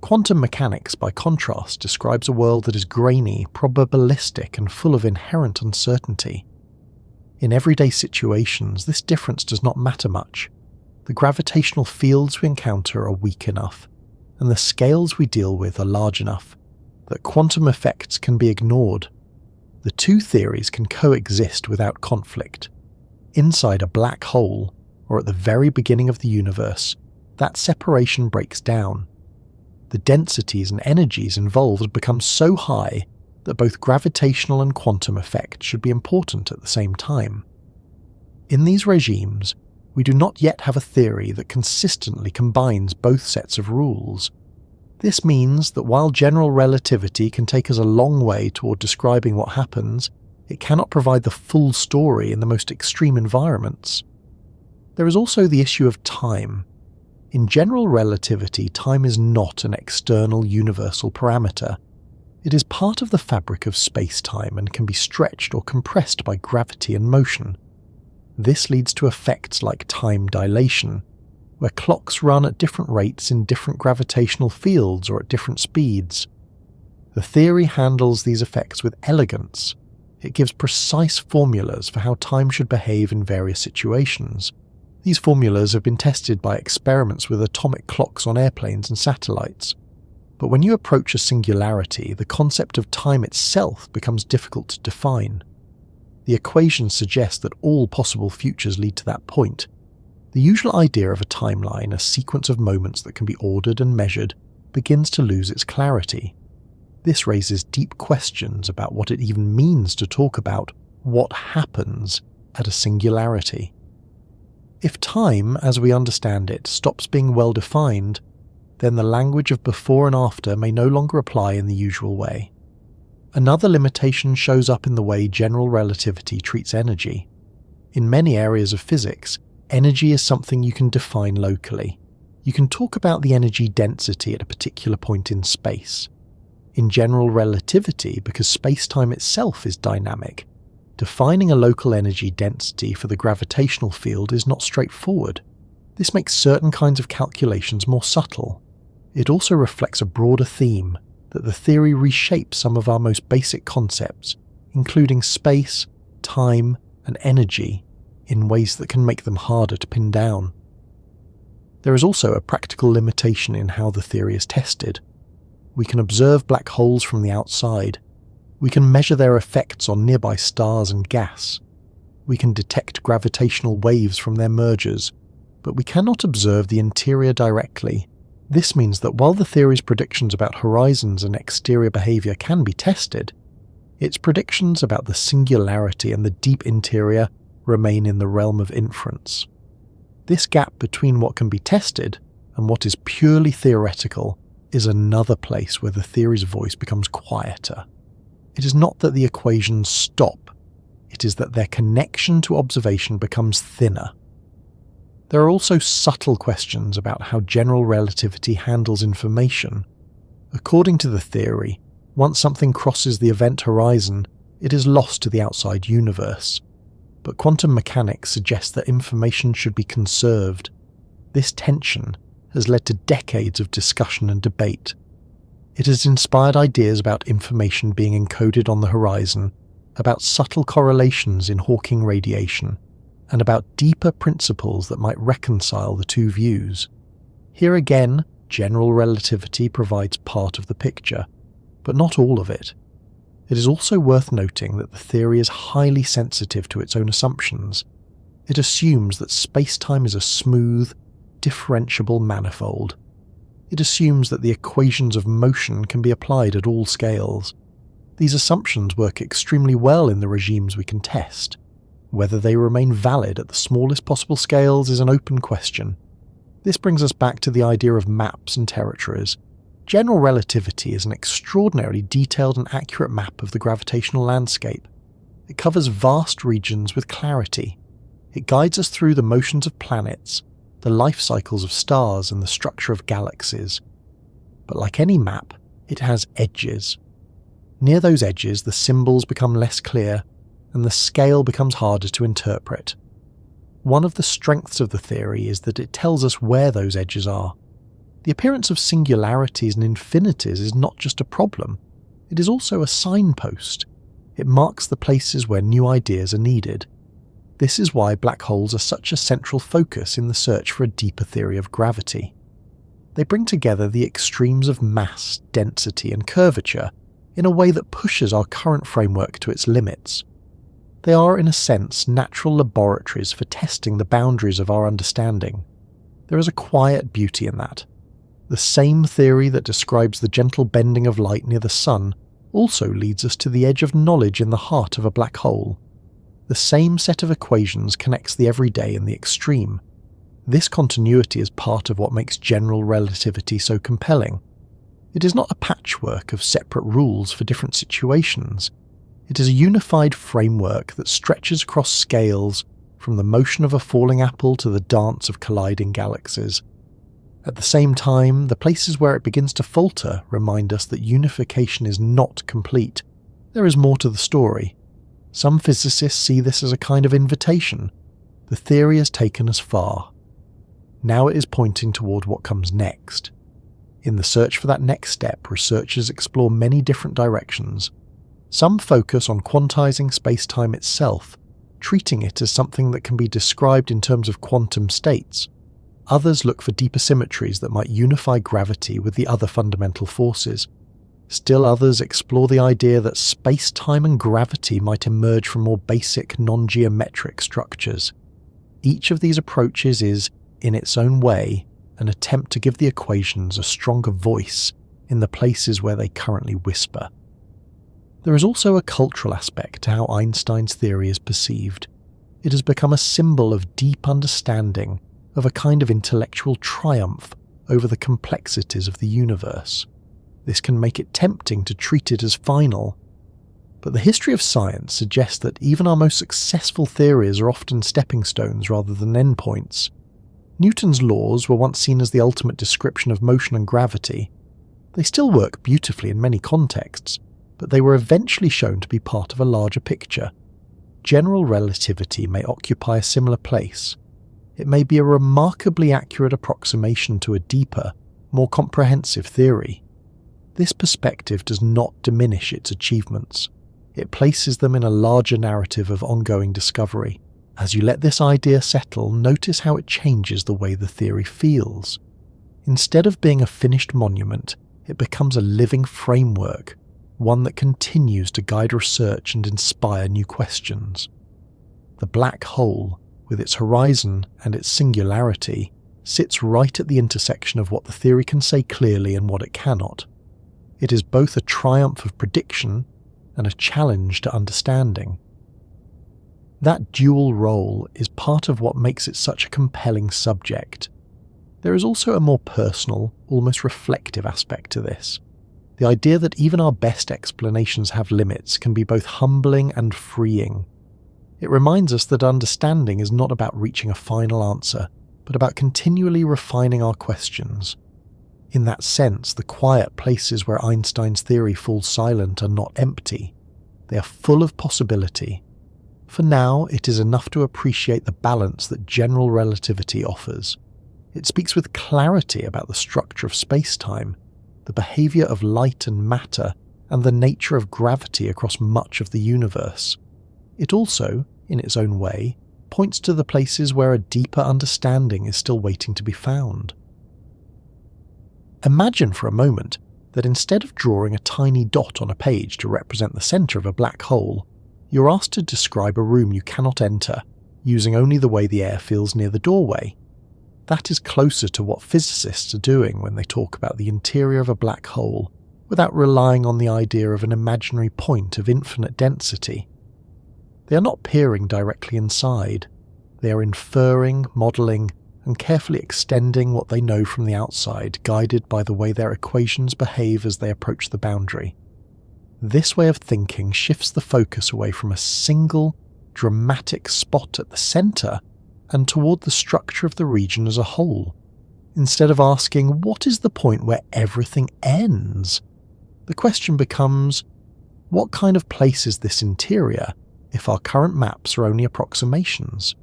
Quantum mechanics, by contrast, describes a world that is grainy, probabilistic, and full of inherent uncertainty. In everyday situations, this difference does not matter much. The gravitational fields we encounter are weak enough, and the scales we deal with are large enough, that quantum effects can be ignored. The two theories can coexist without conflict. Inside a black hole, or at the very beginning of the universe, that separation breaks down. The densities and energies involved become so high that both gravitational and quantum effects should be important at the same time. In these regimes, we do not yet have a theory that consistently combines both sets of rules. This means that while general relativity can take us a long way toward describing what happens, it cannot provide the full story in the most extreme environments. There is also the issue of time. In general relativity, time is not an external universal parameter. It is part of the fabric of space-time and can be stretched or compressed by gravity and motion. This leads to effects like time dilation, where clocks run at different rates in different gravitational fields or at different speeds. The theory handles these effects with elegance. It gives precise formulas for how time should behave in various situations. These formulas have been tested by experiments with atomic clocks on airplanes and satellites. But when you approach a singularity, the concept of time itself becomes difficult to define. The equations suggest that all possible futures lead to that point. The usual idea of a timeline, a sequence of moments that can be ordered and measured, begins to lose its clarity. This raises deep questions about what it even means to talk about what happens at a singularity. If time, as we understand it, stops being well defined, then the language of before and after may no longer apply in the usual way. Another limitation shows up in the way general relativity treats energy. In many areas of physics, energy is something you can define locally. You can talk about the energy density at a particular point in space. In general relativity, because space-time itself is dynamic, defining a local energy density for the gravitational field is not straightforward. This makes certain kinds of calculations more subtle. It also reflects a broader theme, that the theory reshapes some of our most basic concepts, including space, time, and energy, in ways that can make them harder to pin down. There is also a practical limitation in how the theory is tested. We can observe black holes from the outside. We can measure their effects on nearby stars and gas. We can detect gravitational waves from their mergers, but we cannot observe the interior directly. This means that while the theory's predictions about horizons and exterior behavior can be tested, its predictions about the singularity and the deep interior remain in the realm of inference. This gap between what can be tested and what is purely theoretical is another place where the theory's voice becomes quieter. It is not that the equations stop, it is that their connection to observation becomes thinner. There are also subtle questions about how general relativity handles information. According to the theory, once something crosses the event horizon, it is lost to the outside universe. But quantum mechanics suggests that information should be conserved. This tension has led to decades of discussion and debate. It has inspired ideas about information being encoded on the horizon, about subtle correlations in Hawking radiation, and about deeper principles that might reconcile the two views. Here again, general relativity provides part of the picture, but not all of it. It is also worth noting that the theory is highly sensitive to its own assumptions. It assumes that space-time is a smooth, differentiable manifold. It assumes that the equations of motion can be applied at all scales. These assumptions work extremely well in the regimes we can test. Whether they remain valid at the smallest possible scales is an open question. This brings us back to the idea of maps and territories. General relativity is an extraordinarily detailed and accurate map of the gravitational landscape. It covers vast regions with clarity. It guides us through the motions of planets, the life cycles of stars and the structure of galaxies. But like any map, it has edges. Near those edges, the symbols become less clear, and the scale becomes harder to interpret. One of the strengths of the theory is that it tells us where those edges are. The appearance of singularities and infinities is not just a problem, it is also a signpost. It marks the places where new ideas are needed. This is why black holes are such a central focus in the search for a deeper theory of gravity. They bring together the extremes of mass, density, and curvature in a way that pushes our current framework to its limits. They are, in a sense, natural laboratories for testing the boundaries of our understanding. There is a quiet beauty in that. The same theory that describes the gentle bending of light near the sun also leads us to the edge of knowledge in the heart of a black hole. The same set of equations connects the everyday and the extreme. This continuity is part of what makes general relativity so compelling. It is not a patchwork of separate rules for different situations. It is a unified framework that stretches across scales, from the motion of a falling apple to the dance of colliding galaxies. At the same time, the places where it begins to falter remind us that unification is not complete. There is more to the story. Some physicists see this as a kind of invitation. The theory has taken us far. Now it is pointing toward what comes next. In the search for that next step, researchers explore many different directions. Some focus on quantizing space-time itself, treating it as something that can be described in terms of quantum states. Others look for deeper symmetries that might unify gravity with the other fundamental forces. Still others explore the idea that space-time and gravity might emerge from more basic non-geometric structures. Each of these approaches is, in its own way, an attempt to give the equations a stronger voice in the places where they currently whisper. There is also a cultural aspect to how Einstein's theory is perceived. It has become a symbol of deep understanding, of a kind of intellectual triumph over the complexities of the universe. This can make it tempting to treat it as final. But the history of science suggests that even our most successful theories are often stepping stones rather than endpoints. Newton's laws were once seen as the ultimate description of motion and gravity. They still work beautifully in many contexts, but they were eventually shown to be part of a larger picture. General relativity may occupy a similar place. It may be a remarkably accurate approximation to a deeper, more comprehensive theory. This perspective does not diminish its achievements. It places them in a larger narrative of ongoing discovery. As you let this idea settle, notice how it changes the way the theory feels. Instead of being a finished monument, it becomes a living framework, one that continues to guide research and inspire new questions. The black hole, with its horizon and its singularity, sits right at the intersection of what the theory can say clearly and what it cannot. It is both a triumph of prediction and a challenge to understanding. That dual role is part of what makes it such a compelling subject. There is also a more personal, almost reflective aspect to this. The idea that even our best explanations have limits can be both humbling and freeing. It reminds us that understanding is not about reaching a final answer, but about continually refining our questions. In that sense, the quiet places where Einstein's theory falls silent are not empty. They are full of possibility. For now, it is enough to appreciate the balance that general relativity offers. It speaks with clarity about the structure of space-time, the behavior of light and matter, and the nature of gravity across much of the universe. It also, in its own way, points to the places where a deeper understanding is still waiting to be found. Imagine for a moment that instead of drawing a tiny dot on a page to represent the centre of a black hole, you're asked to describe a room you cannot enter, using only the way the air feels near the doorway. That is closer to what physicists are doing when they talk about the interior of a black hole, without relying on the idea of an imaginary point of infinite density. They are not peering directly inside. They are inferring, modelling, and carefully extending what they know from the outside, guided by the way their equations behave as they approach the boundary. This way of thinking shifts the focus away from a single, dramatic spot at the centre and toward the structure of the region as a whole, instead of asking what is the point where everything ends. The question becomes, what kind of place is this interior if our current maps are only approximations?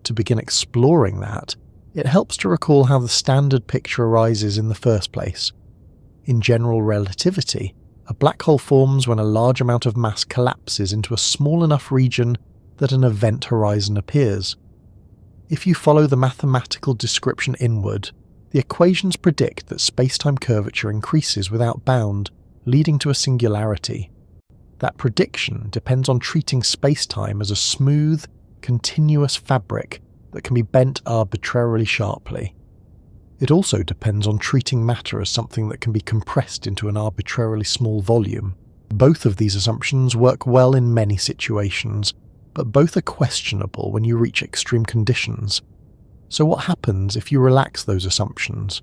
To begin exploring that, it helps to recall how the standard picture arises in the first place. In general relativity, a black hole forms when a large amount of mass collapses into a small enough region that an event horizon appears. If you follow the mathematical description inward, the equations predict that spacetime curvature increases without bound, leading to a singularity. That prediction depends on treating spacetime as a smooth, continuous fabric that can be bent arbitrarily sharply. It also depends on treating matter as something that can be compressed into an arbitrarily small volume. Both of these assumptions work well in many situations, but both are questionable when you reach extreme conditions. So what happens if you relax those assumptions?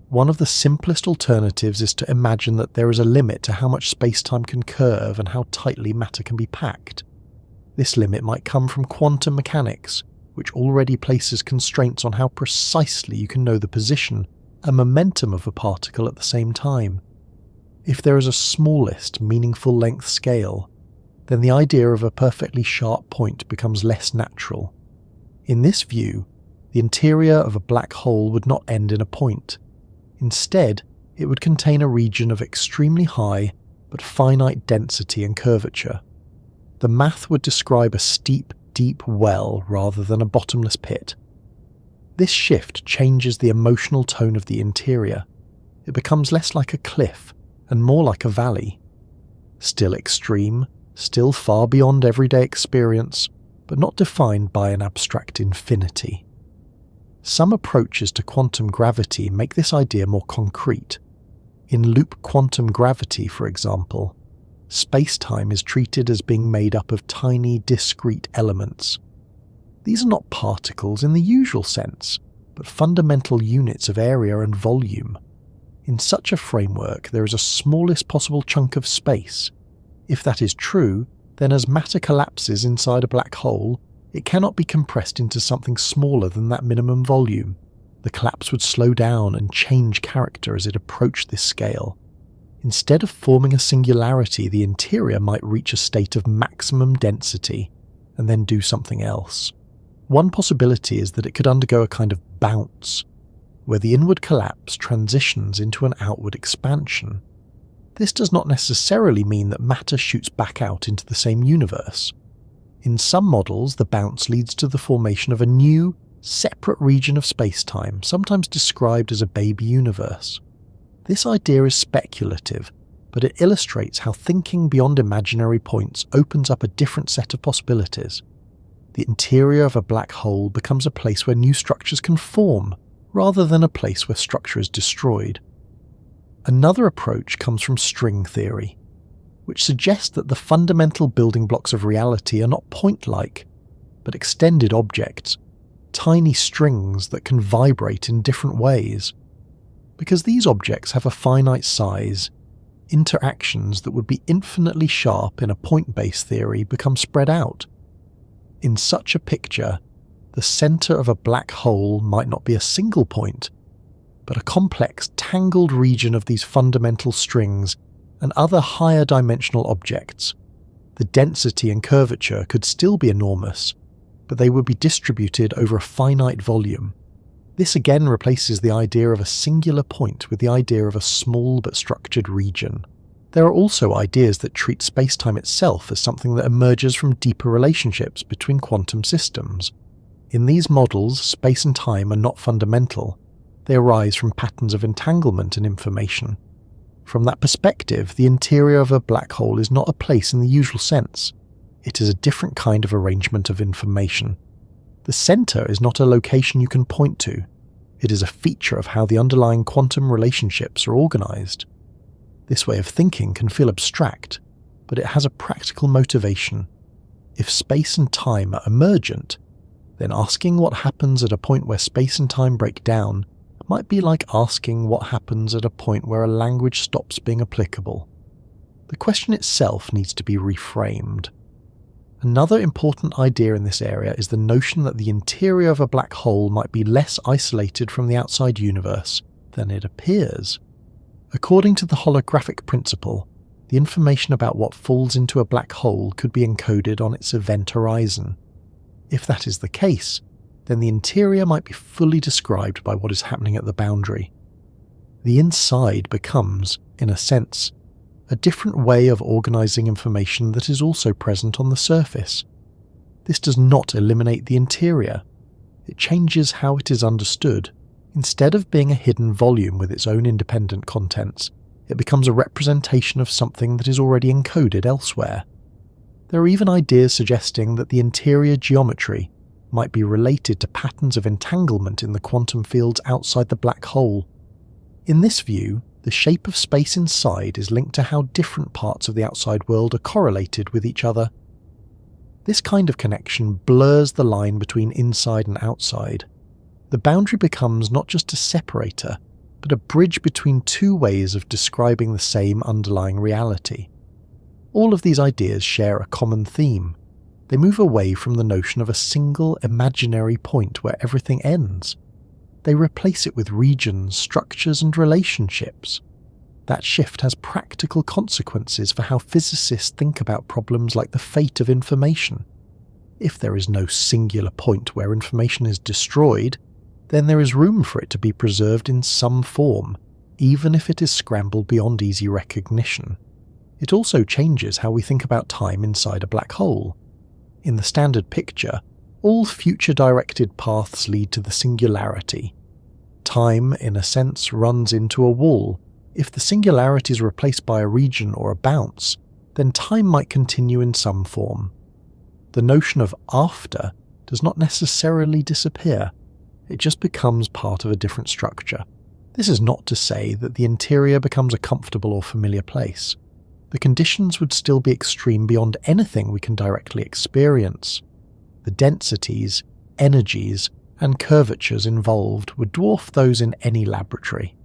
One of the simplest alternatives is to imagine that there is a limit to how much spacetime can curve and how tightly matter can be packed. This limit might come from quantum mechanics, which already places constraints on how precisely you can know the position and momentum of a particle at the same time. If there is a smallest meaningful length scale, then the idea of a perfectly sharp point becomes less natural. In this view, the interior of a black hole would not end in a point. Instead, it would contain a region of extremely high but finite density and curvature. The math would describe a steep, deep well rather than a bottomless pit. This shift changes the emotional tone of the interior. It becomes less like a cliff and more like a valley. Still extreme, still far beyond everyday experience, but not defined by an abstract infinity. Some approaches to quantum gravity make this idea more concrete. In loop quantum gravity, for example, space-time is treated as being made up of tiny, discrete elements. These are not particles in the usual sense, but fundamental units of area and volume. In such a framework, there is a smallest possible chunk of space. If that is true, then as matter collapses inside a black hole, it cannot be compressed into something smaller than that minimum volume. The collapse would slow down and change character as it approached this scale. Instead of forming a singularity, the interior might reach a state of maximum density and then do something else. One possibility is that it could undergo a kind of bounce, where the inward collapse transitions into an outward expansion. This does not necessarily mean that matter shoots back out into the same universe. In some models, the bounce leads to the formation of a new, separate region of spacetime, sometimes described as a baby universe. This idea is speculative, but it illustrates how thinking beyond imaginary points opens up a different set of possibilities. The interior of a black hole becomes a place where new structures can form, rather than a place where structure is destroyed. Another approach comes from string theory, which suggests that the fundamental building blocks of reality are not point-like, but extended objects, tiny strings that can vibrate in different ways. Because these objects have a finite size, interactions that would be infinitely sharp in a point-based theory become spread out. In such a picture, the center of a black hole might not be a single point, but a complex, tangled region of these fundamental strings and other higher dimensional objects. The density and curvature could still be enormous, but they would be distributed over a finite volume. This again replaces the idea of a singular point with the idea of a small but structured region. There are also ideas that treat spacetime itself as something that emerges from deeper relationships between quantum systems. In these models, space and time are not fundamental. They arise from patterns of entanglement and information. From that perspective, the interior of a black hole is not a place in the usual sense. It is a different kind of arrangement of information. The center is not a location you can point to. It is a feature of how the underlying quantum relationships are organized. This way of thinking can feel abstract, but it has a practical motivation. If space and time are emergent, then asking what happens at a point where space and time break down might be like asking what happens at a point where a language stops being applicable. The question itself needs to be reframed. Another important idea in this area is the notion that the interior of a black hole might be less isolated from the outside universe than it appears. According to the holographic principle, the information about what falls into a black hole could be encoded on its event horizon. If that is the case, then the interior might be fully described by what is happening at the boundary. The inside becomes, in a sense, a different way of organising information that is also present on the surface. This does not eliminate the interior. It changes how it is understood. Instead of being a hidden volume with its own independent contents, it becomes a representation of something that is already encoded elsewhere. There are even ideas suggesting that the interior geometry might be related to patterns of entanglement in the quantum fields outside the black hole. In this view, the shape of space inside is linked to how different parts of the outside world are correlated with each other. This kind of connection blurs the line between inside and outside. The boundary becomes not just a separator, but a bridge between two ways of describing the same underlying reality. All of these ideas share a common theme. They move away from the notion of a single imaginary point where everything ends. They replace it with regions, structures, and relationships. That shift has practical consequences for how physicists think about problems like the fate of information. If there is no singular point where information is destroyed, then there is room for it to be preserved in some form, even if it is scrambled beyond easy recognition. It also changes how we think about time inside a black hole. In the standard picture, all future-directed paths lead to the singularity. Time, in a sense, runs into a wall. If the singularity is replaced by a region or a bounce, then time might continue in some form. The notion of after does not necessarily disappear. It just becomes part of a different structure. This is not to say that the interior becomes a comfortable or familiar place. The conditions would still be extreme beyond anything we can directly experience. The densities, energies, and curvatures involved would dwarf those in any laboratory.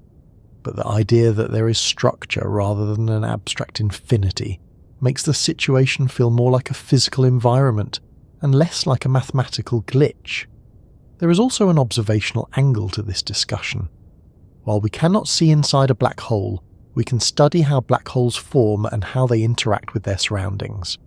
But the idea that there is structure rather than an abstract infinity makes the situation feel more like a physical environment and less like a mathematical glitch. There is also an observational angle to this discussion. While we cannot see inside a black hole, we can study how black holes form and how they interact with their surroundings.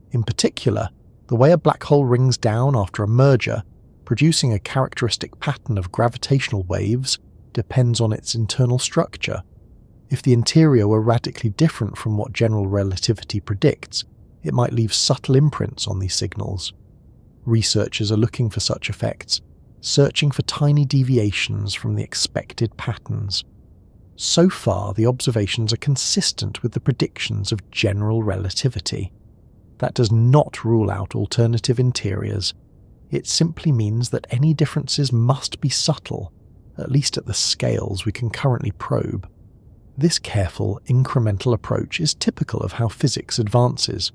In particular, the way a black hole rings down after a merger, producing a characteristic pattern of gravitational waves, depends on its internal structure. If the interior were radically different from what general relativity predicts, it might leave subtle imprints on these signals. Researchers are looking for such effects, searching for tiny deviations from the expected patterns. So far, the observations are consistent with the predictions of general relativity. That does not rule out alternative interiors. It simply means that any differences must be subtle, at least at the scales we can currently probe. This careful, incremental approach is typical of how physics advances.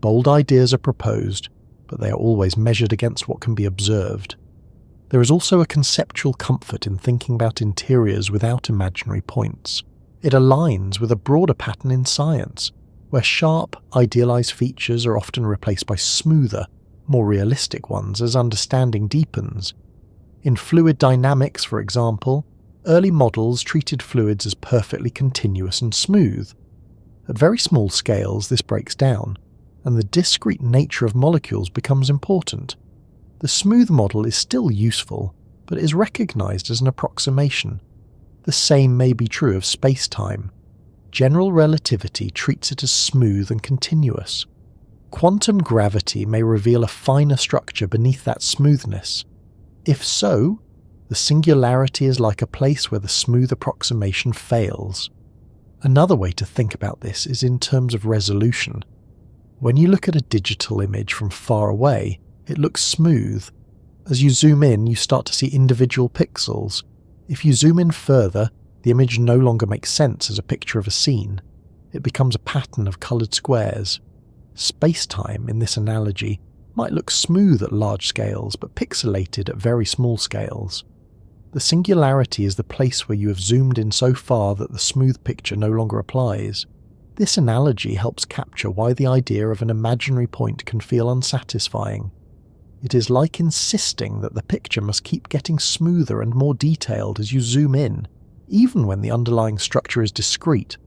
Bold ideas are proposed, but they are always measured against what can be observed. There is also a conceptual comfort in thinking about interiors without imaginary points. It aligns with a broader pattern in science, where sharp, idealized features are often replaced by smoother, more realistic ones as understanding deepens. In fluid dynamics, for example, early models treated fluids as perfectly continuous and smooth. At very small scales, this breaks down, and the discrete nature of molecules becomes important. The smooth model is still useful, but is recognized as an approximation. The same may be true of spacetime. General relativity treats it as smooth and continuous. Quantum gravity may reveal a finer structure beneath that smoothness. If so, the singularity is like a place where the smooth approximation fails. Another way to think about this is in terms of resolution. When you look at a digital image from far away, it looks smooth. As you zoom in, you start to see individual pixels. If you zoom in further, the image no longer makes sense as a picture of a scene. It becomes a pattern of coloured squares. Space-time, in this analogy, might look smooth at large scales, but pixelated at very small scales. The singularity is the place where you have zoomed in so far that the smooth picture no longer applies. This analogy helps capture why the idea of an imaginary point can feel unsatisfying. It is like insisting that the picture must keep getting smoother and more detailed as you zoom in, even when the underlying structure is discrete.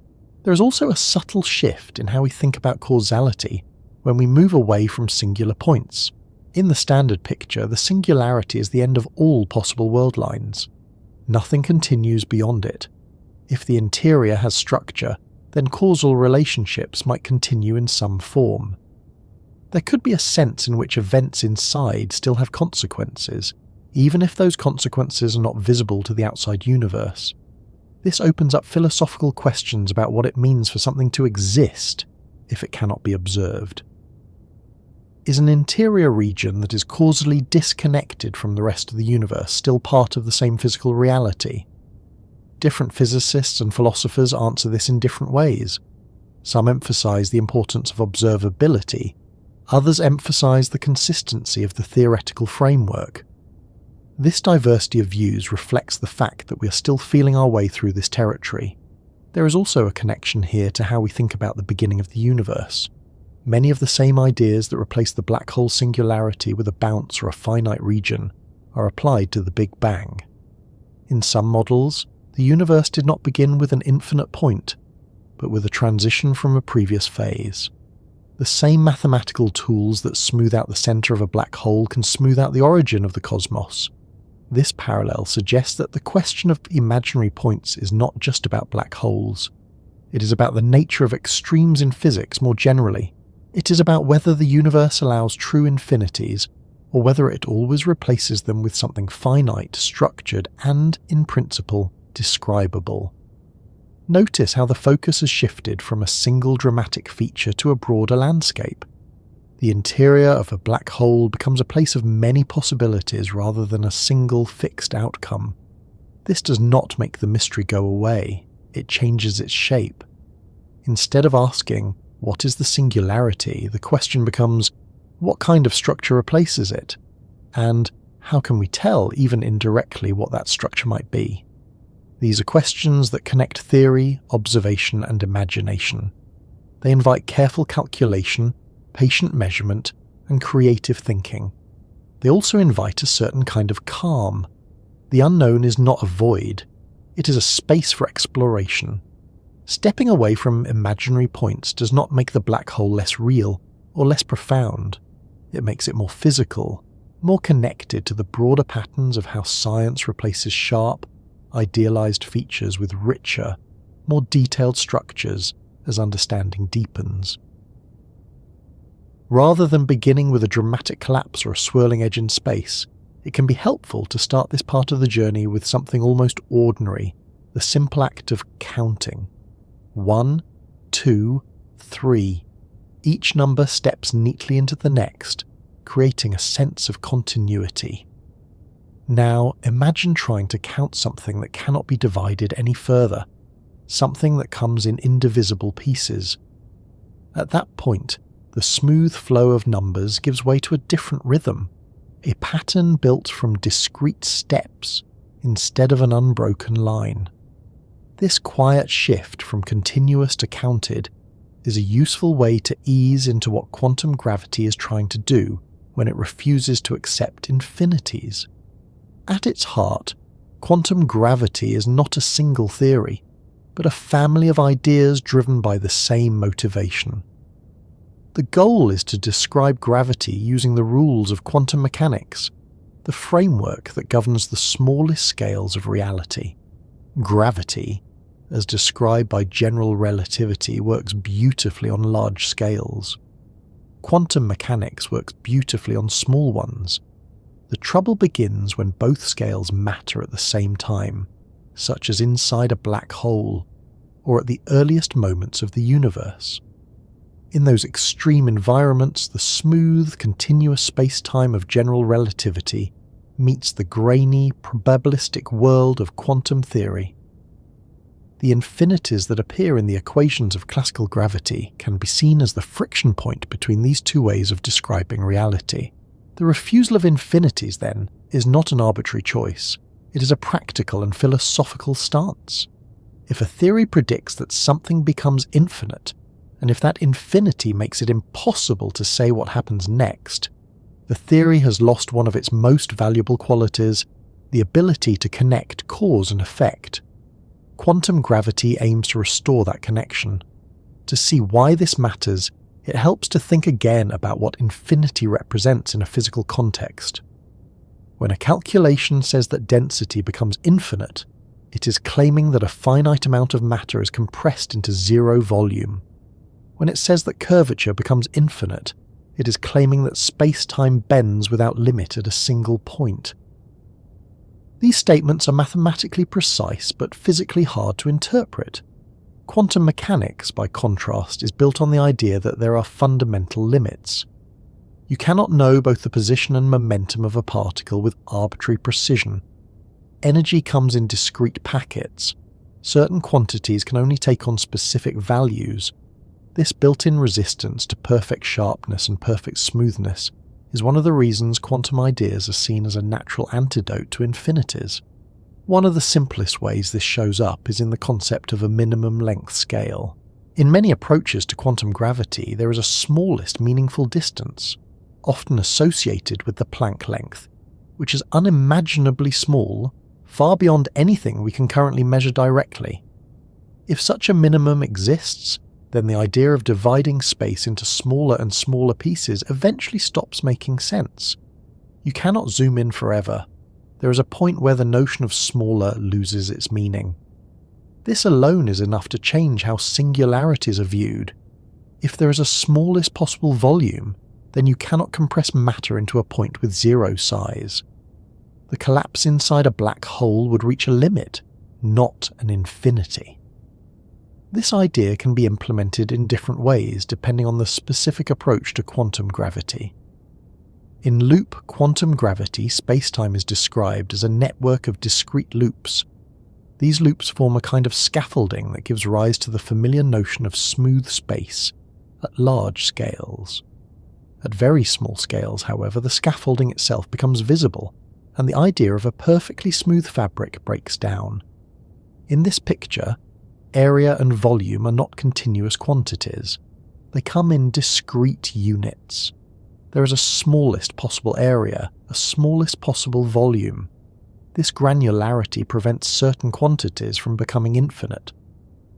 There is also a subtle shift in how we think about causality when we move away from singular points. In the standard picture, the singularity is the end of all possible world lines. Nothing continues beyond it. If the interior has structure, then causal relationships might continue in some form. There could be a sense in which events inside still have consequences, even if those consequences are not visible to the outside universe. This opens up philosophical questions about what it means for something to exist if it cannot be observed. Is an interior region that is causally disconnected from the rest of the universe still part of the same physical reality? Different physicists and philosophers answer this in different ways. Some emphasize the importance of observability, others emphasize the consistency of the theoretical framework. This diversity of views reflects the fact that we are still feeling our way through this territory. There is also a connection here to how we think about the beginning of the universe. Many of the same ideas that replace the black hole singularity with a bounce or a finite region are applied to the Big Bang. In some models, the universe did not begin with an infinite point, but with a transition from a previous phase. The same mathematical tools that smooth out the center of a black hole can smooth out the origin of the cosmos. This parallel suggests that the question of imaginary points is not just about black holes. It is about the nature of extremes in physics more generally. It is about whether the universe allows true infinities, or whether it always replaces them with something finite, structured, and, in principle, describable. Notice how the focus has shifted from a single dramatic feature to a broader landscape. The interior of a black hole becomes a place of many possibilities rather than a single fixed outcome. This does not make the mystery go away, it changes its shape. Instead of asking, what is the singularity, the question becomes, what kind of structure replaces it? And how can we tell, even indirectly, what that structure might be? These are questions that connect theory, observation, and imagination. They invite careful calculation, patient measurement, and creative thinking. They also invite a certain kind of calm. The unknown is not a void. It is a space for exploration. Stepping away from imaginary points does not make the black hole less real or less profound. It makes it more physical, more connected to the broader patterns of how science replaces sharp, idealized features with richer, more detailed structures as understanding deepens. Rather than beginning with a dramatic collapse or a swirling edge in space, it can be helpful to start this part of the journey with something almost ordinary, the simple act of counting. 1, 2, 3. Each number steps neatly into the next, creating a sense of continuity. Now, imagine trying to count something that cannot be divided any further, something that comes in indivisible pieces. At that point, the smooth flow of numbers gives way to a different rhythm, a pattern built from discrete steps instead of an unbroken line. This quiet shift from continuous to counted is a useful way to ease into what quantum gravity is trying to do when it refuses to accept infinities. At its heart, quantum gravity is not a single theory, but a family of ideas driven by the same motivation. The goal is to describe gravity using the rules of quantum mechanics, the framework that governs the smallest scales of reality. Gravity, as described by general relativity, works beautifully on large scales. Quantum mechanics works beautifully on small ones. The trouble begins when both scales matter at the same time, such as inside a black hole, or at the earliest moments of the universe. In those extreme environments, the smooth, continuous space-time of general relativity meets the grainy, probabilistic world of quantum theory. The infinities that appear in the equations of classical gravity can be seen as the friction point between these two ways of describing reality. The refusal of infinities, then, is not an arbitrary choice. It is a practical and philosophical stance. If a theory predicts that something becomes infinite, and if that infinity makes it impossible to say what happens next, the theory has lost one of its most valuable qualities, the ability to connect cause and effect. Quantum gravity aims to restore that connection. To see why this matters, it helps to think again about what infinity represents in a physical context. When a calculation says that density becomes infinite, it is claiming that a finite amount of matter is compressed into zero volume. When it says that curvature becomes infinite, it is claiming that space-time bends without limit at a single point. These statements are mathematically precise but physically hard to interpret. Quantum mechanics, by contrast, is built on the idea that there are fundamental limits. You cannot know both the position and momentum of a particle with arbitrary precision. Energy comes in discrete packets. Certain quantities can only take on specific values. This built-in resistance to perfect sharpness and perfect smoothness is one of the reasons quantum ideas are seen as a natural antidote to infinities. One of the simplest ways this shows up is in the concept of a minimum length scale. In many approaches to quantum gravity, there is a smallest meaningful distance, often associated with the Planck length, which is unimaginably small, far beyond anything we can currently measure directly. If such a minimum exists, then the idea of dividing space into smaller and smaller pieces eventually stops making sense. You cannot zoom in forever. There is a point where the notion of smaller loses its meaning. This alone is enough to change how singularities are viewed. If there is a smallest possible volume, then you cannot compress matter into a point with zero size. The collapse inside a black hole would reach a limit, not an infinity. This idea can be implemented in different ways depending on the specific approach to quantum gravity. In loop quantum gravity, spacetime is described as a network of discrete loops. These loops form a kind of scaffolding that gives rise to the familiar notion of smooth space at large scales. At very small scales, however, the scaffolding itself becomes visible, and the idea of a perfectly smooth fabric breaks down. In this picture, area and volume are not continuous quantities. They come in discrete units. There is a smallest possible area, a smallest possible volume. This granularity prevents certain quantities from becoming infinite.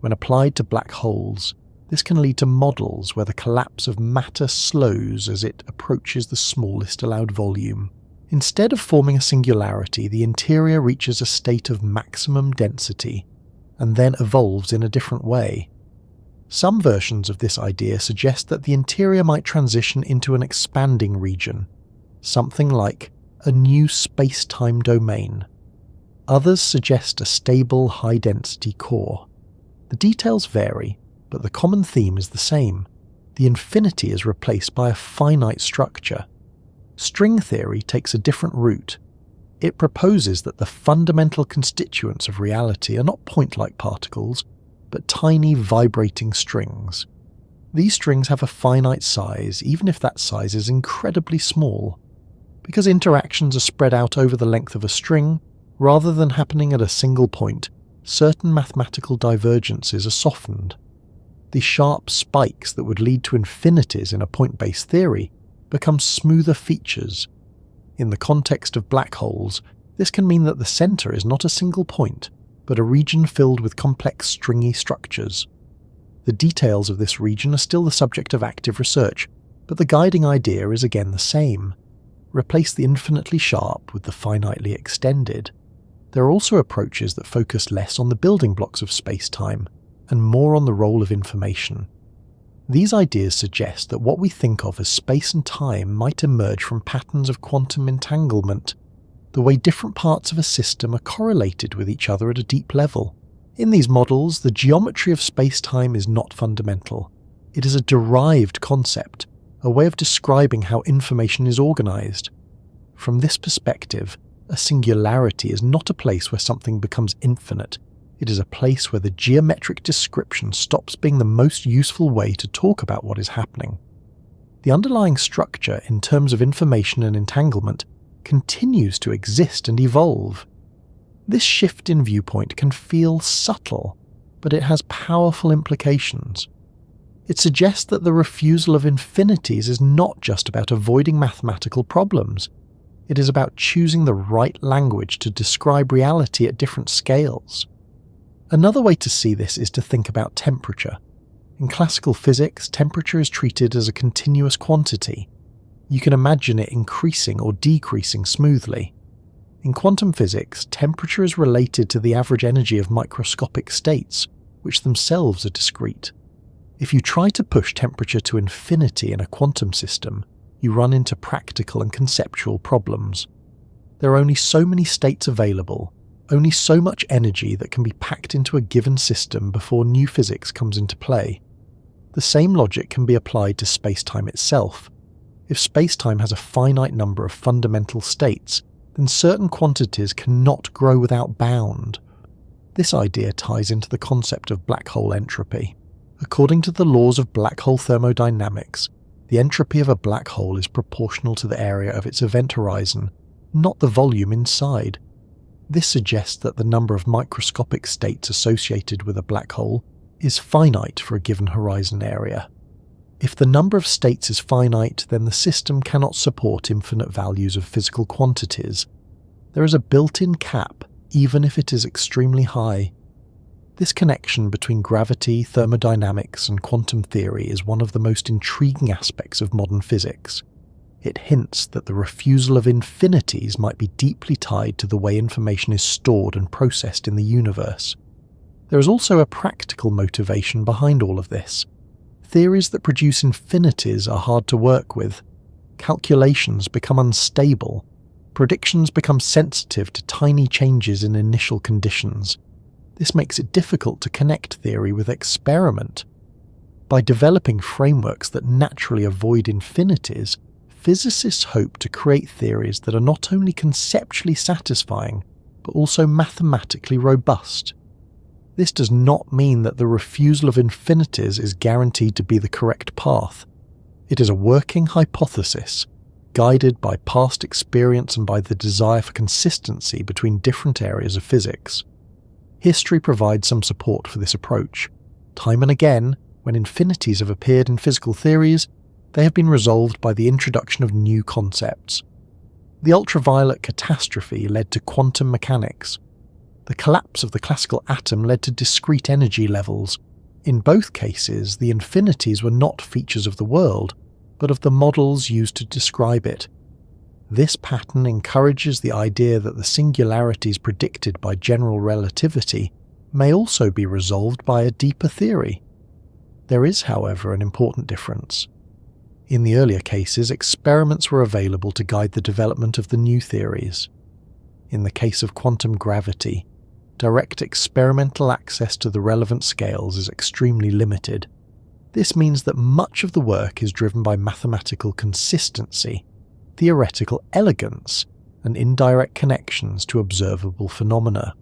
When applied to black holes, this can lead to models where the collapse of matter slows as it approaches the smallest allowed volume. Instead of forming a singularity, the interior reaches a state of maximum density, and then evolves in a different way. Some versions of this idea suggest that the interior might transition into an expanding region, something like a new space-time domain. Others suggest a stable, high-density core. The details vary, but the common theme is the same. The infinity is replaced by a finite structure. String theory takes a different route. It proposes that the fundamental constituents of reality are not point-like particles, but tiny vibrating strings. These strings have a finite size, even if that size is incredibly small. Because interactions are spread out over the length of a string, rather than happening at a single point, certain mathematical divergences are softened. The sharp spikes that would lead to infinities in a point-based theory become smoother features. In the context of black holes, this can mean that the center is not a single point, but a region filled with complex stringy structures. The details of this region are still the subject of active research, but the guiding idea is again the same. Replace the infinitely sharp with the finitely extended. There are also approaches that focus less on the building blocks of space-time, and more on the role of information. These ideas suggest that what we think of as space and time might emerge from patterns of quantum entanglement, the way different parts of a system are correlated with each other at a deep level. In these models, the geometry of space-time is not fundamental. It is a derived concept, a way of describing how information is organized. From this perspective, a singularity is not a place where something becomes infinite. It is a place where the geometric description stops being the most useful way to talk about what is happening. The underlying structure in terms of information and entanglement continues to exist and evolve. This shift in viewpoint can feel subtle, but it has powerful implications. It suggests that the refusal of infinities is not just about avoiding mathematical problems. It is about choosing the right language to describe reality at different scales. Another way to see this is to think about temperature. In classical physics, temperature is treated as a continuous quantity. You can imagine it increasing or decreasing smoothly. In quantum physics, temperature is related to the average energy of microscopic states, which themselves are discrete. If you try to push temperature to infinity in a quantum system, you run into practical and conceptual problems. There are only so many states available, only so much energy that can be packed into a given system before new physics comes into play. The same logic can be applied to spacetime itself. If spacetime has a finite number of fundamental states, then certain quantities cannot grow without bound. This idea ties into the concept of black hole entropy. According to the laws of black hole thermodynamics, the entropy of a black hole is proportional to the area of its event horizon, not the volume inside. This suggests that the number of microscopic states associated with a black hole is finite for a given horizon area. If the number of states is finite, then the system cannot support infinite values of physical quantities. There is a built-in cap, even if it is extremely high. This connection between gravity, thermodynamics, and quantum theory is one of the most intriguing aspects of modern physics. It hints that the refusal of infinities might be deeply tied to the way information is stored and processed in the universe. There is also a practical motivation behind all of this. Theories that produce infinities are hard to work with. Calculations become unstable. Predictions become sensitive to tiny changes in initial conditions. This makes it difficult to connect theory with experiment. By developing frameworks that naturally avoid infinities, physicists hope to create theories that are not only conceptually satisfying, but also mathematically robust. This does not mean that the refusal of infinities is guaranteed to be the correct path. It is a working hypothesis, guided by past experience and by the desire for consistency between different areas of physics. History provides some support for this approach. Time and again, when infinities have appeared in physical theories, they have been resolved by the introduction of new concepts. The ultraviolet catastrophe led to quantum mechanics. The collapse of the classical atom led to discrete energy levels. In both cases, the infinities were not features of the world, but of the models used to describe it. This pattern encourages the idea that the singularities predicted by general relativity may also be resolved by a deeper theory. There is, however, an important difference. In the earlier cases, experiments were available to guide the development of the new theories. In the case of quantum gravity, direct experimental access to the relevant scales is extremely limited. This means that much of the work is driven by mathematical consistency, theoretical elegance, and indirect connections to observable phenomena.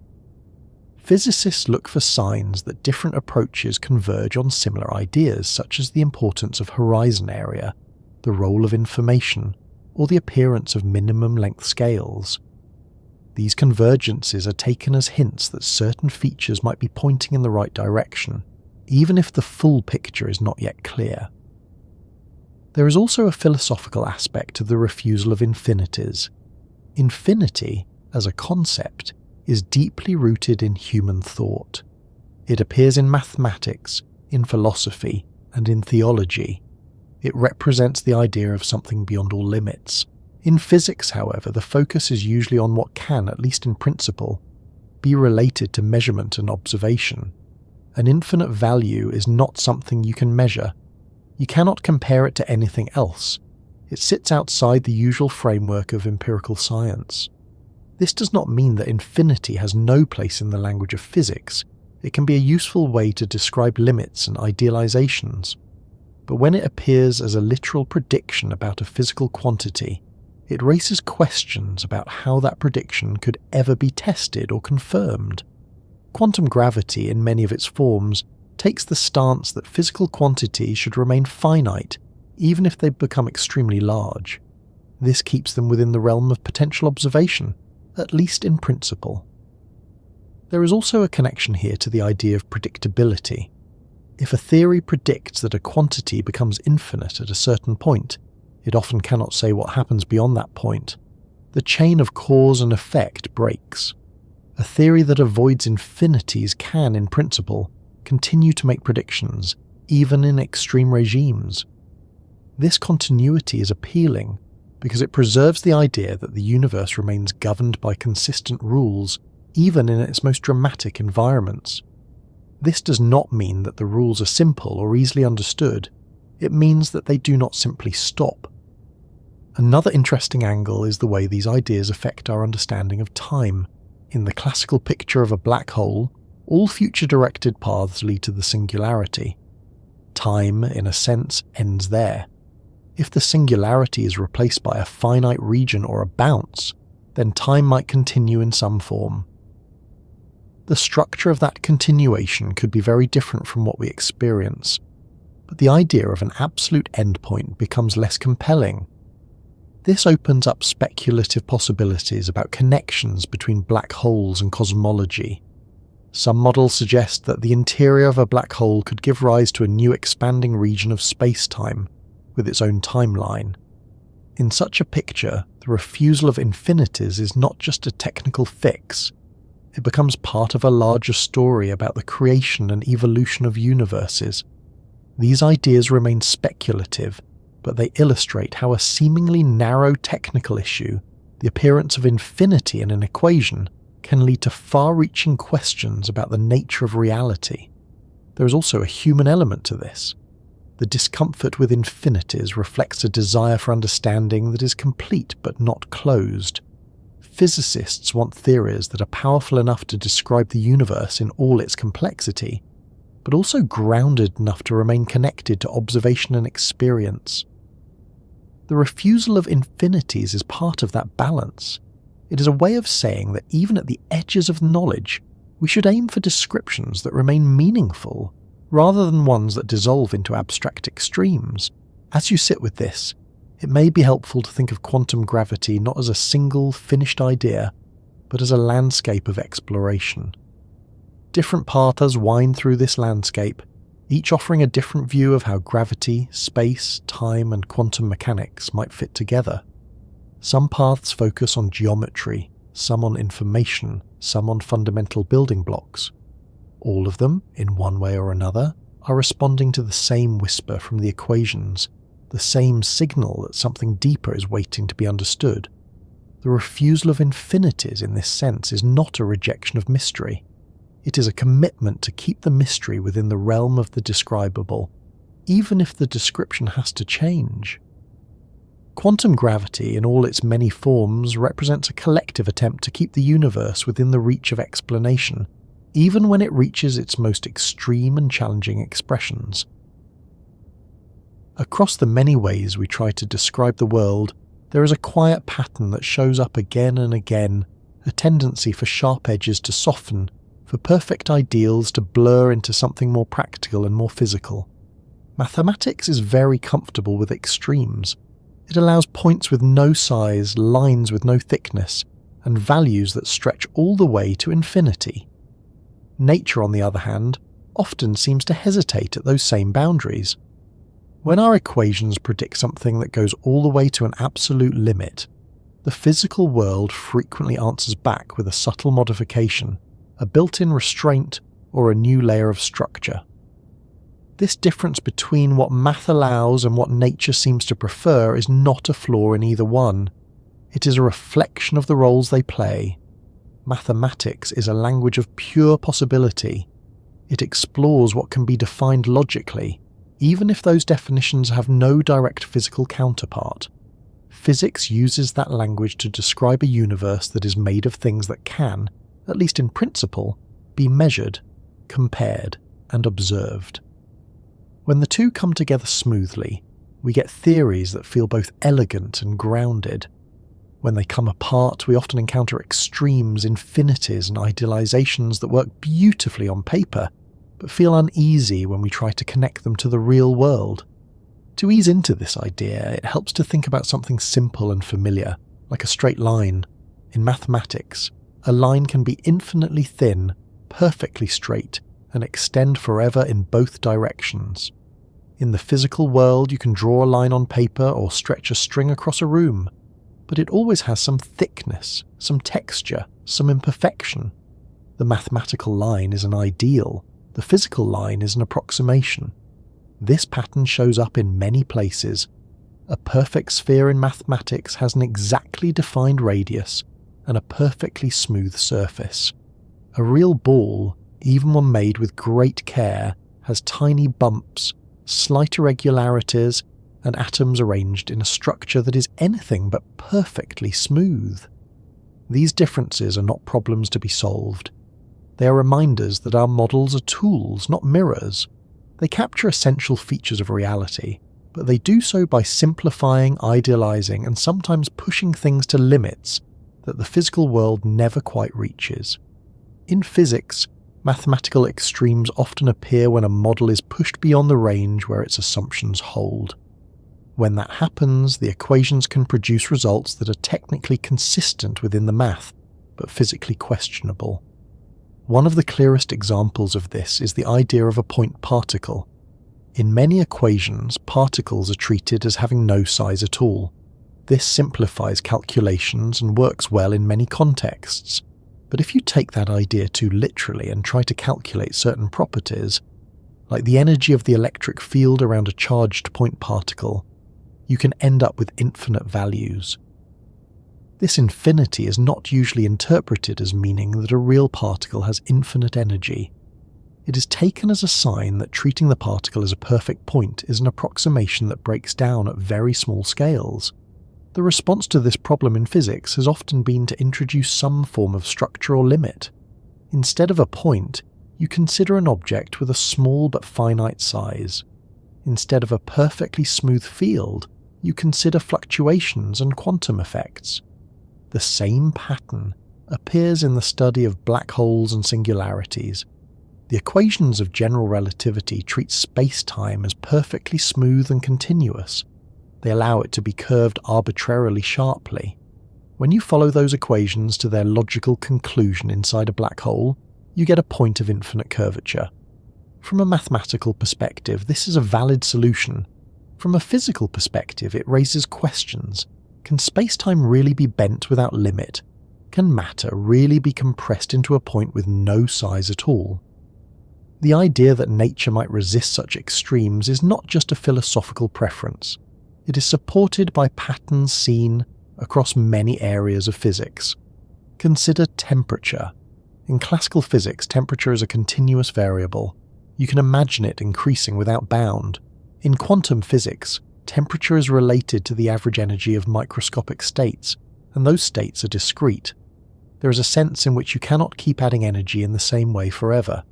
Physicists look for signs that different approaches converge on similar ideas, such as the importance of horizon area, the role of information, or the appearance of minimum-length scales. These convergences are taken as hints that certain features might be pointing in the right direction, even if the full picture is not yet clear. There is also a philosophical aspect to the refusal of infinities. Infinity, as a concept, is deeply rooted in human thought. It appears in mathematics, in philosophy, and in theology. It represents the idea of something beyond all limits. In physics, however, the focus is usually on what can, at least in principle, be related to measurement and observation. An infinite value is not something you can measure. You cannot compare it to anything else. It sits outside the usual framework of empirical science. This does not mean that infinity has no place in the language of physics. It can be a useful way to describe limits and idealizations. But when it appears as a literal prediction about a physical quantity, it raises questions about how that prediction could ever be tested or confirmed. Quantum gravity, in many of its forms, takes the stance that physical quantities should remain finite, even if they become extremely large. This keeps them within the realm of potential observation, at least in principle. There is also a connection here to the idea of predictability. If a theory predicts that a quantity becomes infinite at a certain point, it often cannot say what happens beyond that point. The chain of cause and effect breaks. A theory that avoids infinities can, in principle, continue to make predictions, even in extreme regimes. This continuity is appealing because it preserves the idea that the universe remains governed by consistent rules, even in its most dramatic environments. This does not mean that the rules are simple or easily understood. It means that they do not simply stop. Another interesting angle is the way these ideas affect our understanding of time. In the classical picture of a black hole, all future-directed paths lead to the singularity. Time, in a sense, ends there. If the singularity is replaced by a finite region or a bounce, then time might continue in some form. The structure of that continuation could be very different from what we experience, but the idea of an absolute endpoint becomes less compelling. This opens up speculative possibilities about connections between black holes and cosmology. Some models suggest that the interior of a black hole could give rise to a new expanding region of space-time, with its own timeline. In such a picture, the refusal of infinities is not just a technical fix. It becomes part of a larger story about the creation and evolution of universes. These ideas remain speculative, but they illustrate how a seemingly narrow technical issue, the appearance of infinity in an equation, can lead to far-reaching questions about the nature of reality. There is also a human element to this. The discomfort with infinities reflects a desire for understanding that is complete but not closed. Physicists want theories that are powerful enough to describe the universe in all its complexity, but also grounded enough to remain connected to observation and experience. The refusal of infinities is part of that balance. It is a way of saying that even at the edges of knowledge, we should aim for descriptions that remain meaningful, rather than ones that dissolve into abstract extremes. As you sit with this, it may be helpful to think of quantum gravity not as a single, finished idea, but as a landscape of exploration. Different paths wind through this landscape, each offering a different view of how gravity, space, time, and quantum mechanics might fit together. Some paths focus on geometry, some on information, some on fundamental building blocks. All of them, in one way or another, are responding to the same whisper from the equations, the same signal that something deeper is waiting to be understood. The refusal of infinities in this sense is not a rejection of mystery. It is a commitment to keep the mystery within the realm of the describable, even if the description has to change. Quantum gravity, in all its many forms, represents a collective attempt to keep the universe within the reach of explanation, even when it reaches its most extreme and challenging expressions. Across the many ways we try to describe the world, there is a quiet pattern that shows up again and again, a tendency for sharp edges to soften, for perfect ideals to blur into something more practical and more physical. Mathematics is very comfortable with extremes. It allows points with no size, lines with no thickness, and values that stretch all the way to infinity. Nature, on the other hand, often seems to hesitate at those same boundaries. When our equations predict something that goes all the way to an absolute limit, the physical world frequently answers back with a subtle modification, a built-in restraint, or a new layer of structure. This difference between what math allows and what nature seems to prefer is not a flaw in either one. It is a reflection of the roles they play. Mathematics is a language of pure possibility. It explores what can be defined logically, even if those definitions have no direct physical counterpart. Physics uses that language to describe a universe that is made of things that can, at least in principle, be measured, compared, and observed. When the two come together smoothly, we get theories that feel both elegant and grounded. When they come apart, we often encounter extremes, infinities, and idealizations that work beautifully on paper, but feel uneasy when we try to connect them to the real world. To ease into this idea, it helps to think about something simple and familiar, like a straight line. In mathematics, a line can be infinitely thin, perfectly straight, and extend forever in both directions. In the physical world, you can draw a line on paper or stretch a string across a room, but it always has some thickness, some texture, some imperfection. The mathematical line is an ideal, the physical line is an approximation. This pattern shows up in many places. A perfect sphere in mathematics has an exactly defined radius and a perfectly smooth surface. A real ball, even one made with great care, has tiny bumps, slight irregularities, and atoms arranged in a structure that is anything but perfectly smooth. These differences are not problems to be solved. They are reminders that our models are tools, not mirrors. They capture essential features of reality, but they do so by simplifying, idealizing, and sometimes pushing things to limits that the physical world never quite reaches. In physics, mathematical extremes often appear when a model is pushed beyond the range where its assumptions hold. When that happens, the equations can produce results that are technically consistent within the math, but physically questionable. One of the clearest examples of this is the idea of a point particle. In many equations, particles are treated as having no size at all. This simplifies calculations and works well in many contexts. But if you take that idea too literally and try to calculate certain properties, like the energy of the electric field around a charged point particle, you can end up with infinite values. This infinity is not usually interpreted as meaning that a real particle has infinite energy. It is taken as a sign that treating the particle as a perfect point is an approximation that breaks down at very small scales. The response to this problem in physics has often been to introduce some form of structure or limit. Instead of a point, you consider an object with a small but finite size. Instead of a perfectly smooth field, you consider fluctuations and quantum effects. The same pattern appears in the study of black holes and singularities. The equations of general relativity treat spacetime as perfectly smooth and continuous. They allow it to be curved arbitrarily sharply. When you follow those equations to their logical conclusion inside a black hole, you get a point of infinite curvature. From a mathematical perspective, this is a valid solution. From a physical perspective, it raises questions. Can spacetime really be bent without limit? Can matter really be compressed into a point with no size at all? The idea that nature might resist such extremes is not just a philosophical preference. It is supported by patterns seen across many areas of physics. Consider temperature. In classical physics, temperature is a continuous variable. You can imagine it increasing without bound. In quantum physics, temperature is related to the average energy of microscopic states, and those states are discrete. There is a sense in which you cannot keep adding energy in the same way forever.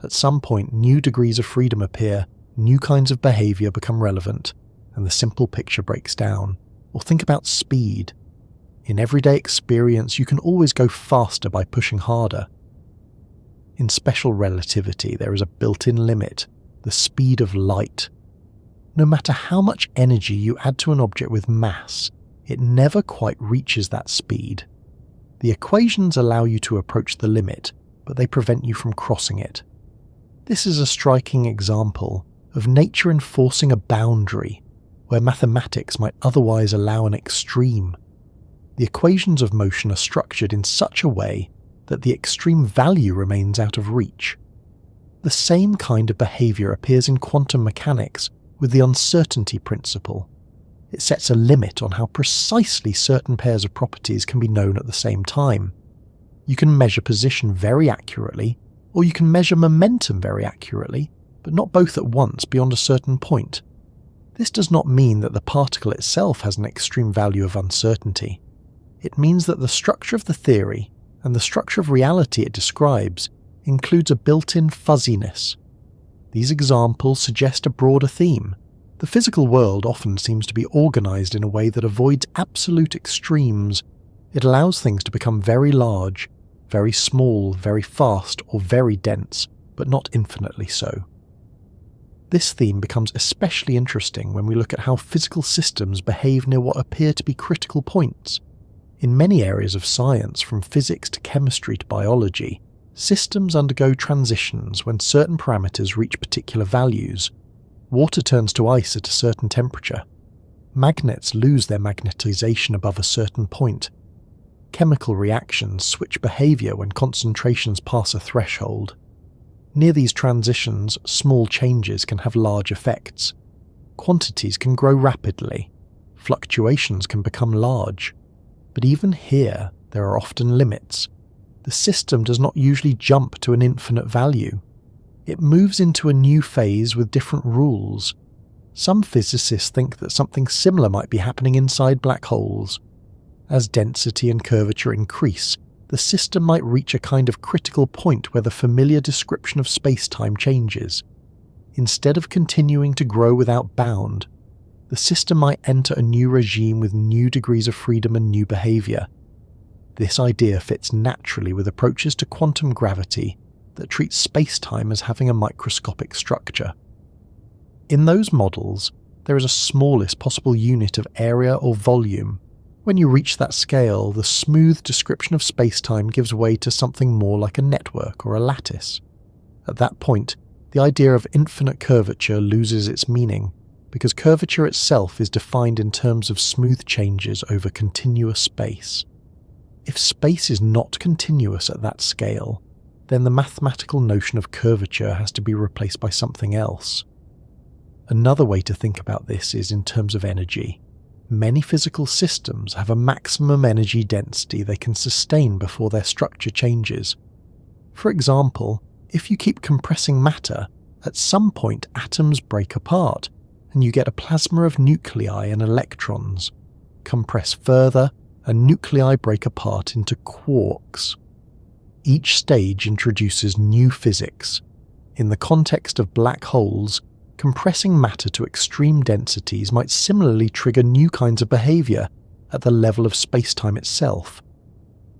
At some point, new degrees of freedom appear, new kinds of behavior become relevant, and the simple picture breaks down. Or think about speed. In everyday experience, you can always go faster by pushing harder. In special relativity, there is a built-in limit, the speed of light. No matter how much energy you add to an object with mass, it never quite reaches that speed. The equations allow you to approach the limit, but they prevent you from crossing it. This is a striking example of nature enforcing a boundary where mathematics might otherwise allow an extreme. The equations of motion are structured in such a way that the extreme value remains out of reach. The same kind of behavior appears in quantum mechanics with the uncertainty principle. It sets a limit on how precisely certain pairs of properties can be known at the same time. You can measure position very accurately, or you can measure momentum very accurately, but not both at once beyond a certain point. This does not mean that the particle itself has an extreme value of uncertainty. It means that the structure of the theory and the structure of reality it describes includes a built-in fuzziness. These examples suggest a broader theme. The physical world often seems to be organized in a way that avoids absolute extremes. It allows things to become very large, very small, very fast, or very dense, but not infinitely so. This theme becomes especially interesting when we look at how physical systems behave near what appear to be critical points. In many areas of science, from physics to chemistry to biology, Systems undergo transitions when certain parameters reach particular values. Water turns to ice at a certain temperature. Magnets lose their magnetization above a certain point. Chemical reactions switch behavior when concentrations pass a threshold. Near these transitions, small changes can have large effects. Quantities can grow rapidly. Fluctuations can become large. But even here, there are often limits. The system does not usually jump to an infinite value. It moves into a new phase with different rules. Some physicists think that something similar might be happening inside black holes. As density and curvature increase, the system might reach a kind of critical point where the familiar description of spacetime changes. Instead of continuing to grow without bound, the system might enter a new regime with new degrees of freedom and new behavior. This idea fits naturally with approaches to quantum gravity that treats spacetime as having a microscopic structure. In those models, there is a smallest possible unit of area or volume. When you reach that scale, the smooth description of spacetime gives way to something more like a network or a lattice. At that point, the idea of infinite curvature loses its meaning, because curvature itself is defined in terms of smooth changes over continuous space. If space is not continuous at that scale, then the mathematical notion of curvature has to be replaced by something else. Another way to think about this is in terms of energy. Many physical systems have a maximum energy density they can sustain before their structure changes. For example, if you keep compressing matter, at some point atoms break apart, and you get a plasma of nuclei and electrons. Compress further, and nuclei break apart into quarks. Each stage introduces new physics. In the context of black holes, compressing matter to extreme densities might similarly trigger new kinds of behavior at the level of spacetime itself.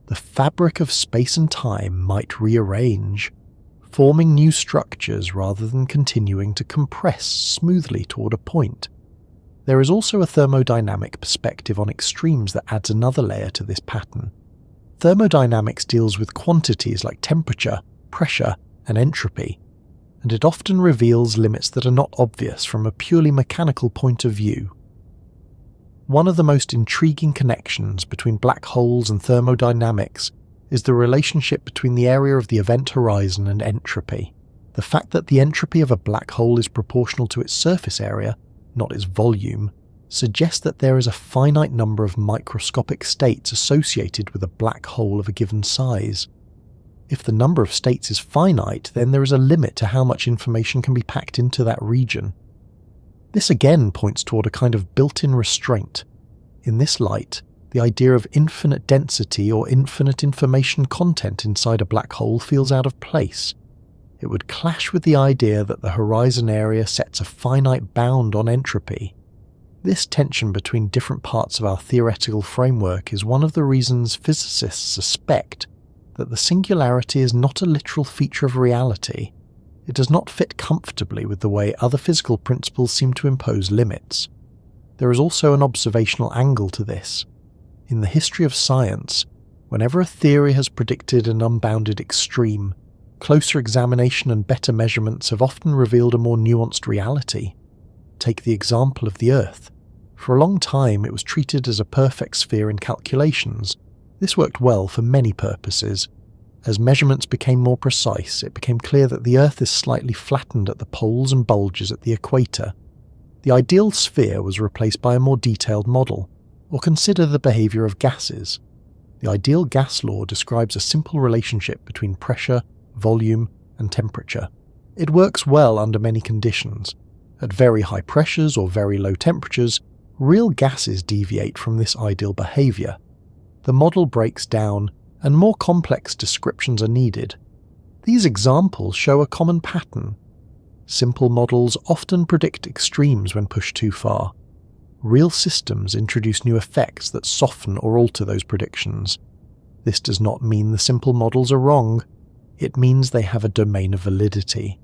The fabric of space and time might rearrange, forming new structures rather than continuing to compress smoothly toward a point. There is also a thermodynamic perspective on extremes that adds another layer to this pattern. Thermodynamics deals with quantities like temperature, pressure, and entropy, and it often reveals limits that are not obvious from a purely mechanical point of view. One of the most intriguing connections between black holes and thermodynamics is the relationship between the area of the event horizon and entropy. The fact that the entropy of a black hole is proportional to its surface area, not its volume, suggests that there is a finite number of microscopic states associated with a black hole of a given size. If the number of states is finite, then there is a limit to how much information can be packed into that region. This again points toward a kind of built-in restraint. In this light, the idea of infinite density or infinite information content inside a black hole feels out of place. It would clash with the idea that the horizon area sets a finite bound on entropy. This tension between different parts of our theoretical framework is one of the reasons physicists suspect that the singularity is not a literal feature of reality. It does not fit comfortably with the way other physical principles seem to impose limits. There is also an observational angle to this. In the history of science, whenever a theory has predicted an unbounded extreme, closer examination and better measurements have often revealed a more nuanced reality. Take the example of the Earth. For a long time it was treated as a perfect sphere in calculations. This worked well for many purposes. As measurements became more precise, it became clear that the Earth is slightly flattened at the poles and bulges at the equator. The ideal sphere was replaced by a more detailed model, or consider the behavior of gases. The ideal gas law describes a simple relationship between pressure, volume, and temperature. It works well under many conditions. At very high pressures or very low temperatures, real gases deviate from this ideal behavior. The model breaks down, and more complex descriptions are needed. These examples show a common pattern. Simple models often predict extremes when pushed too far. Real systems introduce new effects that soften or alter those predictions. This does not mean the simple models are wrong. It means they have a domain of validity.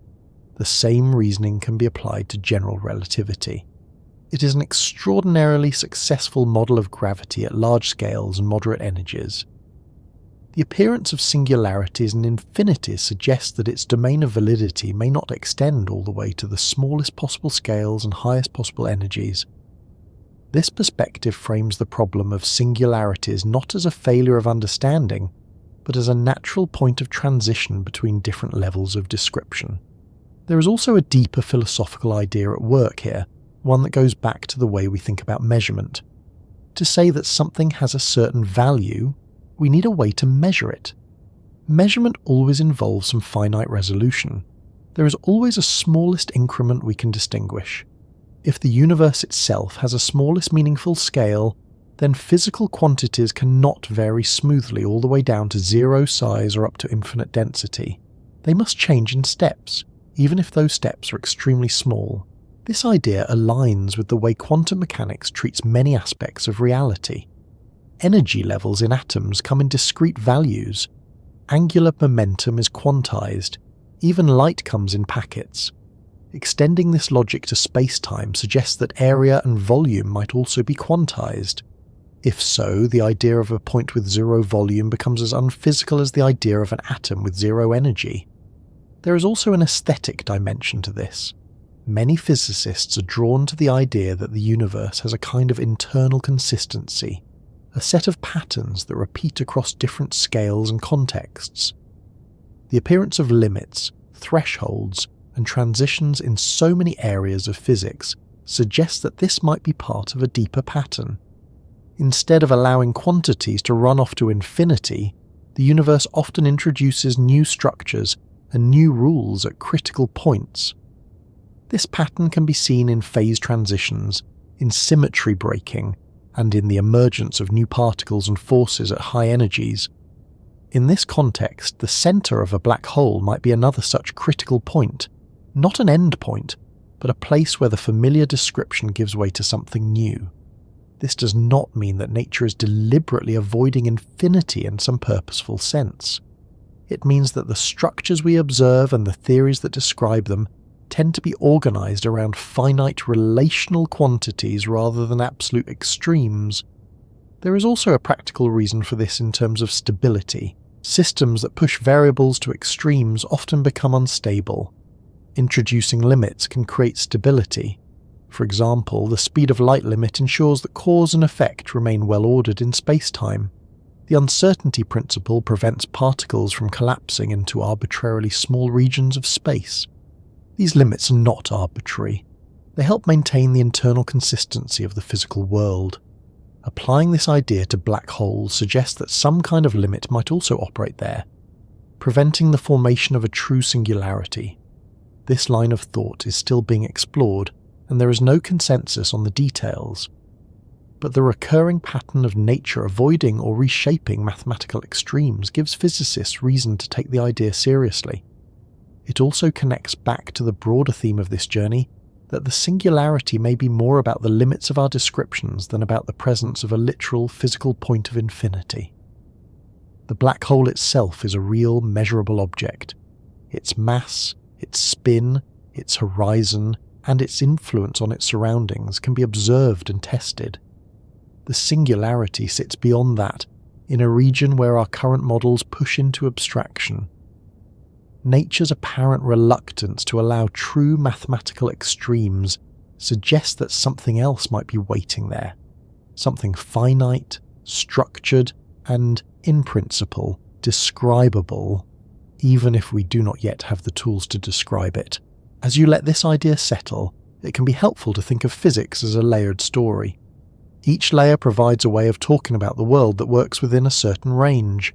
The same reasoning can be applied to general relativity. It is an extraordinarily successful model of gravity at large scales and moderate energies. The appearance of singularities and infinities suggests that its domain of validity may not extend all the way to the smallest possible scales and highest possible energies. This perspective frames the problem of singularities not as a failure of understanding, but as a natural point of transition between different levels of description. There is also a deeper philosophical idea at work here, one that goes back to the way we think about measurement. To say that something has a certain value, we need a way to measure it. Measurement always involves some finite resolution. There is always a smallest increment we can distinguish. If the universe itself has a smallest meaningful scale, then physical quantities cannot vary smoothly all the way down to zero size or up to infinite density. They must change in steps, even if those steps are extremely small. This idea aligns with the way quantum mechanics treats many aspects of reality. Energy levels in atoms come in discrete values. Angular momentum is quantized. Even light comes in packets. Extending this logic to spacetime suggests that area and volume might also be quantized. If so, the idea of a point with zero volume becomes as unphysical as the idea of an atom with zero energy. There is also an aesthetic dimension to this. Many physicists are drawn to the idea that the universe has a kind of internal consistency, a set of patterns that repeat across different scales and contexts. The appearance of limits, thresholds, and transitions in so many areas of physics suggests that this might be part of a deeper pattern. Instead of allowing quantities to run off to infinity, the universe often introduces new structures and new rules at critical points. This pattern can be seen in phase transitions, in symmetry breaking, and in the emergence of new particles and forces at high energies. In this context, the center of a black hole might be another such critical point, not an end point, but a place where the familiar description gives way to something new. This does not mean that nature is deliberately avoiding infinity in some purposeful sense. It means that the structures we observe and the theories that describe them tend to be organized around finite relational quantities rather than absolute extremes. There is also a practical reason for this in terms of stability. Systems that push variables to extremes often become unstable. Introducing limits can create stability. For example, the speed of light limit ensures that cause and effect remain well ordered in space-time. The uncertainty principle prevents particles from collapsing into arbitrarily small regions of space. These limits are not arbitrary. They help maintain the internal consistency of the physical world. Applying this idea to black holes suggests that some kind of limit might also operate there, preventing the formation of a true singularity. This line of thought is still being explored, and there is no consensus on the details. But the recurring pattern of nature avoiding or reshaping mathematical extremes gives physicists reason to take the idea seriously. It also connects back to the broader theme of this journey, that the singularity may be more about the limits of our descriptions than about the presence of a literal physical point of infinity. The black hole itself is a real, measurable object. Its mass, its spin, its horizon, and its influence on its surroundings can be observed and tested. The singularity sits beyond that, in a region where our current models push into abstraction. Nature's apparent reluctance to allow true mathematical extremes suggests that something else might be waiting there. Something finite, structured, and, in principle, describable, even if we do not yet have the tools to describe it. As you let this idea settle, it can be helpful to think of physics as a layered story. Each layer provides a way of talking about the world that works within a certain range.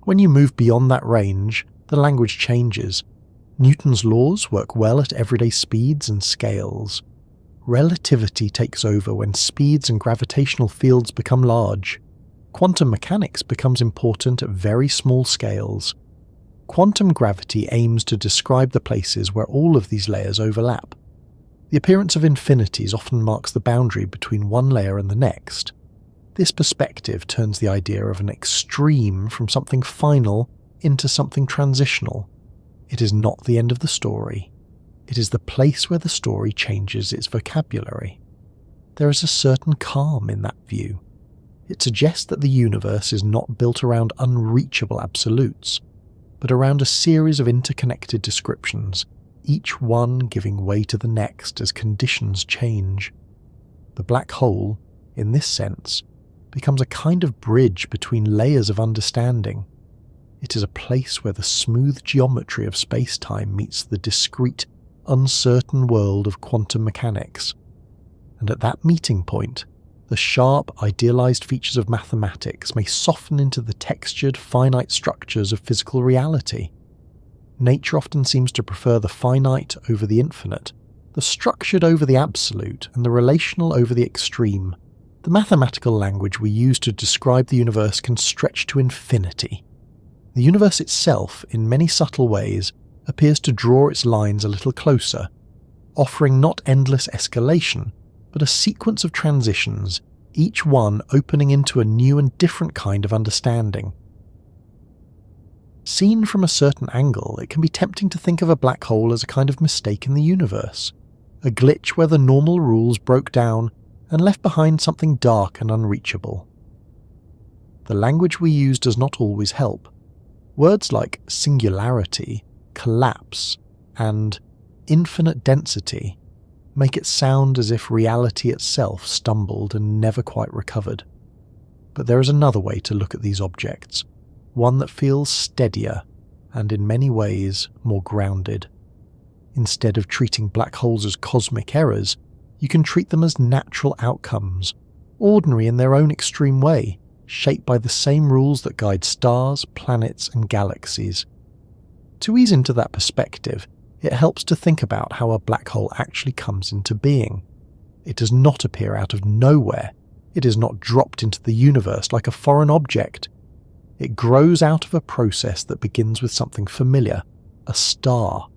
When you move beyond that range, the language changes. Newton's laws work well at everyday speeds and scales. Relativity takes over when speeds and gravitational fields become large. Quantum mechanics becomes important at very small scales. Quantum gravity aims to describe the places where all of these layers overlap. The appearance of infinities often marks the boundary between one layer and the next. This perspective turns the idea of an extreme from something final into something transitional. It is not the end of the story. It is the place where the story changes its vocabulary. There is a certain calm in that view. It suggests that the universe is not built around unreachable absolutes, but around a series of interconnected descriptions, each one giving way to the next as conditions change. The black hole, in this sense, becomes a kind of bridge between layers of understanding. It is a place where the smooth geometry of space-time meets the discrete, uncertain world of quantum mechanics. And at that meeting point, the sharp, idealized features of mathematics may soften into the textured, finite structures of physical reality. Nature often seems to prefer the finite over the infinite, the structured over the absolute, and the relational over the extreme. The mathematical language we use to describe the universe can stretch to infinity. The universe itself, in many subtle ways, appears to draw its lines a little closer, offering not endless escalation, but a sequence of transitions, each one opening into a new and different kind of understanding. Seen from a certain angle, it can be tempting to think of a black hole as a kind of mistake in the universe, a glitch where the normal rules broke down and left behind something dark and unreachable. The language we use does not always help. Words like singularity, collapse, and infinite density make it sound as if reality itself stumbled and never quite recovered. But there is another way to look at these objects, one that feels steadier and in many ways more grounded. Instead of treating black holes as cosmic errors, you can treat them as natural outcomes, ordinary in their own extreme way, shaped by the same rules that guide stars, planets, and galaxies. To ease into that perspective, it helps to think about how a black hole actually comes into being. It does not appear out of nowhere. It is not dropped into the universe like a foreign object. It grows out of a process that begins with something familiar, a star.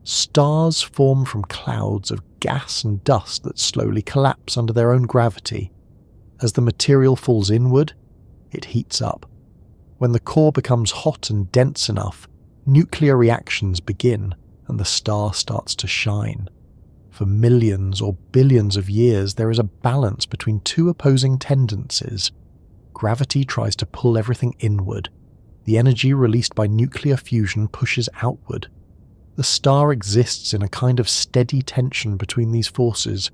Stars form from clouds of gas and dust that slowly collapse under their own gravity. As the material falls inward, it heats up. When the core becomes hot and dense enough, nuclear reactions begin and the star starts to shine. For millions or billions of years, there is a balance between two opposing tendencies. Gravity tries to pull everything inward. The energy released by nuclear fusion pushes outward. The star exists in a kind of steady tension between these forces.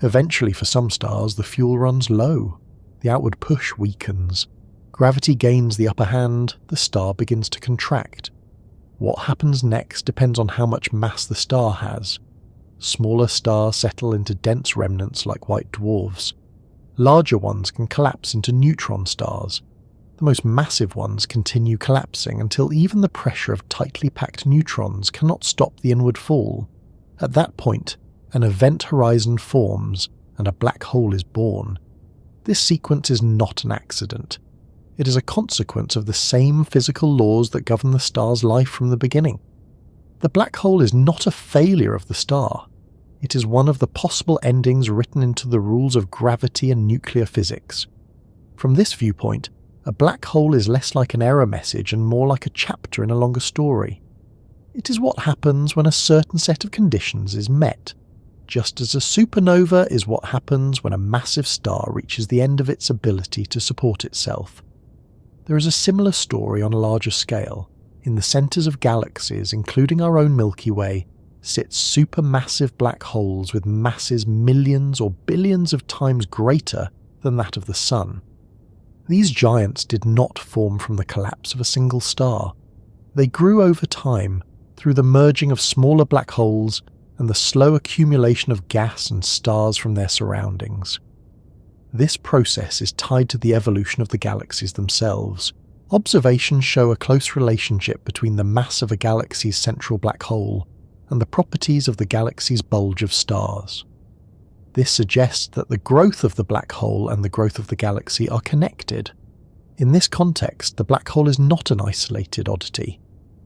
Eventually, for some stars, the fuel runs low. The outward push weakens. Gravity gains the upper hand, the star begins to contract. What happens next depends on how much mass the star has. Smaller stars settle into dense remnants like white dwarfs. Larger ones can collapse into neutron stars. The most massive ones continue collapsing until even the pressure of tightly packed neutrons cannot stop the inward fall. At that point, an event horizon forms and a black hole is born. This sequence is not an accident. It is a consequence of the same physical laws that govern the star's life from the beginning. The black hole is not a failure of the star. It is one of the possible endings written into the rules of gravity and nuclear physics. From this viewpoint, a black hole is less like an error message and more like a chapter in a longer story. It is what happens when a certain set of conditions is met, just as a supernova is what happens when a massive star reaches the end of its ability to support itself. There is a similar story on a larger scale. In the centres of galaxies, including our own Milky Way, sit supermassive black holes with masses millions or billions of times greater than that of the Sun. These giants did not form from the collapse of a single star. They grew over time through the merging of smaller black holes and the slow accumulation of gas and stars from their surroundings. This process is tied to the evolution of the galaxies themselves. Observations show a close relationship between the mass of a galaxy's central black hole and the properties of the galaxy's bulge of stars. This suggests that the growth of the black hole and the growth of the galaxy are connected. In this context, the black hole is not an isolated oddity.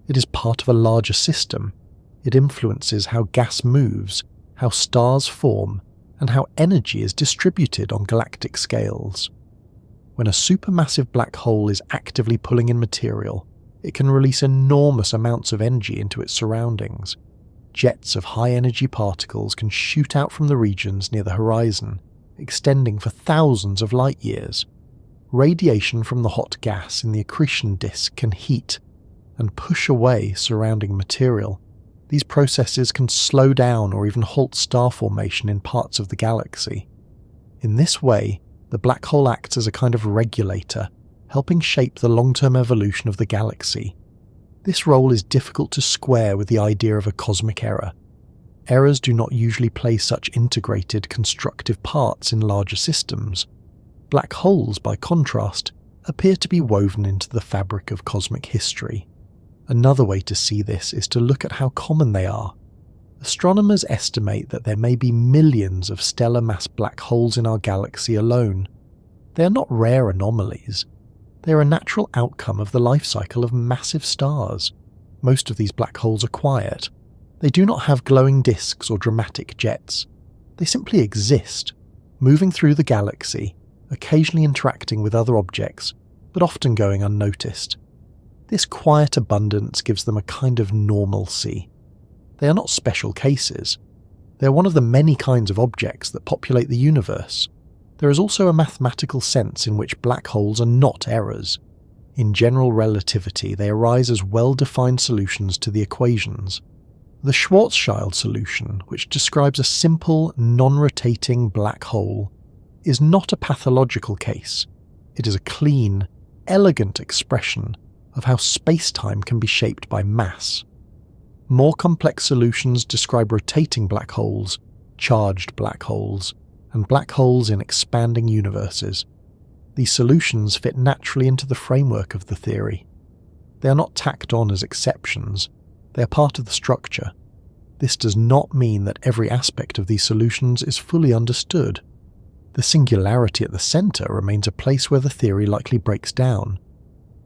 It is part of a larger system. It influences how gas moves, how stars form, and how energy is distributed on galactic scales. When a supermassive black hole is actively pulling in material, it can release enormous amounts of energy into its surroundings. Jets of high-energy particles can shoot out from the regions near the horizon, extending for thousands of light years. radiation from the hot gas in the accretion disk can heat and push away surrounding material. These processes can slow down or even halt star formation in parts of the galaxy. In this way, the black hole acts as a kind of regulator, helping shape the long-term evolution of the galaxy. This role is difficult to square with the idea of a cosmic error. Errors do not usually play such integrated, constructive parts in larger systems. Black holes, by contrast, appear to be woven into the fabric of cosmic history. Another way to see this is to look at how common they are. Astronomers estimate that there may be millions of stellar mass black holes in our galaxy alone. They are not rare anomalies. They are a natural outcome of the life cycle of massive stars. Most of these black holes are quiet. They do not have glowing disks or dramatic jets. They simply exist, moving through the galaxy, occasionally interacting with other objects, but often going unnoticed. This quiet abundance gives them a kind of normalcy. They are not special cases. They are one of the many kinds of objects that populate the universe. There is also a mathematical sense in which black holes are not errors. In general relativity, they arise as well-defined solutions to the equations. The Schwarzschild solution, which describes a simple, non-rotating black hole, is not a pathological case. It is a clean, elegant expression of how space-time can be shaped by mass. More complex solutions describe rotating black holes, charged black holes, and black holes in expanding universes. These solutions fit naturally into the framework of the theory. They are not tacked on as exceptions. They are part of the structure. This does not mean that every aspect of these solutions is fully understood. The singularity at the centre remains a place where the theory likely breaks down.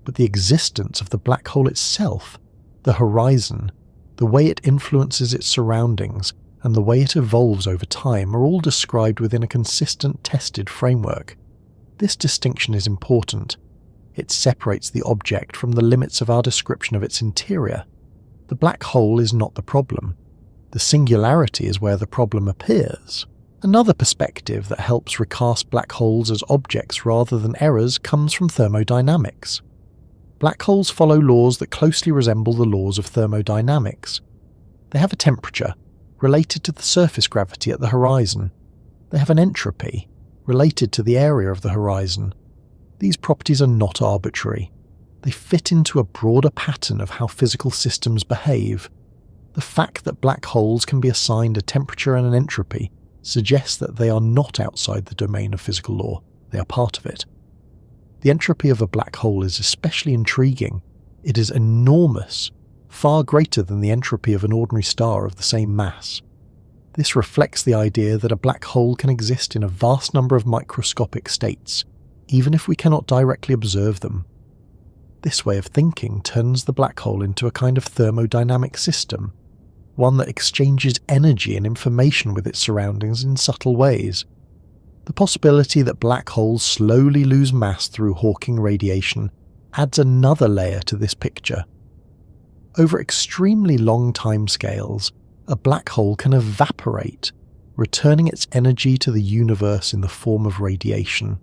But the existence of the black hole itself, the horizon, the way it influences its surroundings, and the way it evolves over time are all described within a consistent, tested framework. This distinction is important. It separates the object from the limits of our description of its interior. The black hole is not the problem. The singularity is where the problem appears. Another perspective that helps recast black holes as objects rather than errors comes from thermodynamics. Black holes follow laws that closely resemble the laws of thermodynamics. They have a temperature, related to the surface gravity at the horizon. They have an entropy, related to the area of the horizon. These properties are not arbitrary. They fit into a broader pattern of how physical systems behave. The fact that black holes can be assigned a temperature and an entropy suggests that they are not outside the domain of physical law. They are part of it. The entropy of a black hole is especially intriguing. It is enormous, far greater than the entropy of an ordinary star of the same mass. This reflects the idea that a black hole can exist in a vast number of microscopic states, even if we cannot directly observe them. This way of thinking turns the black hole into a kind of thermodynamic system, one that exchanges energy and information with its surroundings in subtle ways. The possibility that black holes slowly lose mass through Hawking radiation adds another layer to this picture. Over extremely long timescales, a black hole can evaporate, returning its energy to the universe in the form of radiation.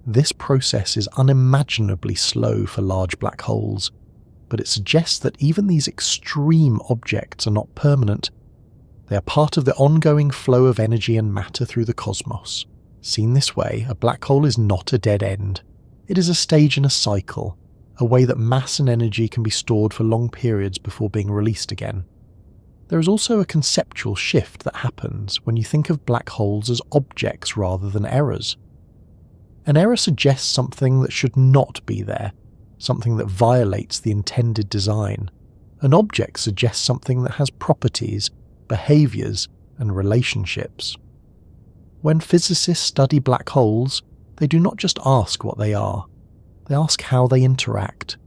This process is unimaginably slow for large black holes, but it suggests that even these extreme objects are not permanent. They are part of the ongoing flow of energy and matter through the cosmos. Seen this way, a black hole is not a dead end. It is a stage in a cycle, a way that mass and energy can be stored for long periods before being released again. There is also a conceptual shift that happens when you think of black holes as objects rather than errors. An error suggests something that should not be there, something that violates the intended design. An object suggests something that has properties, behaviours, and relationships. When physicists study black holes, they do not just ask what they are. They ask how they interact.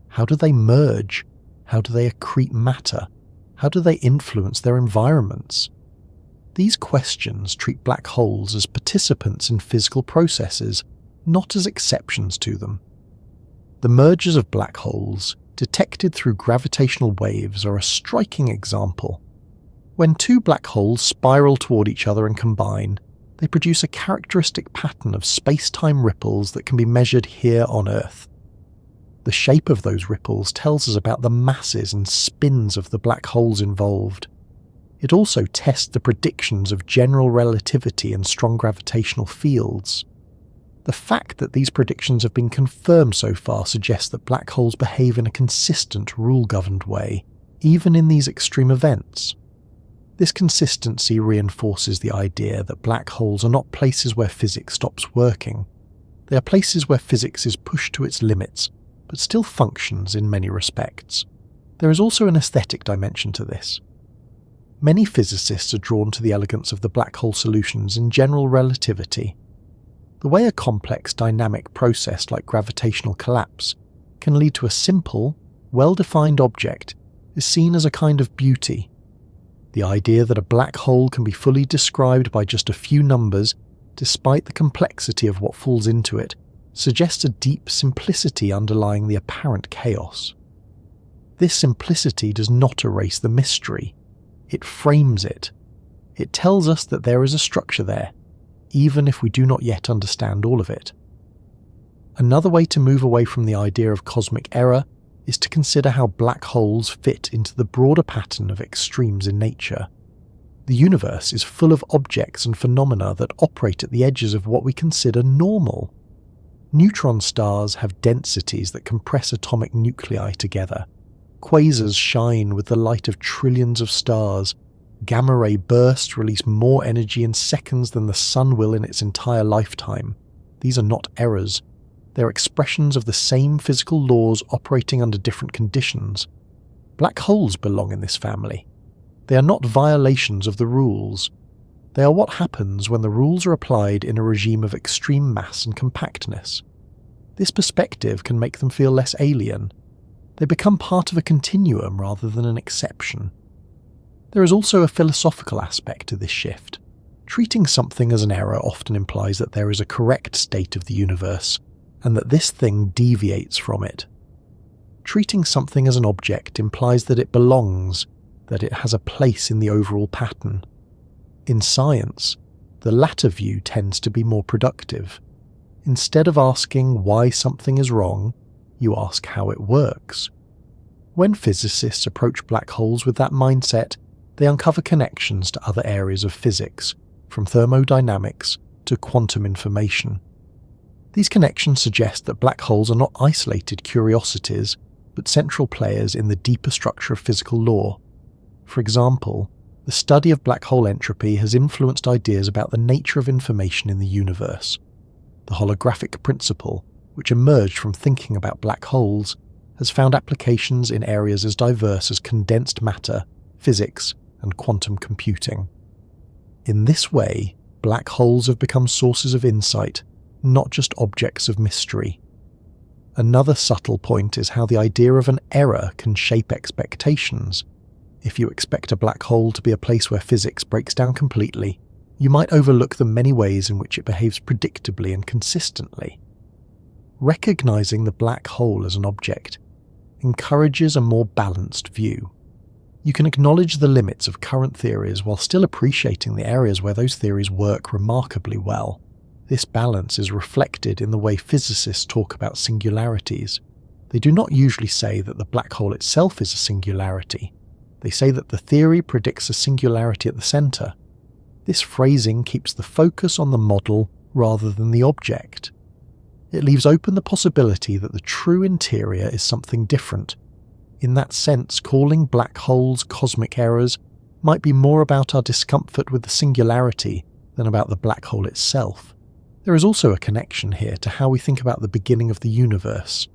How do they merge? How do they accrete matter? How do they influence their environments? These questions treat black holes as participants in physical processes, not as exceptions to them. The mergers of black holes, detected through gravitational waves, are a striking example. When two black holes spiral toward each other and combine, They produce a characteristic pattern of space-time ripples that can be measured here on Earth. The shape of those ripples tells us about the masses and spins of the black holes involved. It also tests the predictions of general relativity and strong gravitational fields. The fact that these predictions have been confirmed so far suggests that black holes behave in a consistent, rule-governed way, even in these extreme events. This consistency reinforces the idea that black holes are not places where physics stops working. They are places where physics is pushed to its limits, but still functions in many respects. There is also an aesthetic dimension to this. Many physicists are drawn to the elegance of the black hole solutions in general relativity. The way a complex dynamic process like gravitational collapse can lead to a simple, well-defined object is seen as a kind of beauty. The idea that a black hole can be fully described by just a few numbers, despite the complexity of what falls into it, suggests a deep simplicity underlying the apparent chaos. This simplicity does not erase the mystery. It frames it. It tells us that there is a structure there, even if we do not yet understand all of it. Another way to move away from the idea of cosmic error is to consider how black holes fit into the broader pattern of extremes in nature. The universe is full of objects and phenomena that operate at the edges of what we consider normal. Neutron stars have densities that compress atomic nuclei together. Quasars shine with the light of trillions of stars. Gamma-ray bursts release more energy in seconds than the sun will in its entire lifetime. These are not errors. They're expressions of the same physical laws operating under different conditions. Black holes belong in this family. They are not violations of the rules. They are what happens when the rules are applied in a regime of extreme mass and compactness. This perspective can make them feel less alien. They become part of a continuum rather than an exception. There is also a philosophical aspect to this shift. Treating something as an error often implies that there is a correct state of the universe, and that this thing deviates from it. Treating something as an object implies that it belongs, that it has a place in the overall pattern. In science, the latter view tends to be more productive. Instead of asking why something is wrong, you ask how it works. When physicists approach black holes with that mindset, they uncover connections to other areas of physics, from thermodynamics to quantum information. These connections suggest that black holes are not isolated curiosities, but central players in the deeper structure of physical law. For example, the study of black hole entropy has influenced ideas about the nature of information in the universe. The holographic principle, which emerged from thinking about black holes, has found applications in areas as diverse as condensed matter, physics, and quantum computing. In this way, black holes have become sources of insight, not just objects of mystery. Another subtle point is how the idea of an error can shape expectations. If you expect a black hole to be a place where physics breaks down completely, you might overlook the many ways in which it behaves predictably and consistently. Recognizing the black hole as an object encourages a more balanced view. You can acknowledge the limits of current theories while still appreciating the areas where those theories work remarkably well. This balance is reflected in the way physicists talk about singularities. They do not usually say that the black hole itself is a singularity. They say that the theory predicts a singularity at the center. This phrasing keeps the focus on the model rather than the object. It leaves open the possibility that the true interior is something different. In that sense, calling black holes cosmic errors might be more about our discomfort with the singularity than about the black hole itself. There is also a connection here to how we think about the beginning of the universe.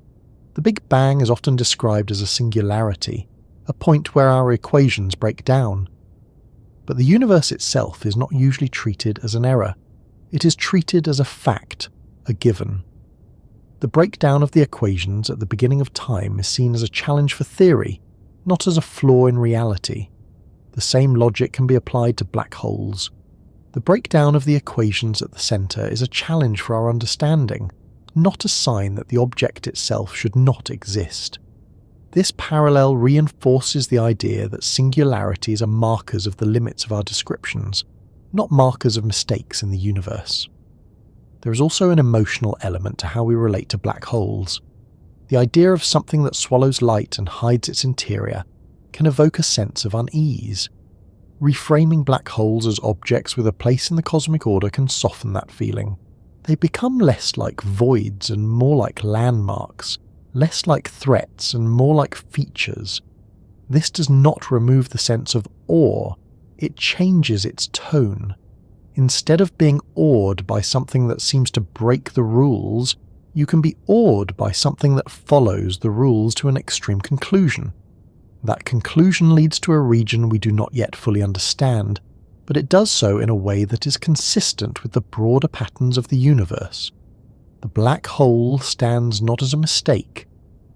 The Big Bang is often described as a singularity, a point where our equations break down. But the universe itself is not usually treated as an error. It is treated as a fact, a given. The breakdown of the equations at the beginning of time is seen as a challenge for theory, not as a flaw in reality. The same logic can be applied to black holes. The breakdown of the equations at the center is a challenge for our understanding, not a sign that the object itself should not exist. This parallel reinforces the idea that singularities are markers of the limits of our descriptions, not markers of mistakes in the universe. There is also an emotional element to how we relate to black holes. The idea of something that swallows light and hides its interior can evoke a sense of unease. Reframing black holes as objects with a place in the cosmic order can soften that feeling. They become less like voids and more like landmarks, less like threats and more like features. This does not remove the sense of awe, it changes its tone. Instead of being awed by something that seems to break the rules, you can be awed by something that follows the rules to an extreme conclusion. That conclusion leads to a region we do not yet fully understand, but it does so in a way that is consistent with the broader patterns of the universe. The black hole stands not as a mistake,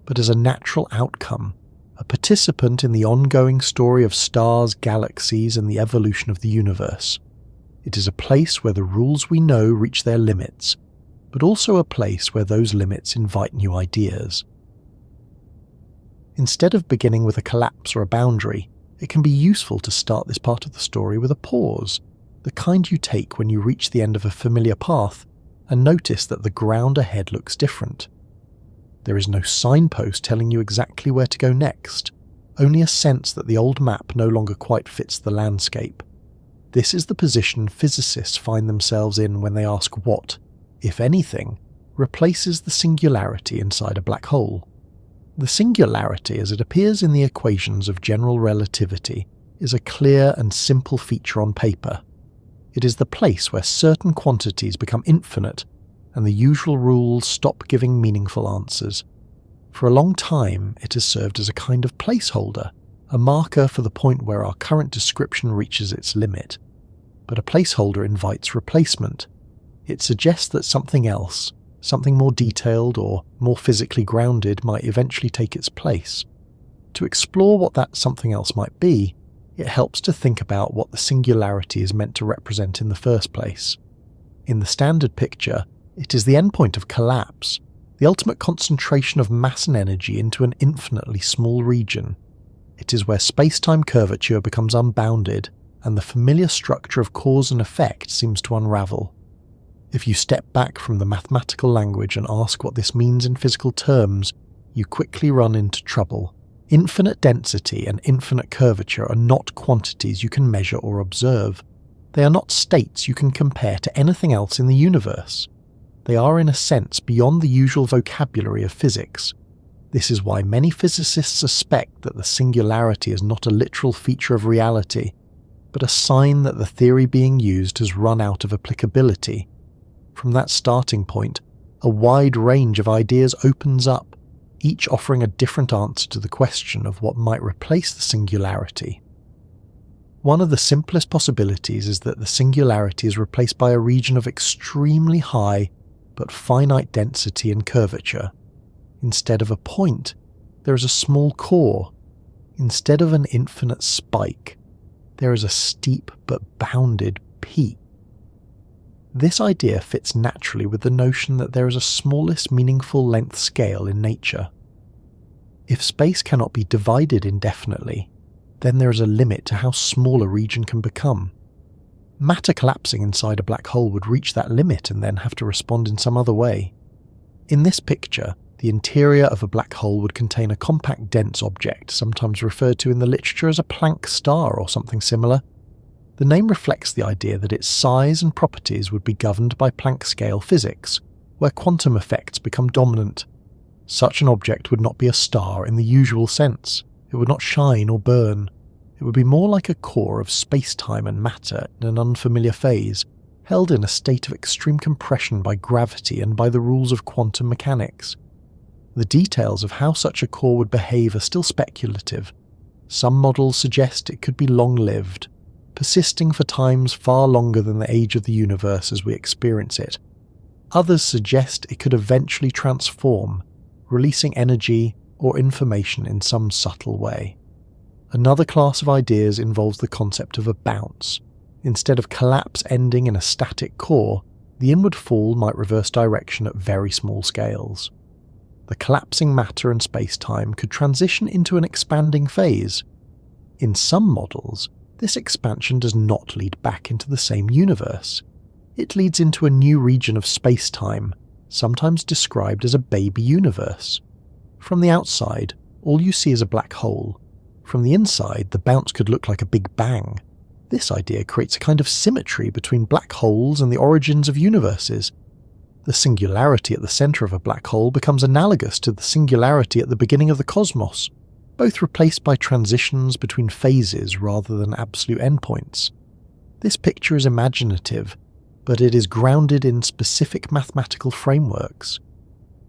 but as a natural outcome, a participant in the ongoing story of stars, galaxies, and the evolution of the universe. It is a place where the rules we know reach their limits, but also a place where those limits invite new ideas. Instead of beginning with a collapse or a boundary, it can be useful to start this part of the story with a pause, the kind you take when you reach the end of a familiar path and notice that the ground ahead looks different. There is no signpost telling you exactly where to go next, only a sense that the old map no longer quite fits the landscape. This is the position physicists find themselves in when they ask what, if anything, replaces the singularity inside a black hole. The singularity, as it appears in the equations of general relativity, is a clear and simple feature on paper. It is the place where certain quantities become infinite and the usual rules stop giving meaningful answers. For a long time, it has served as a kind of placeholder, a marker for the point where our current description reaches its limit. But a placeholder invites replacement. It suggests that something else, something more detailed or more physically grounded, might eventually take its place. To explore what that something else might be, it helps to think about what the singularity is meant to represent in the first place. In the standard picture, it is the endpoint of collapse, the ultimate concentration of mass and energy into an infinitely small region. It is where space-time curvature becomes unbounded, and the familiar structure of cause and effect seems to unravel. If you step back from the mathematical language and ask what this means in physical terms, you quickly run into trouble. Infinite density and infinite curvature are not quantities you can measure or observe. They are not states you can compare to anything else in the universe. They are in a sense beyond the usual vocabulary of physics. This is why many physicists suspect that the singularity is not a literal feature of reality, but a sign that the theory being used has run out of applicability. From that starting point, a wide range of ideas opens up, each offering a different answer to the question of what might replace the singularity. One of the simplest possibilities is that the singularity is replaced by a region of extremely high but finite density and curvature. Instead of a point, there is a small core. Instead of an infinite spike, there is a steep but bounded peak. This idea fits naturally with the notion that there is a smallest meaningful length scale in nature. If space cannot be divided indefinitely, then there is a limit to how small a region can become. Matter collapsing inside a black hole would reach that limit and then have to respond in some other way. In this picture, the interior of a black hole would contain a compact dense object, sometimes referred to in the literature as a Planck star or something similar. The name reflects the idea that its size and properties would be governed by Planck scale physics, where quantum effects become dominant. Such an object would not be a star in the usual sense. It would not shine or burn. It would be more like a core of space-time and matter in an unfamiliar phase, held in a state of extreme compression by gravity and by the rules of quantum mechanics. The details of how such a core would behave are still speculative. Some models suggest it could be long-lived, persisting for times far longer than the age of the universe as we experience it. Others suggest it could eventually transform, releasing energy or information in some subtle way. Another class of ideas involves the concept of a bounce. Instead of collapse ending in a static core, the inward fall might reverse direction at very small scales. The collapsing matter and space-time could transition into an expanding phase. In some models, this expansion does not lead back into the same universe. It leads into a new region of space-time, sometimes described as a baby universe. From the outside, all you see is a black hole. From the inside, the bounce could look like a big bang. This idea creates a kind of symmetry between black holes and the origins of universes. The singularity at the centre of a black hole becomes analogous to the singularity at the beginning of the cosmos, both replaced by transitions between phases rather than absolute endpoints. This picture is imaginative, but it is grounded in specific mathematical frameworks.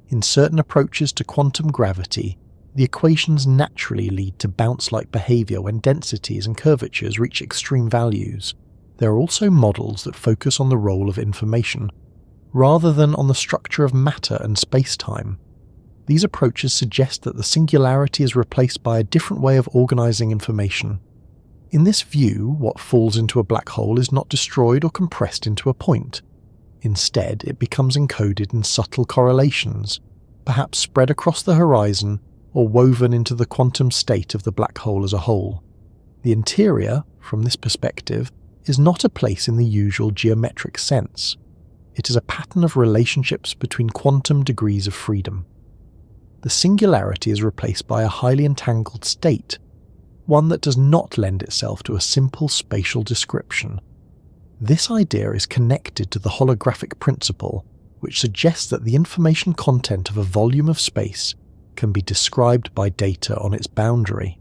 In certain approaches to quantum gravity, the equations naturally lead to bounce-like behaviour when densities and curvatures reach extreme values. There are also models that focus on the role of information, rather than on the structure of matter and space-time. These approaches suggest that the singularity is replaced by a different way of organising information. In this view, what falls into a black hole is not destroyed or compressed into a point. Instead, it becomes encoded in subtle correlations, perhaps spread across the horizon or woven into the quantum state of the black hole as a whole. The interior, from this perspective, is not a place in the usual geometric sense. It is a pattern of relationships between quantum degrees of freedom. The singularity is replaced by a highly entangled state, one that does not lend itself to a simple spatial description. This idea is connected to the holographic principle, which suggests that the information content of a volume of space can be described by data on its boundary.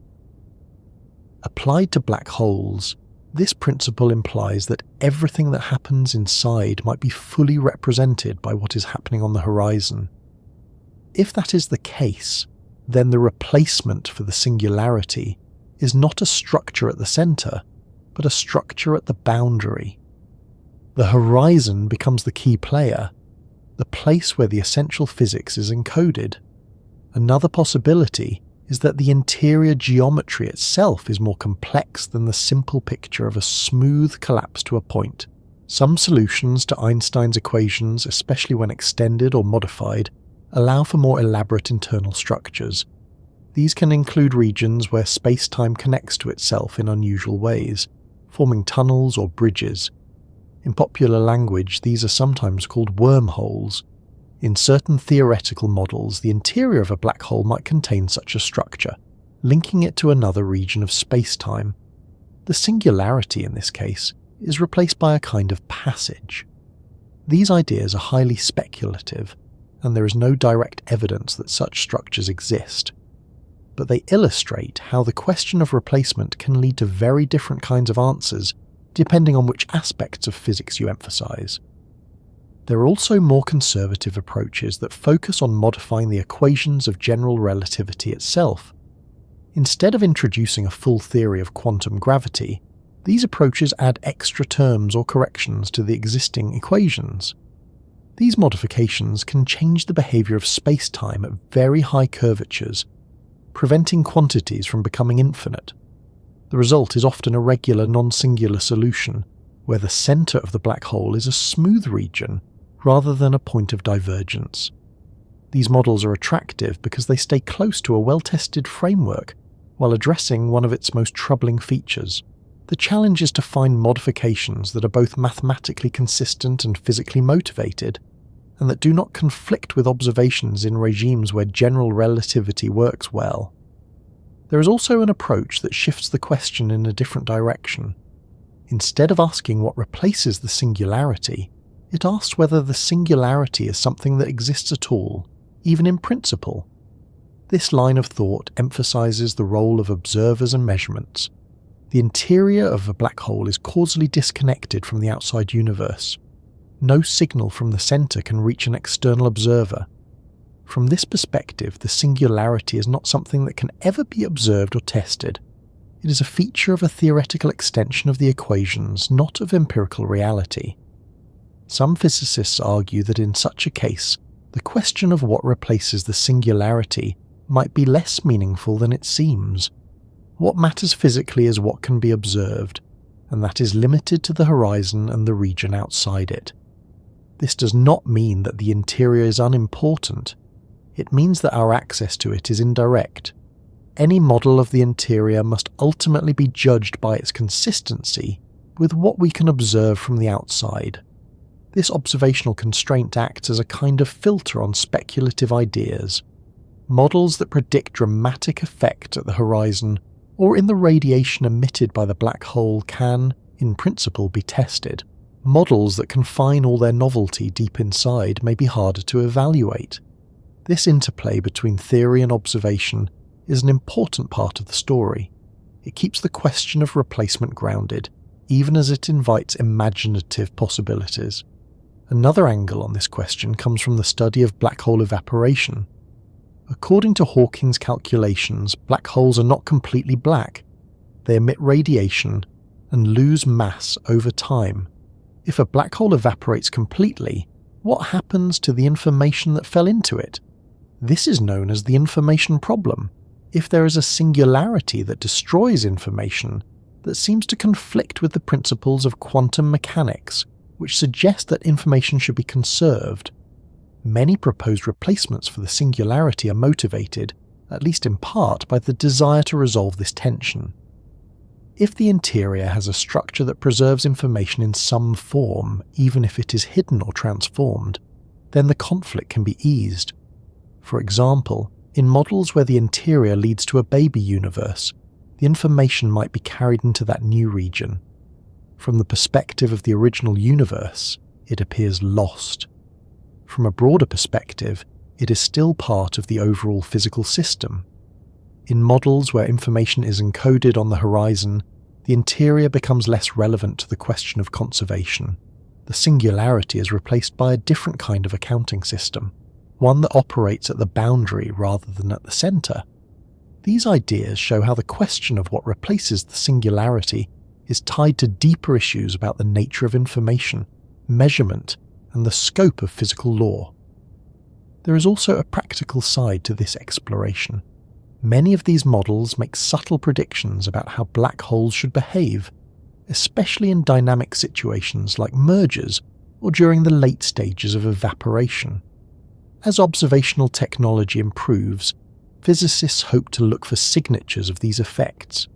Applied to black holes, this principle implies that everything that happens inside might be fully represented by what is happening on the horizon. If that is the case, then the replacement for the singularity is not a structure at the centre, but a structure at the boundary. The horizon becomes the key player, the place where the essential physics is encoded. Another possibility is that the interior geometry itself is more complex than the simple picture of a smooth collapse to a point. Some solutions to Einstein's equations, especially when extended or modified, allow for more elaborate internal structures. These can include regions where space-time connects to itself in unusual ways, forming tunnels or bridges. In popular language, these are sometimes called wormholes. In certain theoretical models, the interior of a black hole might contain such a structure, linking it to another region of space-time. The singularity, in this case, is replaced by a kind of passage. These ideas are highly speculative, and there is no direct evidence that such structures exist. But they illustrate how the question of replacement can lead to very different kinds of answers, depending on which aspects of physics you emphasize. There are also more conservative approaches that focus on modifying the equations of general relativity itself. Instead of introducing a full theory of quantum gravity, these approaches add extra terms or corrections to the existing equations. These modifications can change the behavior of space-time at very high curvatures, preventing quantities from becoming infinite. The result is often a regular non-singular solution, where the center of the black hole is a smooth region rather than a point of divergence. These models are attractive because they stay close to a well-tested framework while addressing one of its most troubling features. The challenge is to find modifications that are both mathematically consistent and physically motivated, and that do not conflict with observations in regimes where general relativity works well. There is also an approach that shifts the question in a different direction. Instead of asking what replaces the singularity, it asks whether the singularity is something that exists at all, even in principle. This line of thought emphasizes the role of observers and measurements. The interior of a black hole is causally disconnected from the outside universe. No signal from the center can reach an external observer. From this perspective, the singularity is not something that can ever be observed or tested. It is a feature of a theoretical extension of the equations, not of empirical reality. Some physicists argue that in such a case, the question of what replaces the singularity might be less meaningful than it seems. What matters physically is what can be observed, and that is limited to the horizon and the region outside it. This does not mean that the interior is unimportant. It means that our access to it is indirect. Any model of the interior must ultimately be judged by its consistency with what we can observe from the outside. This observational constraint acts as a kind of filter on speculative ideas. Models that predict dramatic effect at the horizon or in the radiation emitted by the black hole can, in principle, be tested. Models that confine all their novelty deep inside may be harder to evaluate. This interplay between theory and observation is an important part of the story. It keeps the question of replacement grounded, even as it invites imaginative possibilities. Another angle on this question comes from the study of black hole evaporation. According to Hawking's calculations, black holes are not completely black. They emit radiation and lose mass over time. If a black hole evaporates completely, what happens to the information that fell into it? This is known as the information problem. If there is a singularity that destroys information, that seems to conflict with the principles of quantum mechanics, which suggest that information should be conserved. Many proposed replacements for the singularity are motivated, at least in part, by the desire to resolve this tension. If the interior has a structure that preserves information in some form, even if it is hidden or transformed, then the conflict can be eased. For example, in models where the interior leads to a baby universe, the information might be carried into that new region. From the perspective of the original universe, it appears lost. From a broader perspective, it is still part of the overall physical system. In models where information is encoded on the horizon, the interior becomes less relevant to the question of conservation. The singularity is replaced by a different kind of accounting system, one that operates at the boundary rather than at the center. These ideas show how the question of what replaces the singularity is tied to deeper issues about the nature of information, measurement, and the scope of physical law. There is also a practical side to this exploration. Many of these models make subtle predictions about how black holes should behave, especially in dynamic situations like mergers or during the late stages of evaporation. As observational technology improves, physicists hope to look for signatures of these effects.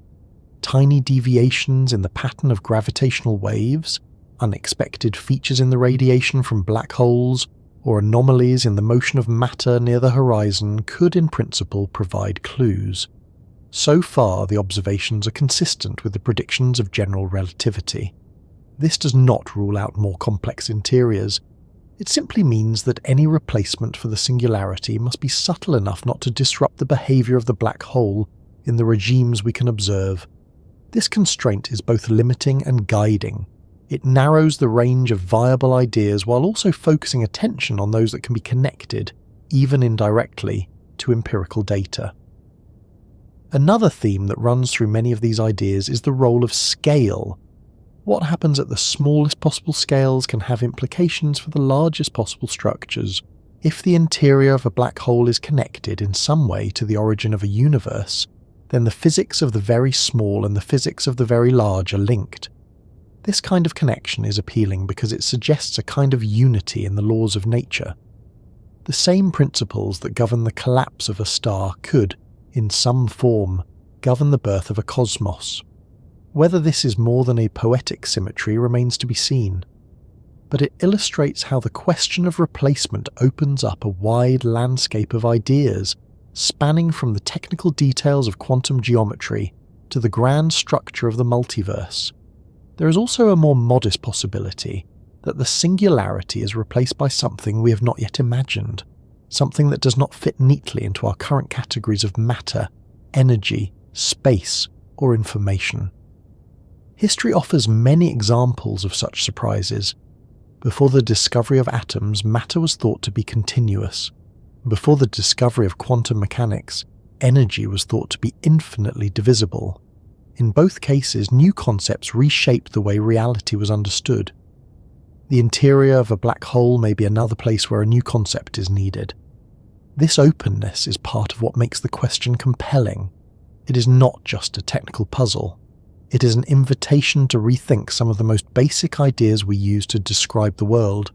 Tiny deviations in the pattern of gravitational waves, unexpected features in the radiation from black holes, or anomalies in the motion of matter near the horizon could in principle provide clues. So far, the observations are consistent with the predictions of general relativity. This does not rule out more complex interiors. It simply means that any replacement for the singularity must be subtle enough not to disrupt the behavior of the black hole in the regimes we can observe. This constraint is both limiting and guiding. It narrows the range of viable ideas while also focusing attention on those that can be connected, even indirectly, to empirical data. Another theme that runs through many of these ideas is the role of scale. What happens at the smallest possible scales can have implications for the largest possible structures. If the interior of a black hole is connected in some way to the origin of a universe, then the physics of the very small and the physics of the very large are linked. This kind of connection is appealing because it suggests a kind of unity in the laws of nature. The same principles that govern the collapse of a star could, in some form, govern the birth of a cosmos. Whether this is more than a poetic symmetry remains to be seen, but it illustrates how the question of replacement opens up a wide landscape of ideas, spanning from the technical details of quantum geometry to the grand structure of the multiverse. There is also a more modest possibility that the singularity is replaced by something we have not yet imagined, something that does not fit neatly into our current categories of matter, energy, space, or information. History offers many examples of such surprises. Before the discovery of atoms, matter was thought to be continuous. Before the discovery of quantum mechanics, energy was thought to be infinitely divisible. In both cases, new concepts reshaped the way reality was understood. The interior of a black hole may be another place where a new concept is needed. This openness is part of what makes the question compelling. It is not just a technical puzzle. It is an invitation to rethink some of the most basic ideas we use to describe the world.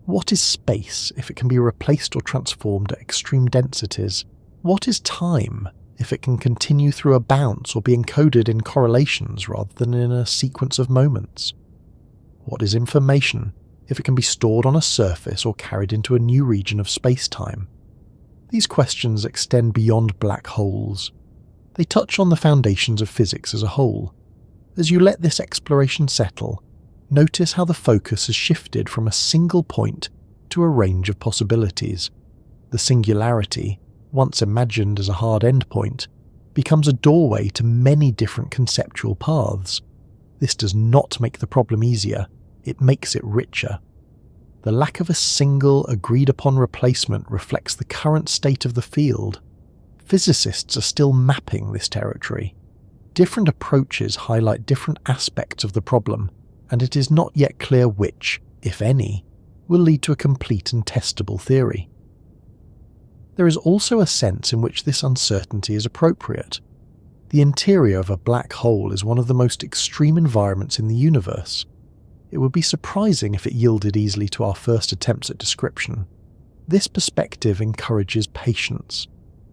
What is space if it can be replaced or transformed at extreme densities? What is time if it can continue through a bounce or be encoded in correlations rather than in a sequence of moments? What is information if it can be stored on a surface or carried into a new region of space-time? These questions extend beyond black holes. They touch on the foundations of physics as a whole. As you let this exploration settle, notice how the focus has shifted from a single point to a range of possibilities. The singularity, once imagined as a hard endpoint, becomes a doorway to many different conceptual paths. This does not make the problem easier, it makes it richer. The lack of a single, agreed-upon replacement reflects the current state of the field. Physicists are still mapping this territory. Different approaches highlight different aspects of the problem, and it is not yet clear which, if any, will lead to a complete and testable theory. There is also a sense in which this uncertainty is appropriate. The interior of a black hole is one of the most extreme environments in the universe. It would be surprising if it yielded easily to our first attempts at description. This perspective encourages patience.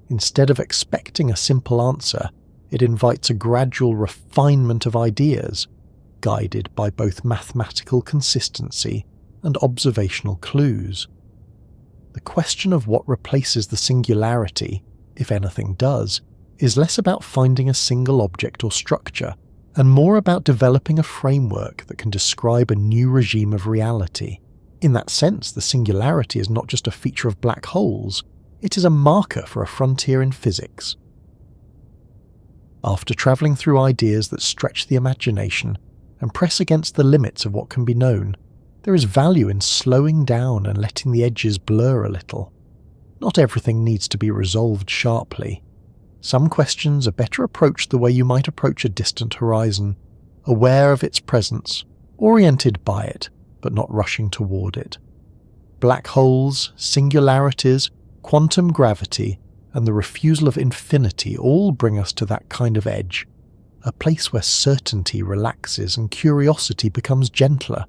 Instead of expecting a simple answer, it invites a gradual refinement of ideas, guided by both mathematical consistency and observational clues. The question of what replaces the singularity, if anything does, is less about finding a single object or structure, and more about developing a framework that can describe a new regime of reality. In that sense, the singularity is not just a feature of black holes, it is a marker for a frontier in physics. After travelling through ideas that stretch the imagination and press against the limits of what can be known, there is value in slowing down and letting the edges blur a little. Not everything needs to be resolved sharply. Some questions are better approached the way you might approach a distant horizon, aware of its presence, oriented by it, but not rushing toward it. Black holes, singularities, quantum gravity, and the refusal of infinity all bring us to that kind of edge, a place where certainty relaxes and curiosity becomes gentler.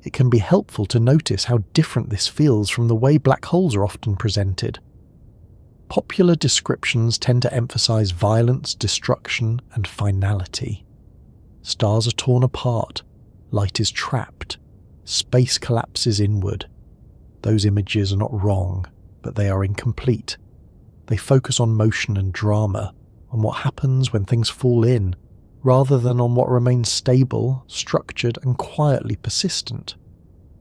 It can be helpful to notice how different this feels from the way black holes are often presented. Popular descriptions tend to emphasize violence, destruction, and finality. Stars are torn apart, light is trapped, space collapses inward. Those images are not wrong, but they are incomplete. They focus on motion and drama, on what happens when things fall in, rather than on what remains stable, structured, and quietly persistent.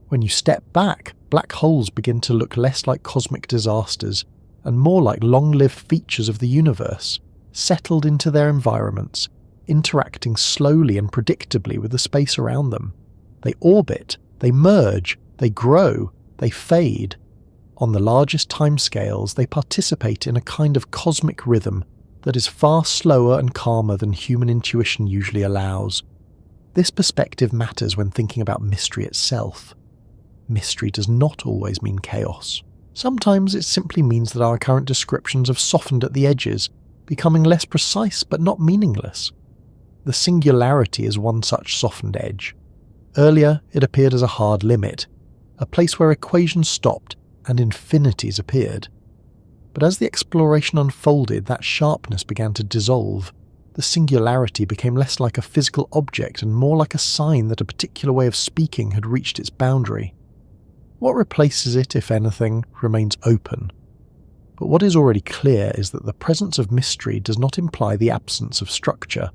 When you step back, black holes begin to look less like cosmic disasters and more like long-lived features of the universe, settled into their environments, interacting slowly and predictably with the space around them. They orbit, they merge, they grow, they fade. On the largest timescales, they participate in a kind of cosmic rhythm that is far slower and calmer than human intuition usually allows. This perspective matters when thinking about mystery itself. Mystery does not always mean chaos. Sometimes it simply means that our current descriptions have softened at the edges, becoming less precise but not meaningless. The singularity is one such softened edge. Earlier, it appeared as a hard limit, a place where equations stopped and infinities appeared. But as the exploration unfolded, that sharpness began to dissolve. The singularity became less like a physical object and more like a sign that a particular way of speaking had reached its boundary. What replaces it, if anything, remains open. But what is already clear is that the presence of mystery does not imply the absence of structure.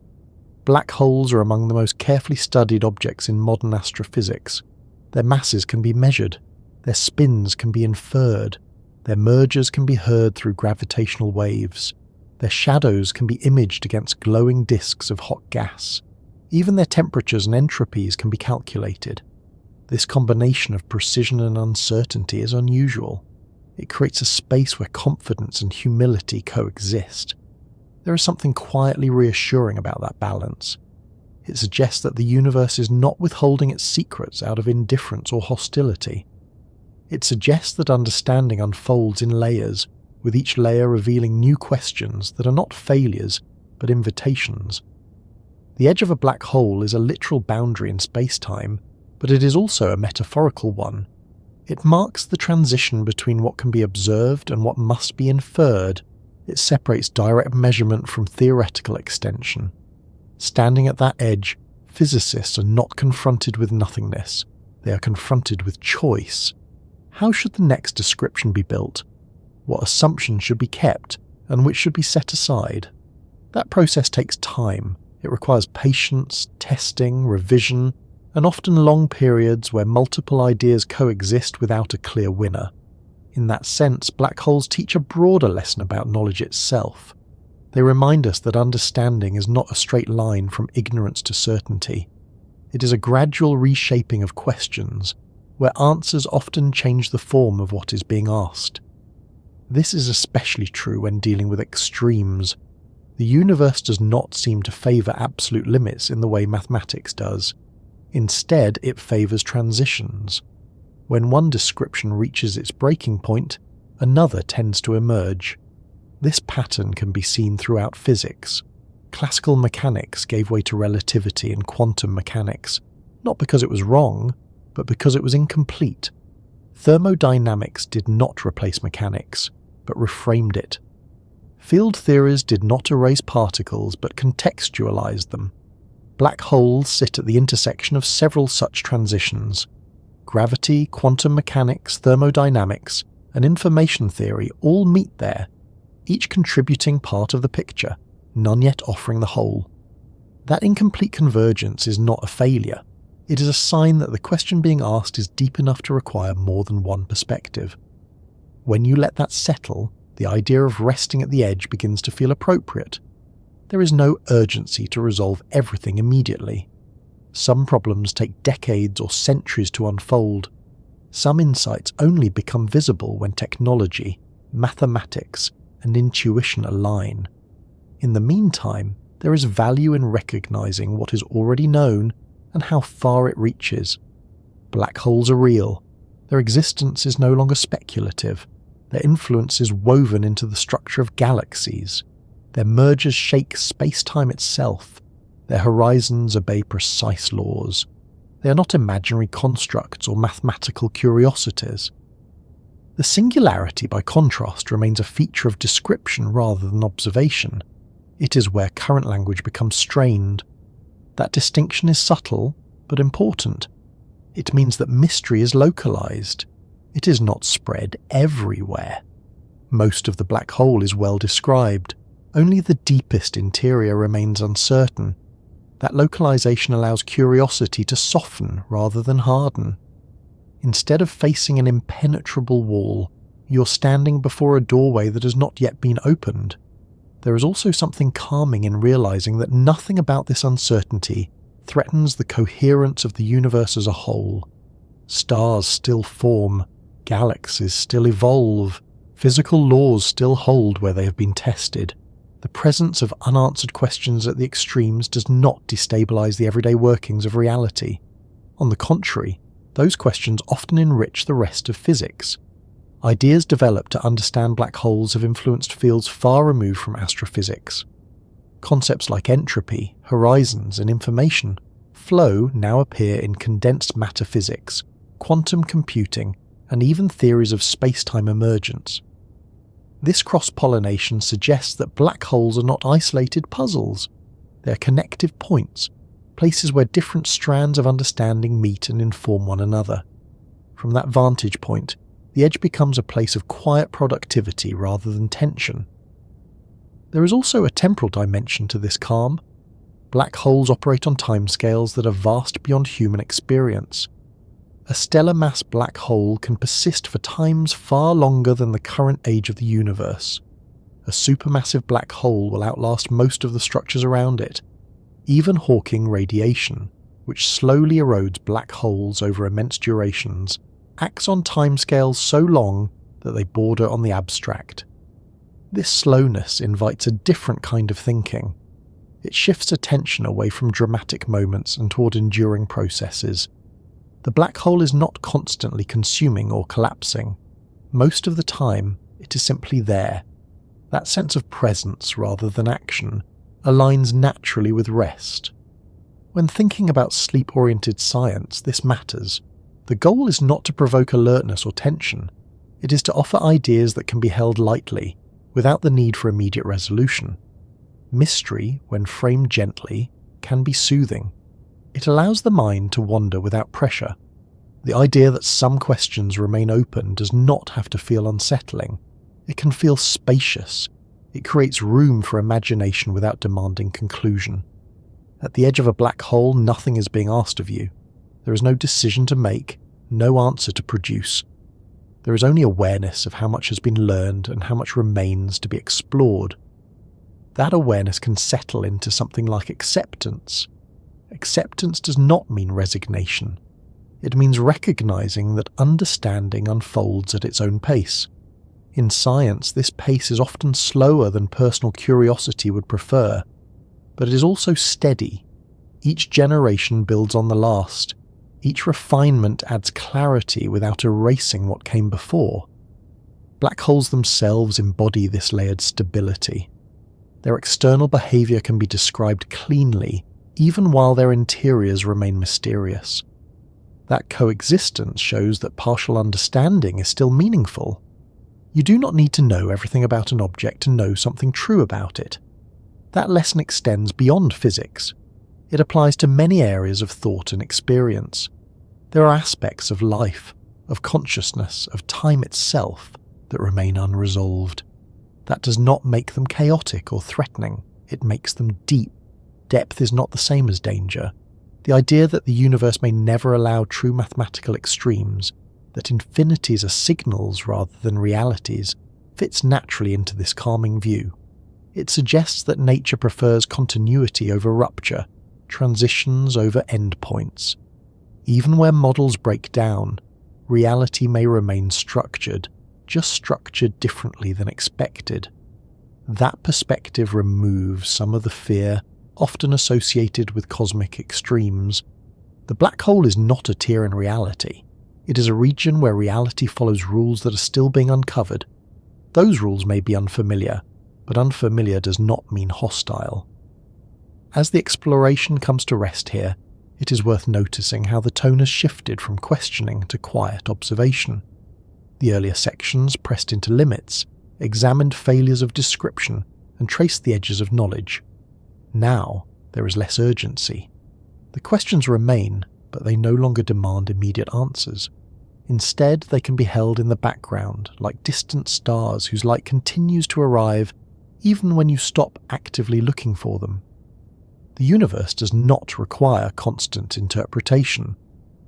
Black holes are among the most carefully studied objects in modern astrophysics. Their masses can be measured, their spins can be inferred, their mergers can be heard through gravitational waves, their shadows can be imaged against glowing disks of hot gas. Even their temperatures and entropies can be calculated. This combination of precision and uncertainty is unusual. It creates a space where confidence and humility coexist. There is something quietly reassuring about that balance. It suggests that the universe is not withholding its secrets out of indifference or hostility. It suggests that understanding unfolds in layers, with each layer revealing new questions that are not failures, but invitations. The edge of a black hole is a literal boundary in space-time, but it is also a metaphorical one. It marks the transition between what can be observed and what must be inferred, It separates direct measurement from theoretical extension. Standing at that edge, physicists are not confronted with nothingness. They are confronted with choice. How should the next description be built? What assumptions should be kept, and which should be set aside? That process takes time. It requires patience, testing, revision, and often long periods where multiple ideas coexist without a clear winner. In that sense, black holes teach a broader lesson about knowledge itself. They remind us that understanding is not a straight line from ignorance to certainty. It is a gradual reshaping of questions, where answers often change the form of what is being asked. This is especially true when dealing with extremes. The universe does not seem to favour absolute limits in the way mathematics does. Instead, it favours transitions. When one description reaches its breaking point, another tends to emerge. This pattern can be seen throughout physics. Classical mechanics gave way to relativity and quantum mechanics, not because it was wrong, but because it was incomplete. Thermodynamics did not replace mechanics, but reframed it. Field theories did not erase particles, but contextualized them. Black holes sit at the intersection of several such transitions. Gravity, quantum mechanics, thermodynamics, and information theory all meet there, each contributing part of the picture, none yet offering the whole. That incomplete convergence is not a failure. It is a sign that the question being asked is deep enough to require more than one perspective. When you let that settle, the idea of resting at the edge begins to feel appropriate. There is no urgency to resolve everything immediately. Some problems take decades or centuries to unfold. Some insights only become visible when technology, mathematics, and intuition align. In the meantime, there is value in recognizing what is already known and how far it reaches. Black holes are real. Their existence is no longer speculative. Their influence is woven into the structure of galaxies. Their mergers shake space-time itself. Their horizons obey precise laws. They are not imaginary constructs or mathematical curiosities. The singularity, by contrast, remains a feature of description rather than observation. It is where current language becomes strained. That distinction is subtle, but important. It means that mystery is localized. It is not spread everywhere. Most of the black hole is well described. Only the deepest interior remains uncertain. That localization allows curiosity to soften rather than harden. Instead of facing an impenetrable wall, you're standing before a doorway that has not yet been opened. There is also something calming in realizing that nothing about this uncertainty threatens the coherence of the universe as a whole. Stars still form, galaxies still evolve, physical laws still hold where they have been tested. The presence of unanswered questions at the extremes does not destabilize the everyday workings of reality. On the contrary, those questions often enrich the rest of physics. Ideas developed to understand black holes have influenced fields far removed from astrophysics. Concepts like entropy, horizons, and information flow now appear in condensed matter physics, quantum computing, and even theories of space-time emergence. This cross-pollination suggests that black holes are not isolated puzzles. They are connective points, places where different strands of understanding meet and inform one another. From that vantage point, the edge becomes a place of quiet productivity rather than tension. There is also a temporal dimension to this calm. Black holes operate on timescales that are vast beyond human experience. A stellar mass black hole can persist for times far longer than the current age of the universe. A supermassive black hole will outlast most of the structures around it. Even Hawking radiation, which slowly erodes black holes over immense durations, acts on timescales so long that they border on the abstract. This slowness invites a different kind of thinking. It shifts attention away from dramatic moments and toward enduring processes. The black hole is not constantly consuming or collapsing. Most of the time, it is simply there. That sense of presence rather than action aligns naturally with rest. When thinking about sleep-oriented science, this matters. The goal is not to provoke alertness or tension. It is to offer ideas that can be held lightly, without the need for immediate resolution. Mystery, when framed gently, can be soothing. It allows the mind to wander without pressure. The idea that some questions remain open does not have to feel unsettling. It can feel spacious. It creates room for imagination without demanding conclusion. At the edge of a black hole, nothing is being asked of you. There is no decision to make, no answer to produce. There is only awareness of how much has been learned and how much remains to be explored. That awareness can settle into something like acceptance. Acceptance does not mean resignation. It means recognizing that understanding unfolds at its own pace. In science, this pace is often slower than personal curiosity would prefer, but it is also steady. Each generation builds on the last. Each refinement adds clarity without erasing what came before. Black holes themselves embody this layered stability. Their external behavior can be described cleanly, even while their interiors remain mysterious. That coexistence shows that partial understanding is still meaningful. You do not need to know everything about an object to know something true about it. That lesson extends beyond physics. It applies to many areas of thought and experience. There are aspects of life, of consciousness, of time itself that remain unresolved. That does not make them chaotic or threatening. It makes them deep. Depth is not the same as danger. The idea that the universe may never allow true mathematical extremes, that infinities are signals rather than realities, fits naturally into this calming view. It suggests that nature prefers continuity over rupture, transitions over endpoints. Even where models break down, reality may remain structured, just structured differently than expected. That perspective removes some of the fear often associated with cosmic extremes. The black hole is not a tier in reality. It is a region where reality follows rules that are still being uncovered. Those rules may be unfamiliar, but unfamiliar does not mean hostile. As the exploration comes to rest here, it is worth noticing how the tone has shifted from questioning to quiet observation. The earlier sections pressed into limits, examined failures of description, and traced the edges of knowledge. Now, there is less urgency. The questions remain, but they no longer demand immediate answers. Instead, they can be held in the background, like distant stars whose light continues to arrive even when you stop actively looking for them. The universe does not require constant interpretation.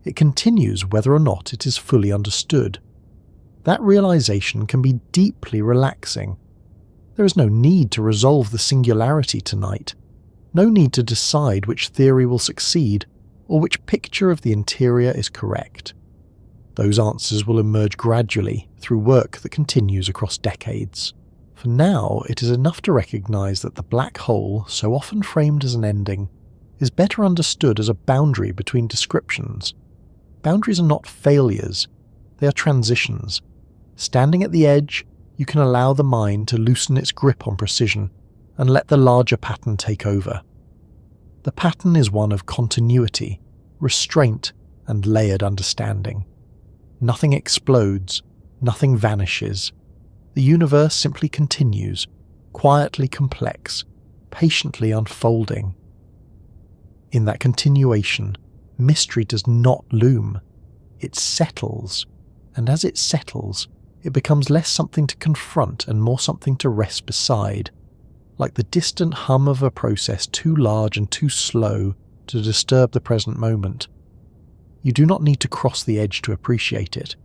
It continues whether or not it is fully understood. That realization can be deeply relaxing. There is no need to resolve the singularity tonight. No need to decide which theory will succeed or which picture of the interior is correct. Those answers will emerge gradually through work that continues across decades. For now, it is enough to recognize that the black hole, so often framed as an ending, is better understood as a boundary between descriptions. Boundaries are not failures, they are transitions. Standing at the edge, you can allow the mind to loosen its grip on precision and let the larger pattern take over. The pattern is one of continuity, restraint, and layered understanding. Nothing explodes, nothing vanishes. The universe simply continues, quietly complex, patiently unfolding. In that continuation, mystery does not loom. It settles, and as it settles, it becomes less something to confront and more something to rest beside, like the distant hum of a process too large and too slow to disturb the present moment. You do not need to cross the edge to appreciate it.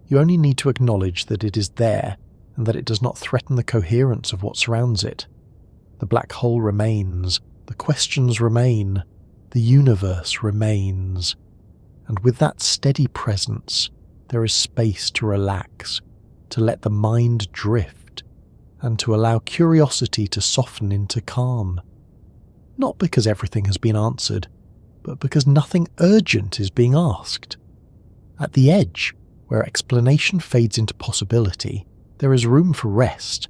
You only need to acknowledge that it is there and that it does not threaten the coherence of what surrounds it. The black hole remains, the questions remain, the universe remains. And with that steady presence, there is space to relax, to let the mind drift, and to allow curiosity to soften into calm. Not because everything has been answered, but because nothing urgent is being asked. At the edge, where explanation fades into possibility, there is room for rest,